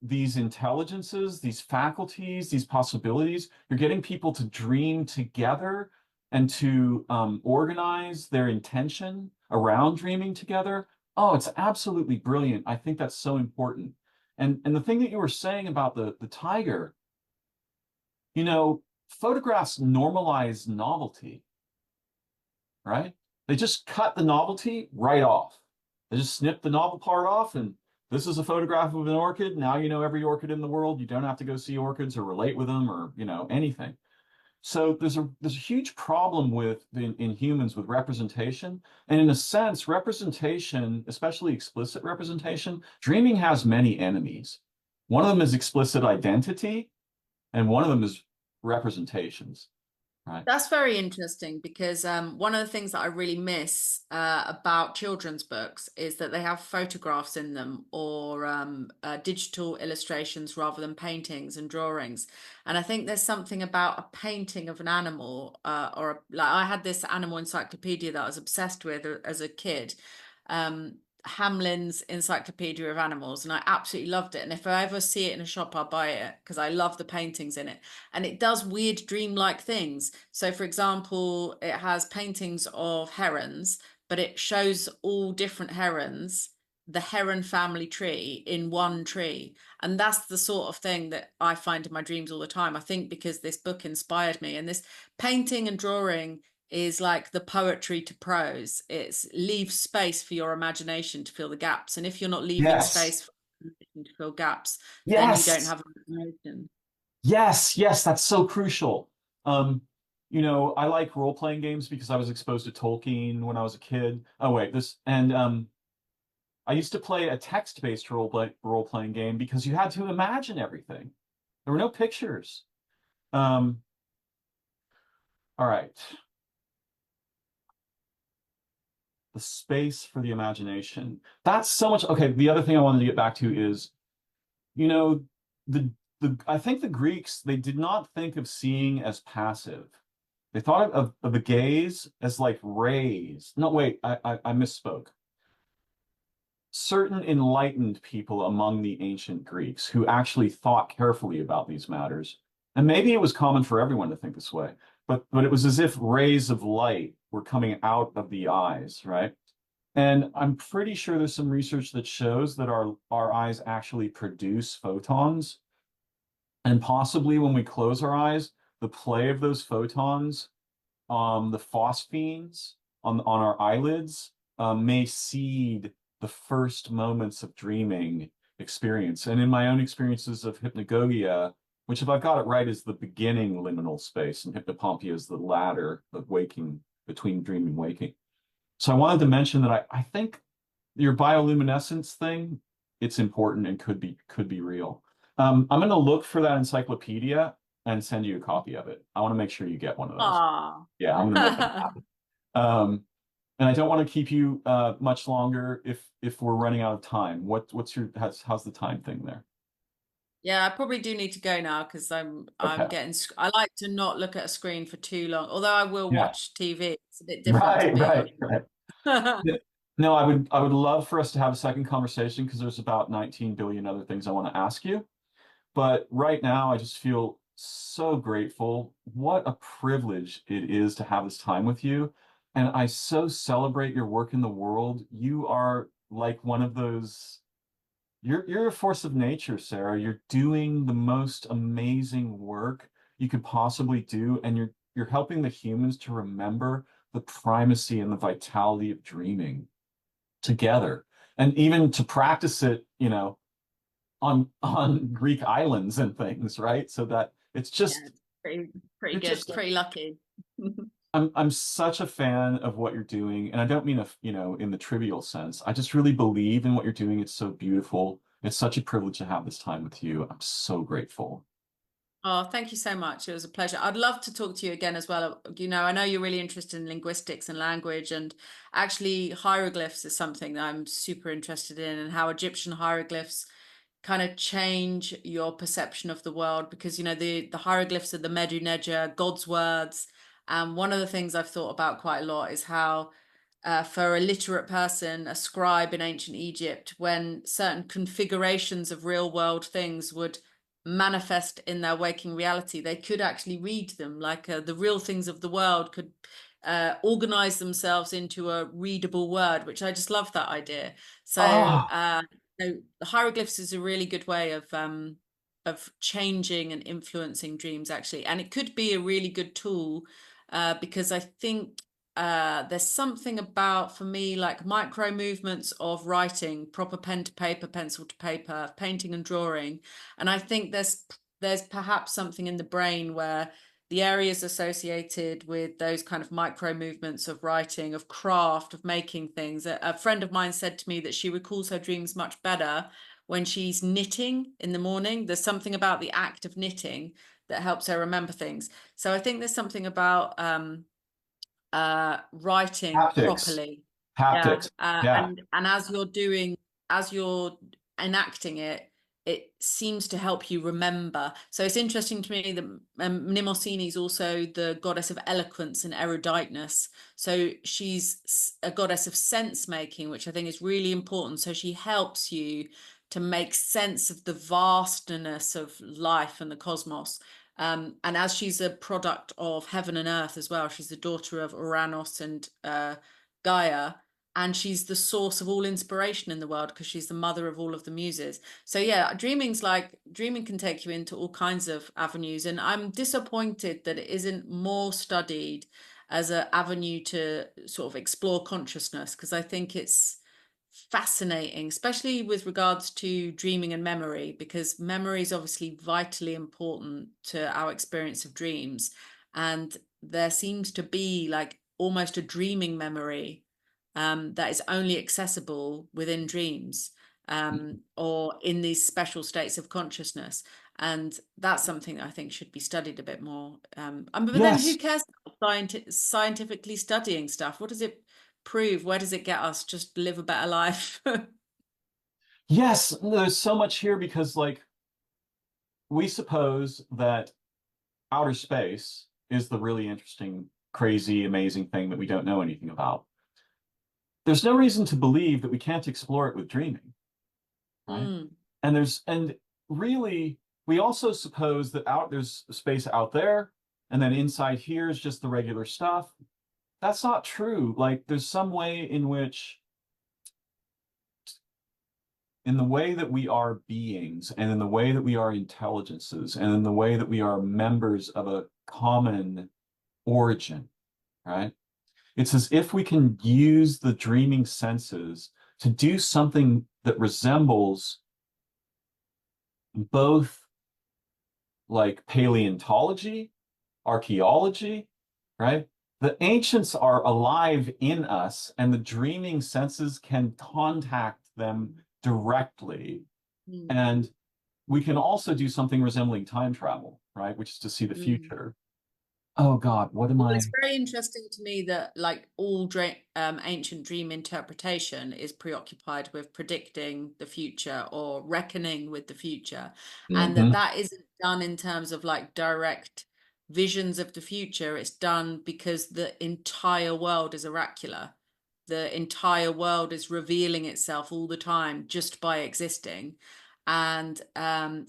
S1: these intelligences, these faculties, these possibilities. You're getting people to dream together and to organize their intention around dreaming together. Oh, it's absolutely brilliant. I think that's so important. And the thing that you were saying about the tiger, you know, photographs normalize novelty, right? They just cut the novelty right off. They just snip the novel part off, and this is a photograph of an orchid. Now you know every orchid in the world. You don't have to go see orchids or relate with them or, anything. So there's a huge problem with in humans with representation. And in a sense, representation, especially explicit representation, dreaming has many enemies. One of them is explicit identity, and one of them is representations, right?
S2: That's very interesting because one of the things that I really miss about children's books is that they have photographs in them or digital illustrations rather than paintings and drawings. And I think there's something about a painting of an animal like I had this animal encyclopedia that I was obsessed with as a kid. Hamlin's Encyclopedia of Animals, and I absolutely loved it. And if I ever see it in a shop, I'll buy it because I love the paintings in it. And it does weird dreamlike things. So, for example, it has paintings of herons, but it shows all different herons, the heron family tree in one tree. And that's the sort of thing that I find in my dreams all the time. I think because this book inspired me, and this painting and drawing is like the poetry to prose. It's leave space for your imagination to fill the gaps. And if you're not leaving
S1: Yes.
S2: space for imagination to fill gaps, then you don't
S1: Yes.
S2: have imagination.
S1: Yes, yes, that's so crucial. Um, I like role-playing games because I was exposed to Tolkien when I was a kid. Oh wait, this and I used to play a text-based role-playing game because you had to imagine everything. There were no pictures. Um, all right. The space for the imagination. That's so much. Okay, the other thing I wanted to get back to is, you know, the I think the Greeks, they did not think of seeing as passive. They thought of the gaze as like rays. No, wait, I misspoke. Certain enlightened people among the ancient Greeks who actually thought carefully about these matters, and maybe it was common for everyone to think this way, but it was as if rays of light were coming out of the eyes, right? And I'm pretty sure there's some research that shows that our eyes actually produce photons, and possibly when we close our eyes, the play of those photons, the phosphenes on our eyelids, may seed the first moments of dreaming experience. And in my own experiences of hypnagogia, which if I've got it right is the beginning liminal space, and hypnopompia is the latter of waking, between dream and waking. So I wanted to mention that I think your bioluminescence thing, it's important and could be real. I'm going to look for that encyclopedia and send you a copy of it. I want to make sure you get one of those.
S2: Ah.
S1: Yeah, I'm going to make that happen. And I don't want to keep you much longer if we're running out of time. How's the time thing there?
S2: Yeah, I probably do need to go now because I'm
S1: Okay.
S2: getting I like to not look at a screen for too long. Although I will
S1: Yeah.
S2: watch TV. It's a bit different to
S1: Right,
S2: being
S1: right,
S2: on.
S1: right. Yeah. No, I would love for us to have a second conversation because there's about 19 billion other things I want to ask you. But right now, I just feel so grateful. What a privilege it is to have this time with you. And I so celebrate your work in the world. You are like one of those, you're a force of nature, Sarah. You're doing the most amazing work you could possibly do, and you're helping the humans to remember the primacy and the vitality of dreaming together. And even to practice it, on Greek islands and things, right? So that it's
S2: Yeah,
S1: just
S2: it's pretty
S1: you're
S2: good,
S1: just
S2: pretty lucky.
S1: I'm such a fan of what you're doing, and I don't mean in the trivial sense. I just really believe in what you're doing. It's so beautiful. It's such a privilege to have this time with you. I'm so grateful.
S2: Oh, thank you so much. It was a pleasure. I'd love to talk to you again as well. I know you're really interested in linguistics and language, and actually hieroglyphs is something that I'm super interested in, and how Egyptian hieroglyphs kind of change your perception of the world because the hieroglyphs are the Medu Neja, God's words. And one of the things I've thought about quite a lot is how for a literate person, a scribe in ancient Egypt, when certain configurations of real world things would manifest in their waking reality, they could actually read them. Like the real things of the world could organize themselves into a readable word, which I just love that idea. So,
S1: Oh,
S2: the hieroglyphs is a really good way of changing and influencing dreams, actually, and it could be a really good tool because I think there's something about, for me, like micro movements of writing, proper pen to paper, pencil to paper, painting and drawing, and I think there's perhaps something in the brain where the areas associated with those kind of micro movements of writing, of craft, of making things. A friend of mine said to me that she recalls her dreams much better when she's knitting in the morning. There's something about the act of knitting that helps her remember things. So I think there's something about writing
S1: haptics,
S2: properly. Yeah.
S1: haptics. Yeah.
S2: And as you're enacting it, it seems to help you remember. So it's interesting to me that Mnemosyne is also the goddess of eloquence and eruditeness. So she's a goddess of sense making, which I think is really important. So she helps you to make sense of the vastness of life and the cosmos. And as she's a product of heaven and earth as well, she's the daughter of Uranus and Gaia, and she's the source of all inspiration in the world because she's the mother of all of the muses. So yeah, dreaming can take you into all kinds of avenues, and I'm disappointed that it isn't more studied as an avenue to sort of explore consciousness, because I think it's fascinating, especially with regards to dreaming and memory, because memory is obviously vitally important to our experience of dreams. And there seems to be like almost a dreaming memory that is only accessible within dreams or in these special states of consciousness. And that's something that I think should be studied a bit more. But then who
S1: Yes.
S2: cares about scientifically studying stuff? What does it prove? Where does it get us? Just live a better life.
S1: Yes. There's so much here because, like, we suppose that outer space is the really interesting, crazy, amazing thing that we don't know anything about. There's no reason to believe that we can't explore it with dreaming, right?
S2: Mm,
S1: And really, we also suppose that there's space out there, and then inside here is just the regular stuff. That's not true. Like, there's some way in which, in the way that we are beings, and in the way that we are intelligences, and in the way that we are members of a common origin, right? It's as if we can use the dreaming senses to do something that resembles both like paleontology, archaeology, right? The ancients are alive in us, and the dreaming senses can contact them directly.
S2: mm,
S1: And we can also do something resembling time travel, right? Which is to see the
S2: mm.
S1: future. Oh God, what am
S2: Well,
S1: I?
S2: it's very interesting to me that, like all ancient dream interpretation, is preoccupied with predicting the future or reckoning with the future, and that
S1: Mhm.
S2: that isn't done in terms of like direct visions of the future. It's done because the entire world is oracular. The entire world is revealing itself all the time just by existing. And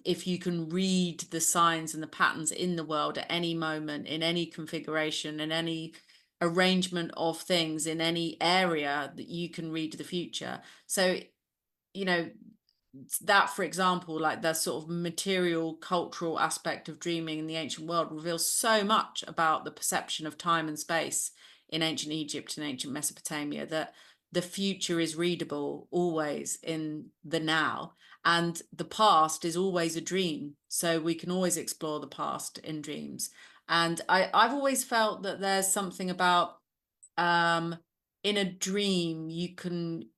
S2: if you can read the signs and the patterns in the world at any moment, in any configuration, in any arrangement of things, in any area, that you can read the future. So, you know, that, for example, like the sort of material cultural aspect of dreaming in the ancient world reveals so much about the perception of time and space in ancient Egypt and ancient Mesopotamia, that the future is readable always in the now, and the past is always a dream, so we can always explore the past in dreams. And I've always felt that there's something about in a dream you can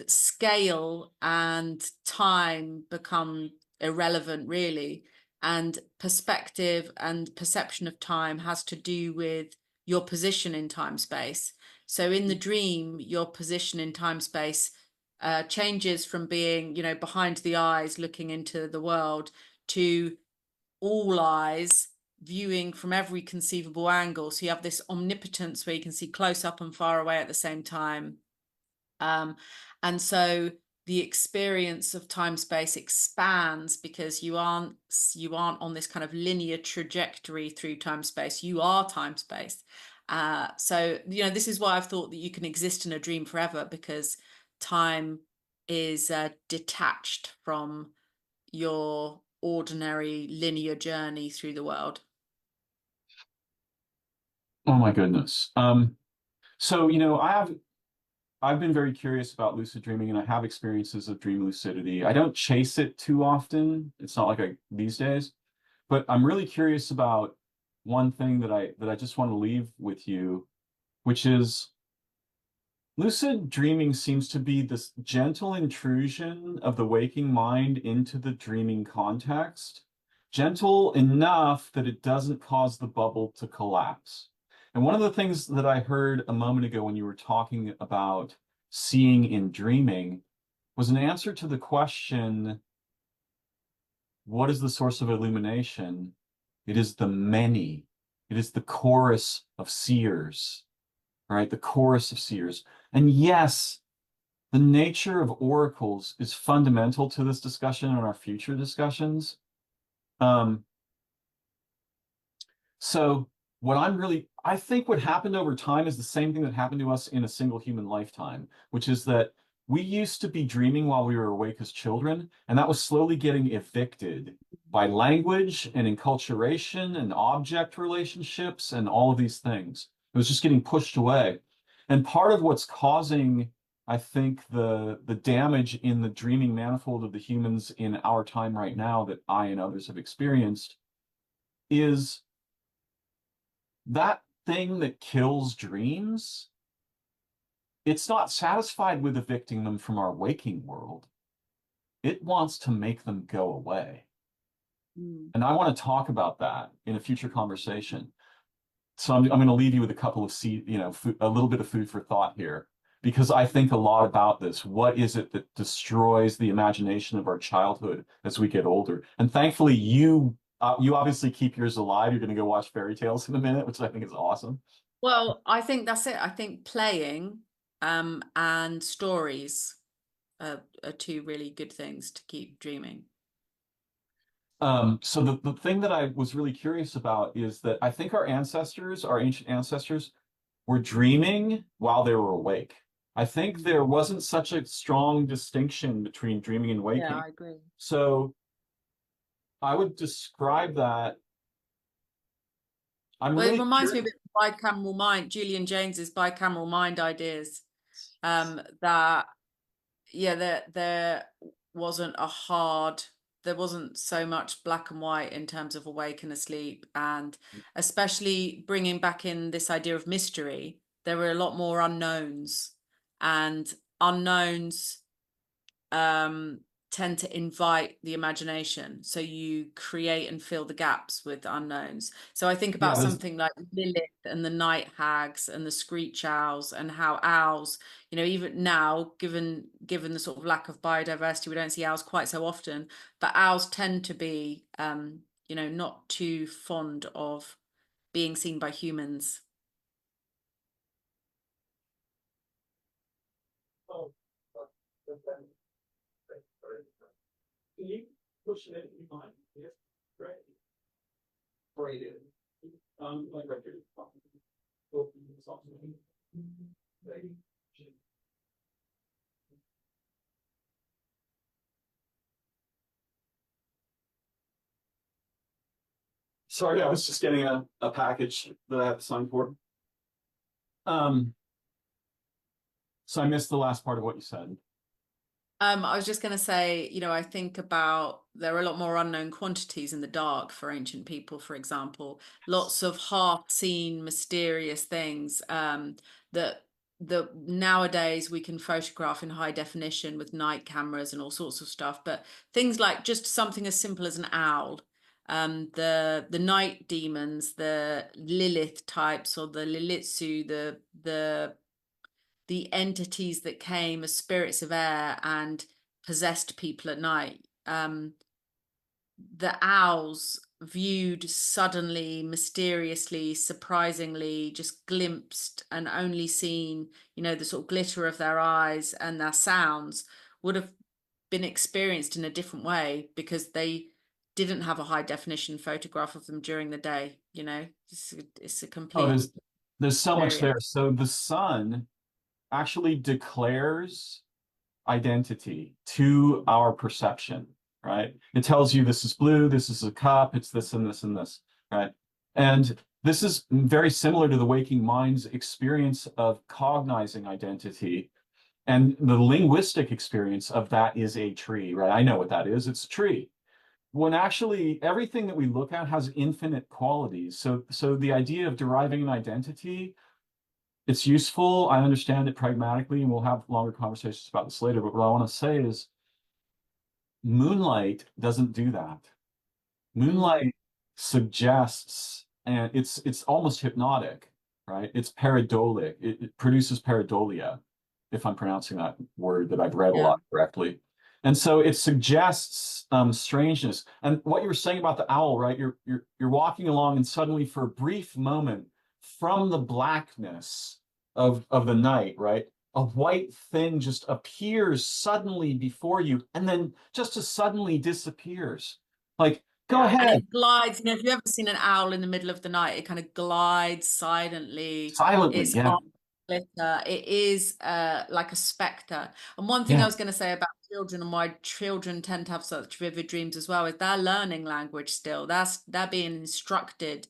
S2: scale and time become irrelevant, really, and perspective and perception of time has to do with your position in time space. So in the dream, your position in time space changes from being, behind the eyes looking into the world, to all eyes viewing from every conceivable angle. So you have this omnipotence where you can see close up and far away at the same time. And so the experience of time space expands because you aren't on this kind of linear trajectory through time space. You are time space. So this is why I've thought that you can exist in a dream forever, because time is detached from your ordinary linear journey through the world.
S1: Oh my goodness. So I've been very curious about lucid dreaming, and I have experiences of dream lucidity. I don't chase it too often. It's not like these days, but I'm really curious about one thing that I just want to leave with you, which is lucid dreaming seems to be this gentle intrusion of the waking mind into the dreaming context, gentle enough that it doesn't cause the bubble to collapse. And one of the things that I heard a moment ago when you were talking about seeing in dreaming was an answer to the question, what is the source of illumination? It is the many. It is the chorus of seers, right? The chorus of seers. And yes, the nature of oracles is fundamental to this discussion and our future discussions. Um, so I think what happened over time is the same thing that happened to us in a single human lifetime, which is that we used to be dreaming while we were awake as children, and that was slowly getting evicted by language and enculturation and object relationships and all of these things. It was just getting pushed away. And part of what's causing, I think, the damage in the dreaming manifold of the humans in our time right now that I and others have experienced is that thing that kills dreams. It's not satisfied with evicting them from our waking world. It wants to make them go away.
S2: Mm.
S1: And I want to talk about that in a future conversation. So I'm going to leave you with a couple of a little bit of food for thought here, because I think a lot about this. What is it that destroys the imagination of our childhood as we get older? And thankfully, you obviously keep yours alive. You're going to go watch fairy tales in a minute, which I think is awesome.
S2: Well, I think that's it. I think playing and stories are two really good things to keep dreaming.
S1: So the thing that I was really curious about is that I think our ancient ancestors, were dreaming while they were awake. I think there wasn't such a strong distinction between dreaming and
S2: Yeah,
S1: waking.
S2: I agree.
S1: So I would describe that. I'm
S2: Well, it
S1: really
S2: reminds me a
S1: curious.
S2: bit of bicameral mind, Julian James's bicameral mind ideas. That yeah, there wasn't a hard, there wasn't so much black and white in terms of awake and asleep, and especially bringing back in this idea of mystery, there were a lot more unknowns, and unknowns um, tend to invite the imagination. So you create and fill the gaps with unknowns. So I think
S1: Yeah,
S2: about something like Lilith and the night hags and the screech owls, and how owls, even now, given the sort of lack of biodiversity, we don't see owls quite so often, but owls tend to be not too fond of being seen by humans.
S1: oh, can you push it in mind? Yes, great. Great. Like right here. Sorry, I was just getting a package that I have to sign for. Um, so I missed the last part of what you said.
S2: I was just going to say, I think about there are a lot more unknown quantities in the dark for ancient people, for example. Lots of half-seen, mysterious things that nowadays we can photograph in high definition with night cameras and all sorts of stuff. But things like just something as simple as an owl, the night demons, the Lilith types, or the Lilitsu, the entities that came as spirits of air and possessed people at night. The owls viewed suddenly, mysteriously, surprisingly, just glimpsed and only seen, you know, the sort of glitter of their eyes and their sounds, would have been experienced in a different way because they didn't have a high definition photograph of them during the day, you know. It's a
S1: Oh,
S2: complete
S1: there's so much there.
S2: experience.
S1: So the sun actually declares identity to our perception, right? It tells you this is blue, this is a cup, it's this and this and this, right? And this is very similar to the waking mind's experience of cognizing identity. And the linguistic experience of that is a tree, right? I know what that is. It's a tree. When actually everything that we look at has infinite qualities. So the idea of deriving an identity, it's useful. I understand it pragmatically, and we'll have longer conversations about this later. But what I want to say is moonlight doesn't do that.
S2: Mm,
S1: Moonlight suggests, and it's almost hypnotic, right? It's pareidolia. It produces pareidolia, if I'm pronouncing that word that I've read a
S2: yeah.
S1: lot correctly. And so it suggests strangeness. And what you were saying about the owl, right? You're walking along, and suddenly, for a brief moment, from the blackness of the night, right? A white thing just appears suddenly before you, and then just as suddenly disappears. Like, go
S2: Yeah, and
S1: ahead,
S2: it glides. You know, have you ever seen an owl in the middle of the night? It kind of glides silently.
S1: silently.
S2: Its
S1: Yeah,
S2: eyes glitter. It is like a spectre. And one thing I
S1: yeah.
S2: was going to say about children and why children tend to have such vivid dreams as well is they're learning language still. They're being instructed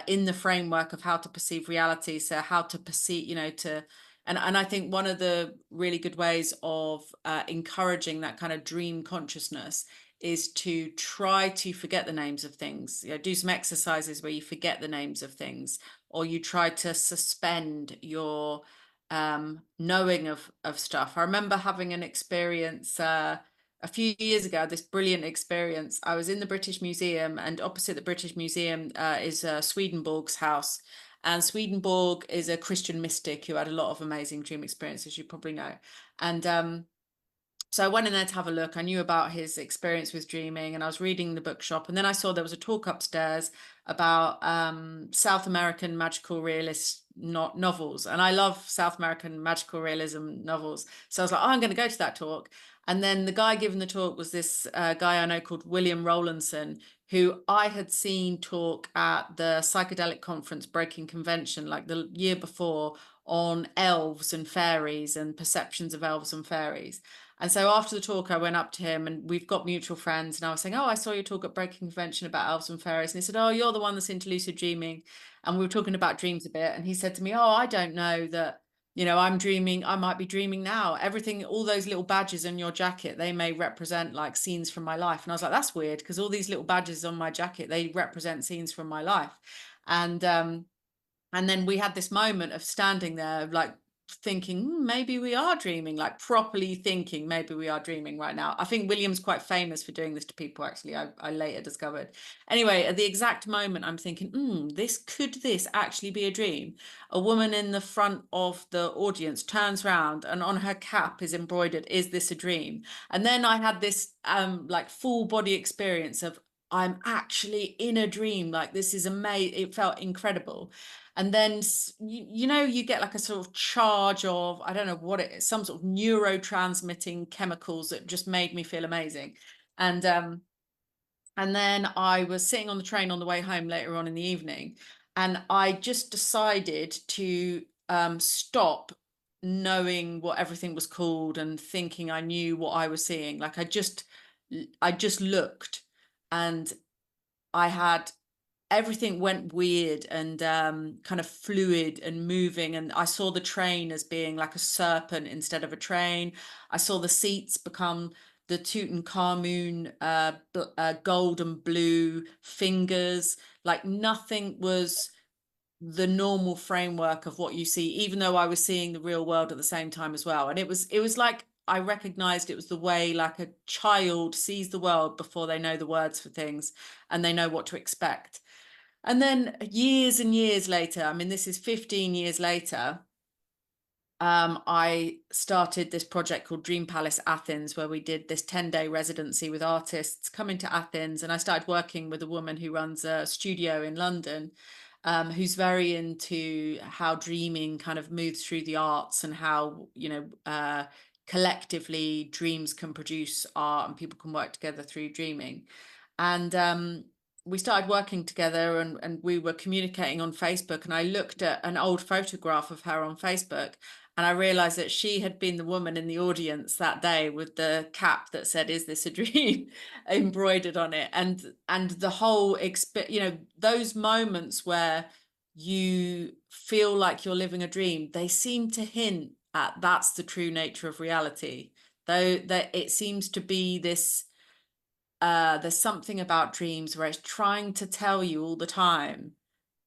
S2: in the framework of how to perceive reality. So how to perceive, you know, to and I think one of the really good ways of encouraging that kind of dream consciousness is to try to forget the names of things. You know, do some exercises where you forget the names of things, or you try to suspend your knowing of stuff. I remember having an experience a few years ago, this brilliant experience. I was in the British Museum, and opposite the British Museum is Swedenborg's house. And Swedenborg is a Christian mystic who had a lot of amazing dream experiences, you probably know. And so I went in there to have a look. I knew about his experience with dreaming, and I was reading the bookshop. And then I saw there was a talk upstairs about South American magical realist novels. And I love South American magical realism novels. So I was like, oh, I'm going to go to that talk. And then the guy giving the talk was this guy I know called William Rowlandson, who I had seen talk at the psychedelic conference Breaking Convention like the year before on elves and fairies and perceptions of elves and fairies. And so after the talk, I went up to him, and we've got mutual friends. And I was saying, oh, I saw you talk at Breaking Convention about elves and fairies. And he said, oh, you're the one that's into lucid dreaming. And we were talking about dreams a bit. And he said to me, oh, I don't know that, you know, I'm dreaming. I might be dreaming now. Everything, all those little badges on your jacket, they may represent like scenes from my life. And I was like, that's weird, because all these little badges on my jacket, they represent scenes from my life. And and then we had this moment of standing there, like thinking, maybe we are dreaming, like properly thinking, maybe we are dreaming right now. I think William's quite famous for doing this to people, actually, I later discovered. Anyway, at the exact moment, I'm thinking, this actually be a dream? A woman in the front of the audience turns around, and on her cap is embroidered, is this a dream? And then I had this like full body experience of, I'm actually in a dream. Like, this is amazing. It felt incredible. And then you know, you get like a sort of charge of, I don't know what it is, some sort of neurotransmitting chemicals that just made me feel amazing. And and then I was sitting on the train on the way home later on in the evening, and I just decided to stop knowing what everything was called and thinking I knew what I was seeing. Like, I just looked, and I had everything went weird and kind of fluid and moving. And I saw the train as being like a serpent instead of a train. I saw the seats become the Tutankhamun gold and blue fingers. Like, nothing was the normal framework of what you see, even though I was seeing the real world at the same time as well. And it was like I recognized it was the way like a child sees the world before they know the words for things and they know what to expect. And then years and years later, I mean, this is 15 years later, I started this project called Dream Palace Athens, where we did this 10-day residency with artists coming to Athens. And I started working with a woman who runs a studio in London, who's very into how dreaming kind of moves through the arts and how, collectively dreams can produce art and people can work together through dreaming. And we started working together, and we were communicating on Facebook. And I looked at an old photograph of her on Facebook, and I realized that she had been the woman in the audience that day with the cap that said, "Is this a dream?" embroidered on it. And the whole those moments where you feel like you're living a dream, they seem to hint at that's the true nature of reality. Though that it seems to be this there's something about dreams where it's trying to tell you all the time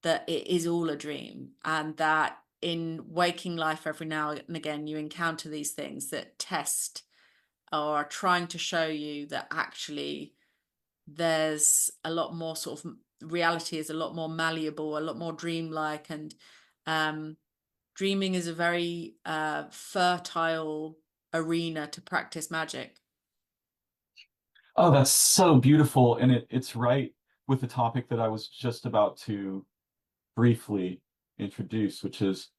S2: that it is all a dream, and that in waking life every now and again you encounter these things that test or are trying to show you that actually there's a lot more sort of reality is a lot more malleable, a lot more dreamlike, and dreaming is a very fertile arena to practice magic.
S1: Oh, that's so beautiful. And it's right with the topic that I was just about to briefly introduce, which is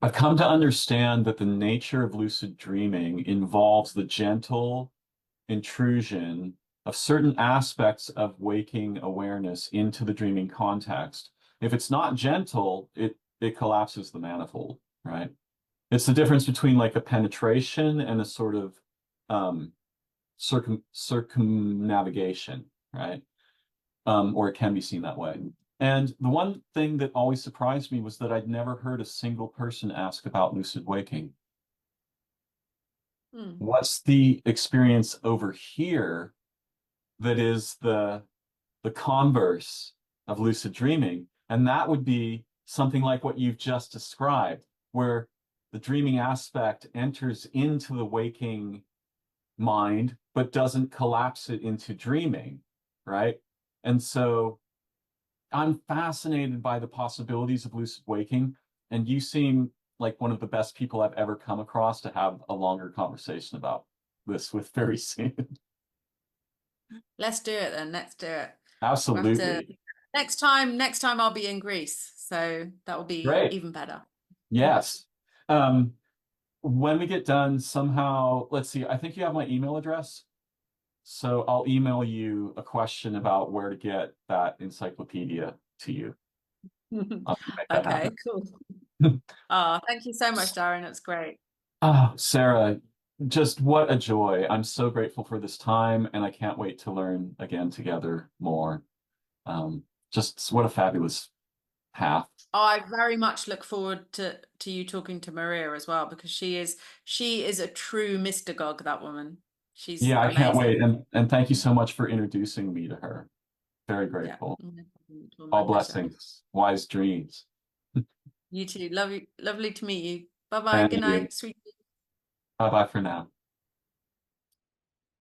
S1: I've come to understand that the nature of lucid dreaming involves the gentle intrusion of certain aspects of waking awareness into the dreaming context. If it's not gentle, it collapses the manifold, right? It's the difference between like a penetration and a sort of circumnavigation, right? Or it can be seen that way. And the one thing that always surprised me was that I'd never heard a single person ask about lucid waking. What's the experience over here that is the converse of lucid dreaming? And that would be something like what you've just described, where the dreaming aspect enters into the waking mind, but doesn't collapse it into dreaming, right? And so I'm fascinated by the possibilities of lucid waking, and you seem like one of the best people I've ever come across to have a longer conversation about this with very soon.
S2: Let's do it then. Let's do it. We'll have to
S1: Absolutely.
S2: next time I'll be in Greece, so that will be
S1: Great.
S2: even better.
S1: Yes. Um, when we get done, somehow, let's see, I think you have my email address. So I'll email you a question about where to get that encyclopedia to you. I'll make that
S2: Okay,
S1: happen.
S2: cool. Thank you so much, Darren. It's great.
S1: Oh, Sarah, just what a joy. I'm so grateful for this time, and I can't wait to learn again together more. Just what a fabulous path.
S2: I very much look forward to you talking to Maria as well, because she is a true mystagogue, that woman. She's
S1: Yeah, I can't wait.
S2: amazing.
S1: And thank you so much for introducing me to her. Very
S2: Yeah,
S1: grateful.
S2: no problem at all. My
S1: All
S2: pleasure.
S1: blessings. Wise dreams.
S2: You too. Lovely to meet you. Bye bye.
S1: And
S2: Good
S1: you.
S2: night. Sweet.
S1: Bye bye for now.